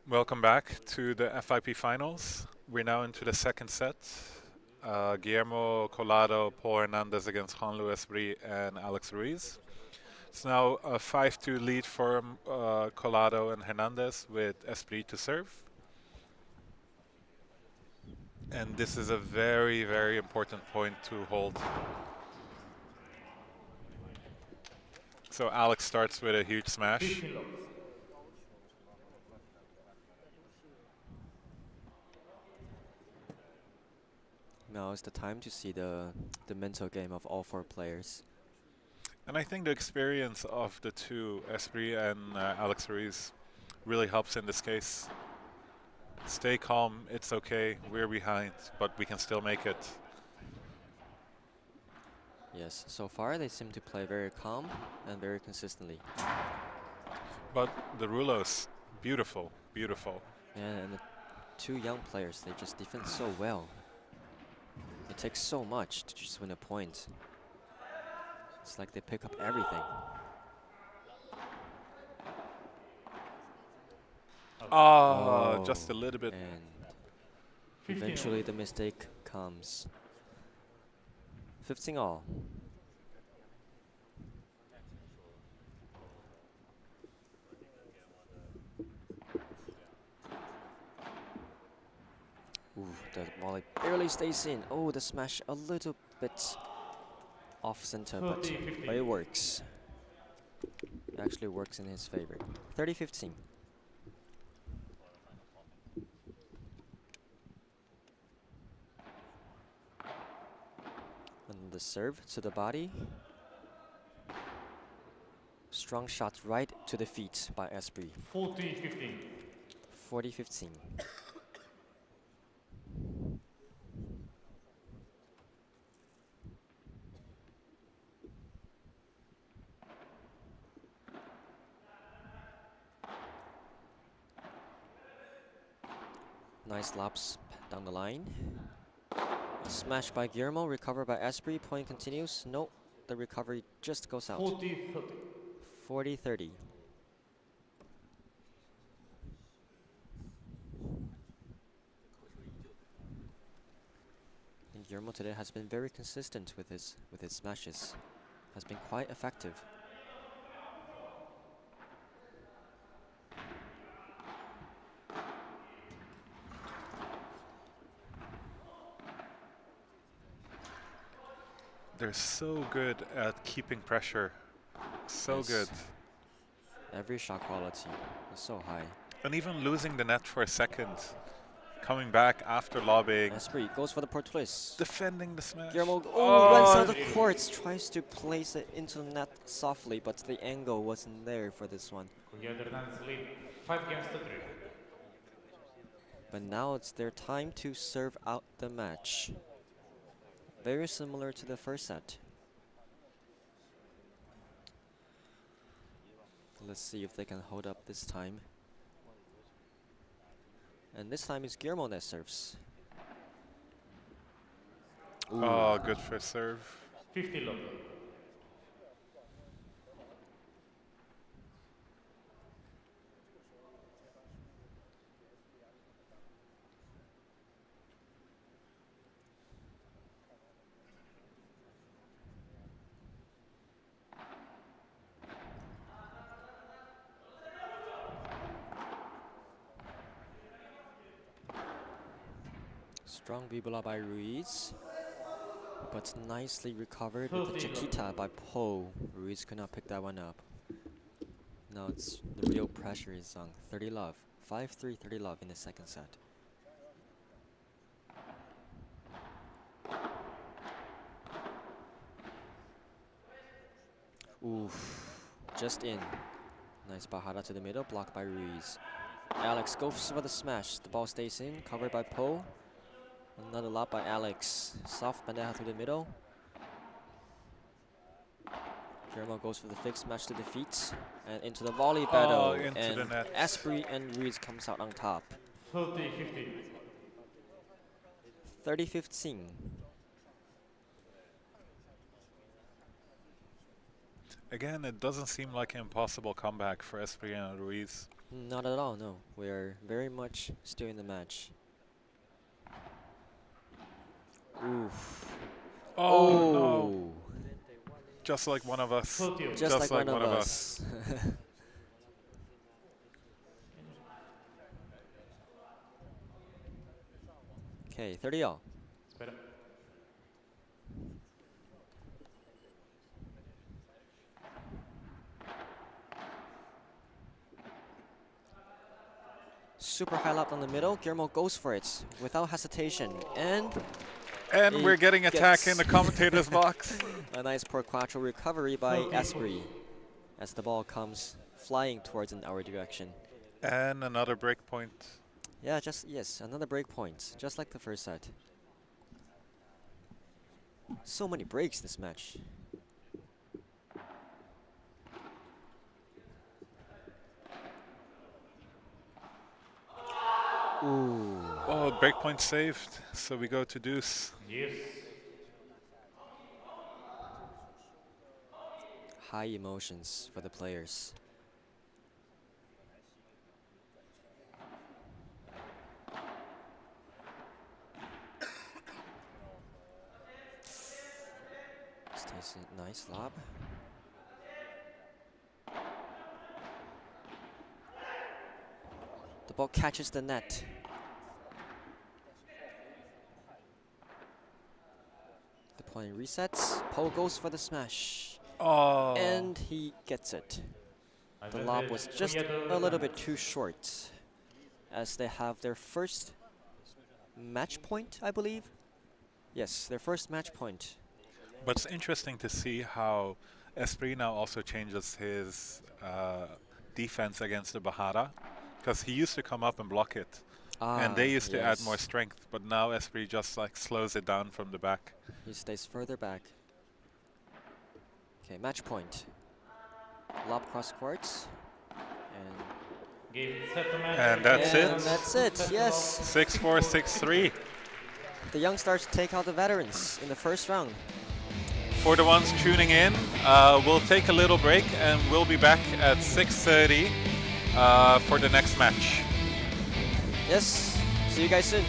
Welcome back to the FIP finals. We're now into the second set. Guillermo Colado, Paul Hernandez against Juan Luis Bri and Alex Ruiz. It's now a 5-2 lead for Colado and Hernandez with Esprit to serve. And this is a very, very important point to hold. So Alex starts with a huge smash. Now is the time to see the mental game of all four players. And I think the experience of the two, Esprit and Alex Ruiz, really helps in this case. Stay calm, it's okay, we're behind, but we can still make it. Yes, so far they seem to play very calm and very consistently. But the Rulos, beautiful, beautiful. And the two young players, they just defend so well. It takes so much to just win a point. It's like they pick up everything. Oh, just a little bit. And eventually the mistake comes. 15 all. Ooh, the volley barely stays in. Oh, the smash a little bit off center, but it works. It actually works in his favor. 30-15. And the serve to the body. Strong shot right to the feet by Esprit. 40-15. 40-15. Nice lobs down the line. A smash by Guillermo, recovered by Esprit. Point continues. No, the recovery just goes out. 40-30. 40-30. And Guillermo today has been very consistent with his smashes. Has been quite effective. They're so good at keeping pressure. So Yes. good. Every shot quality is so high. And even losing the net for a second, coming back after lobbying, Esprit goes for the port twist. defending the smash. Guillermo runs out of the courts, tries to place it into the net softly, but the angle wasn't there for this one. Netherlands lead 5 games to 3. But now it's their time to serve out the match. Very similar to the first set. Let's see if they can hold up this time. And this time it's Guillermo that serves. Oh, good first serve. 50 love. Strong Bibula by Ruiz, but nicely recovered with the Chiquita by Po. Ruiz could not pick that one up. Now it's the real pressure is on 30 love. 5-3, 30 love in the second set. Oof, just in. Nice Bahada to the middle, blocked by Ruiz. Alex goes for the smash. The ball stays in, covered by Po. Another lob by Alex. Soft bandeja through the middle. Guillermo goes for the fixed match to the feet. And into the volley battle. Into and the net. Esprit and Ruiz comes out on top. 30-15. 30-15. Again, it doesn't seem like an impossible comeback for Esprit and Ruiz. Not at all, no. We are very much still in the match. Oof. Oh, no. Just like one of us. Just like one of us. Okay, 30 all. Better. Super high lob on the middle. Guillermo goes for it without hesitation. And we're getting attacked in the commentator's box. A nice por quattro recovery by Esprit as the ball comes flying towards in our direction. And another break point. Yeah, yes, another break point, just like the first set. So many breaks this match. Ooh. Oh, breakpoint saved. So we go to deuce. Yes. High emotions for the players. Stays in, nice lob. The ball catches the net. The point resets. Po goes for the smash. Oh. And he gets it. The lob was just a little bit too short, as they have their first match point, I believe. Yes, their first match point. But it's interesting to see how Esprit now also changes his defense against the Bahara, because he used to come up and block it, and they used to add more strength, but now Esprit just like slows it down from the back. He stays further back. Okay, match point. Lob cross courts. And that's it. That's it, yes. 6-4, 6-3. The young stars take out the veterans in the first round. For the ones tuning in, we'll take a little break and we'll be back at 6:30 for the next match. Yes, see you guys soon.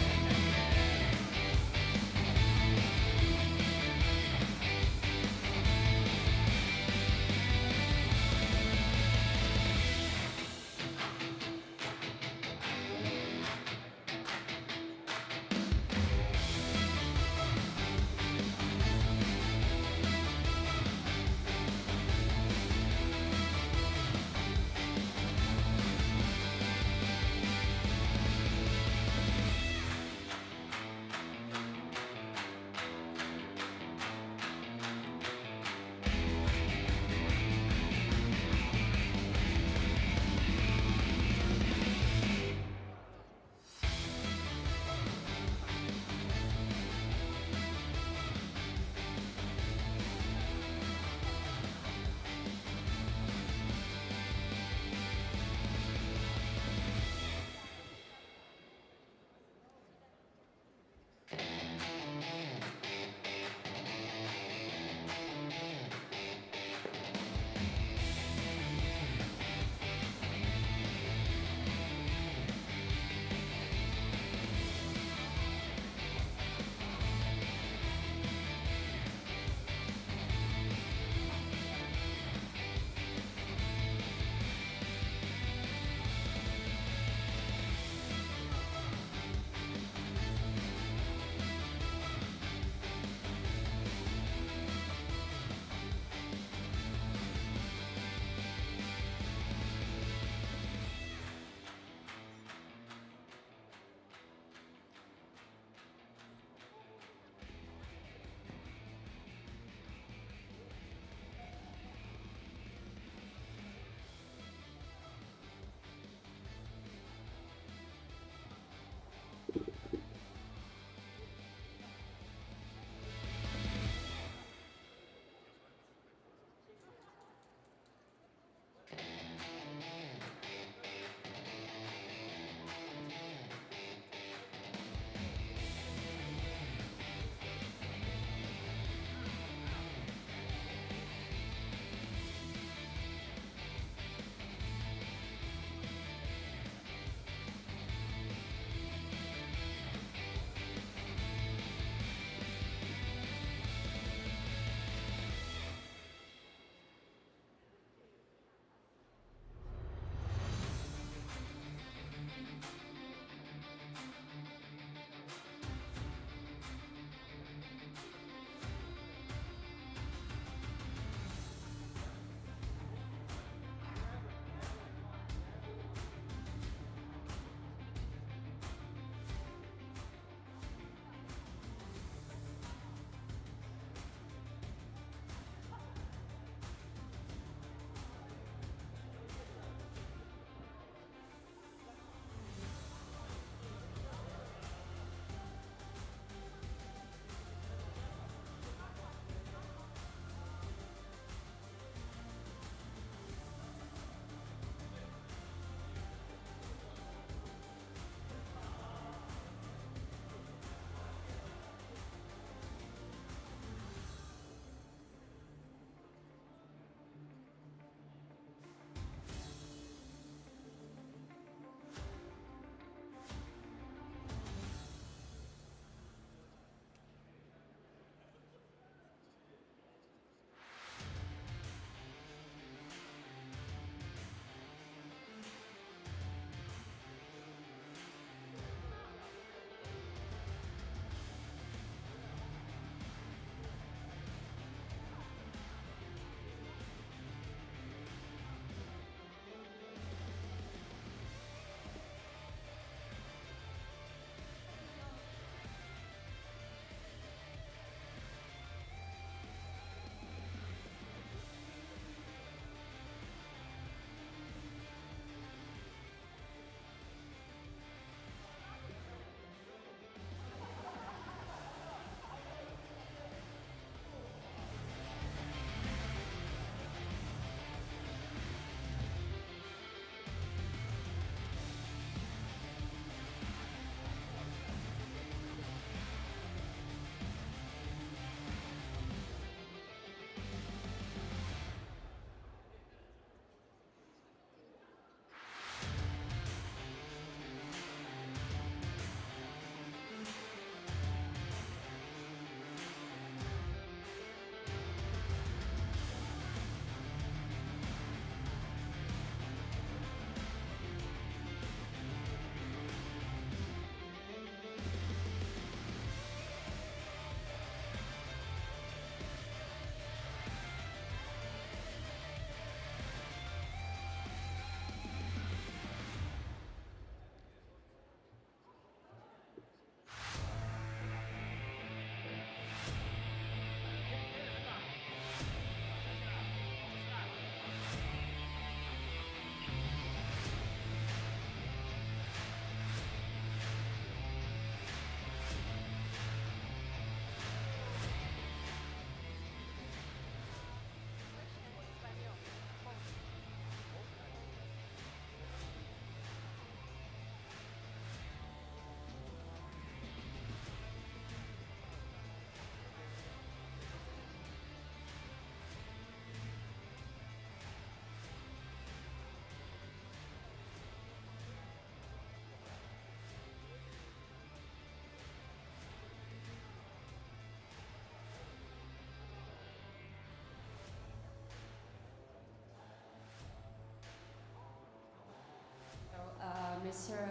Mr.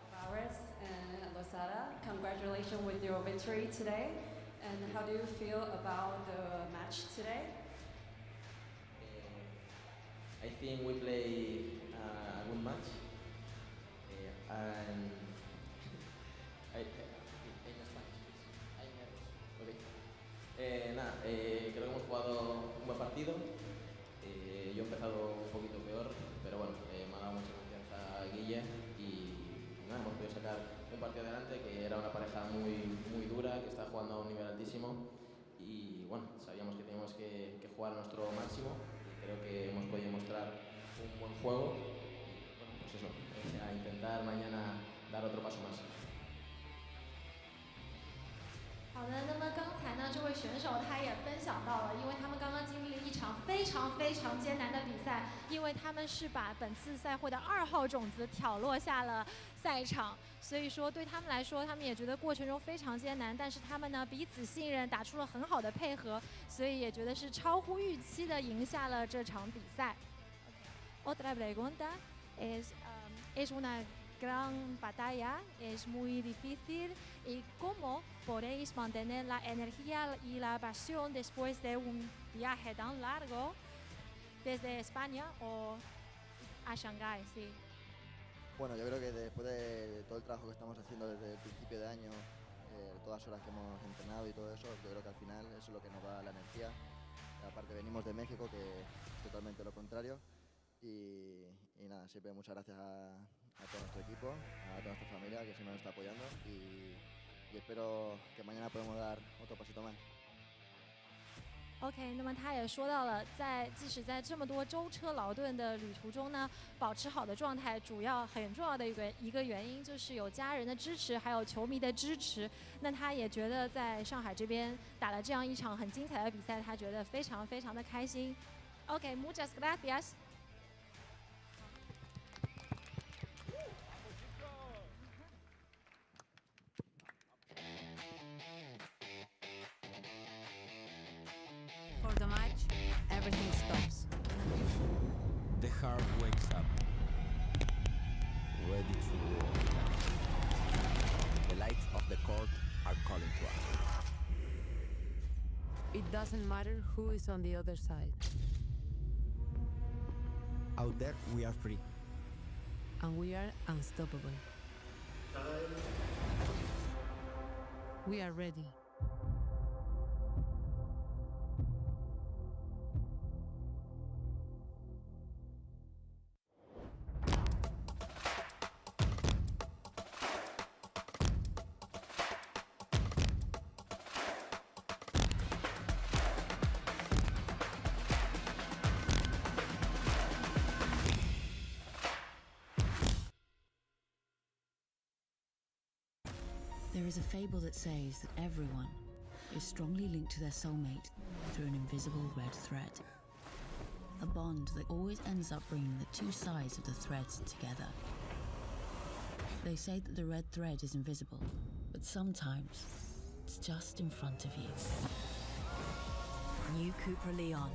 Flowers and Lozada, congratulations with your victory today. And how do you feel about the match today? I think we play a good match, and creo que hemos jugado un buen partido. Yo he empezado un poquito peor, pero bueno, me ha dado mucha confianza Guille y nada, hemos podido sacar un partido adelante, que era una pareja muy dura, que está jugando a un nivel altísimo y bueno, sabíamos que teníamos que jugar a nuestro máximo y creo que hemos podido mostrar un buen juego y bueno, pues eso, a intentar mañana dar otro paso más. 好的，那么刚才呢，这位选手他也分享到了，因为他们刚刚经历了一场非常艰难的比赛，因为他们是把本次赛会的2号种子挑落下了赛场，所以说对他们来说，他们也觉得过程中非常艰难，但是他们呢彼此信任，打出了很好的配合，所以也觉得是超乎预期的赢下了这场比赛。Otra pregunta es una gran batalla, es muy difícil. ¿Y cómo podéis mantener la energía y la pasión después de un viaje tan largo desde España o a Shanghái? Sí. Bueno, yo creo que después de todo el trabajo que estamos haciendo desde el principio de año, todas las horas que hemos entrenado y todo eso, yo creo que al final eso es lo que nos da la energía. Aparte venimos de México, que es totalmente lo contrario. Y nada, siempre muchas gracias a todo nuestro equipo, a toda nuestra familia que siempre nos está apoyando y espero que mañana podamos dar otro pasito más. OK， 那么他也说到了，即使在这么多舟车劳顿的旅途中呢，保持好的状态，很重要的一个原因就是有家人的支持，还有球迷的支持。那他也觉得在上海这边打了这样一场很精彩的比赛，他觉得非常的开心。OK，muchas gracias。For the match, everything stops. The heart wakes up, ready to war. The lights of the court are calling to us. It doesn't matter who is on the other side. Out there, we are free. And we are unstoppable. We are ready. There is a fable that says that everyone is strongly linked to their soulmate through an invisible red thread. A bond that always ends up bringing the two sides of the threads together. They say that the red thread is invisible, but sometimes it's just in front of you. New CUPRA Leon.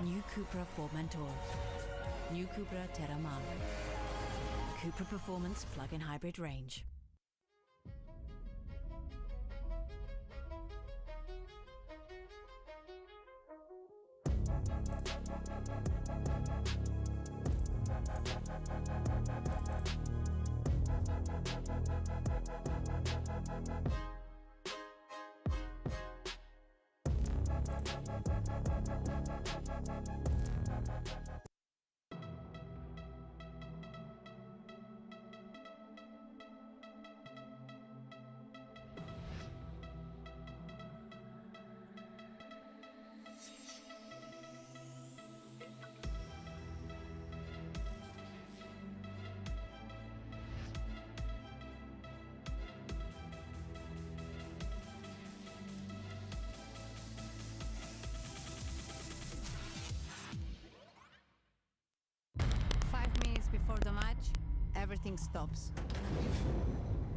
New CUPRA Formentor. New CUPRA Terramar. CUPRA Performance Plug-in Hybrid Range. Before the match, everything stops.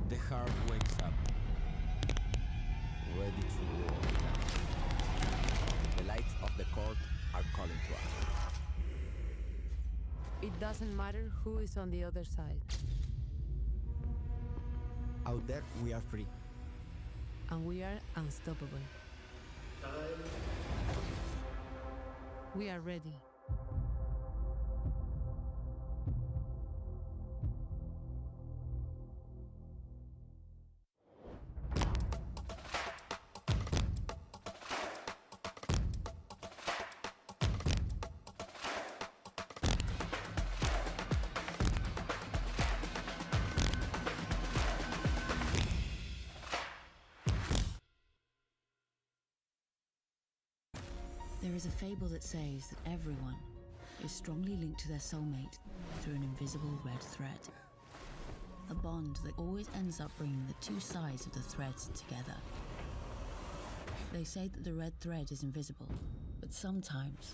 The heart wakes up, ready to war. The lights of the court are calling to us. It doesn't matter who is on the other side. Out there, we are free. And we are unstoppable. We are ready. There is a fable that says that everyone is strongly linked to their soulmate through an invisible red thread. A bond that always ends up bringing the two sides of the threads together. They say that the red thread is invisible, but sometimes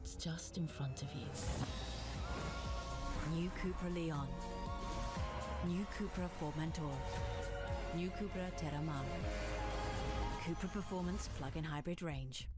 it's just in front of you. New CUPRA Leon. New CUPRA Formentor. New CUPRA Terramar. CUPRA Performance Plug-in Hybrid Range.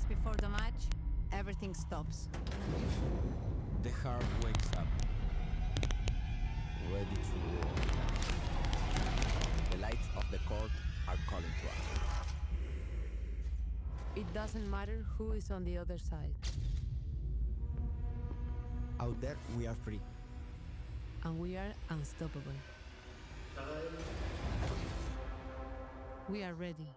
Before the match, everything stops. The heart wakes up, ready to war. The lights of the court are calling to us. It doesn't matter who is on the other side. Out there, we are free. And we are unstoppable. We are ready.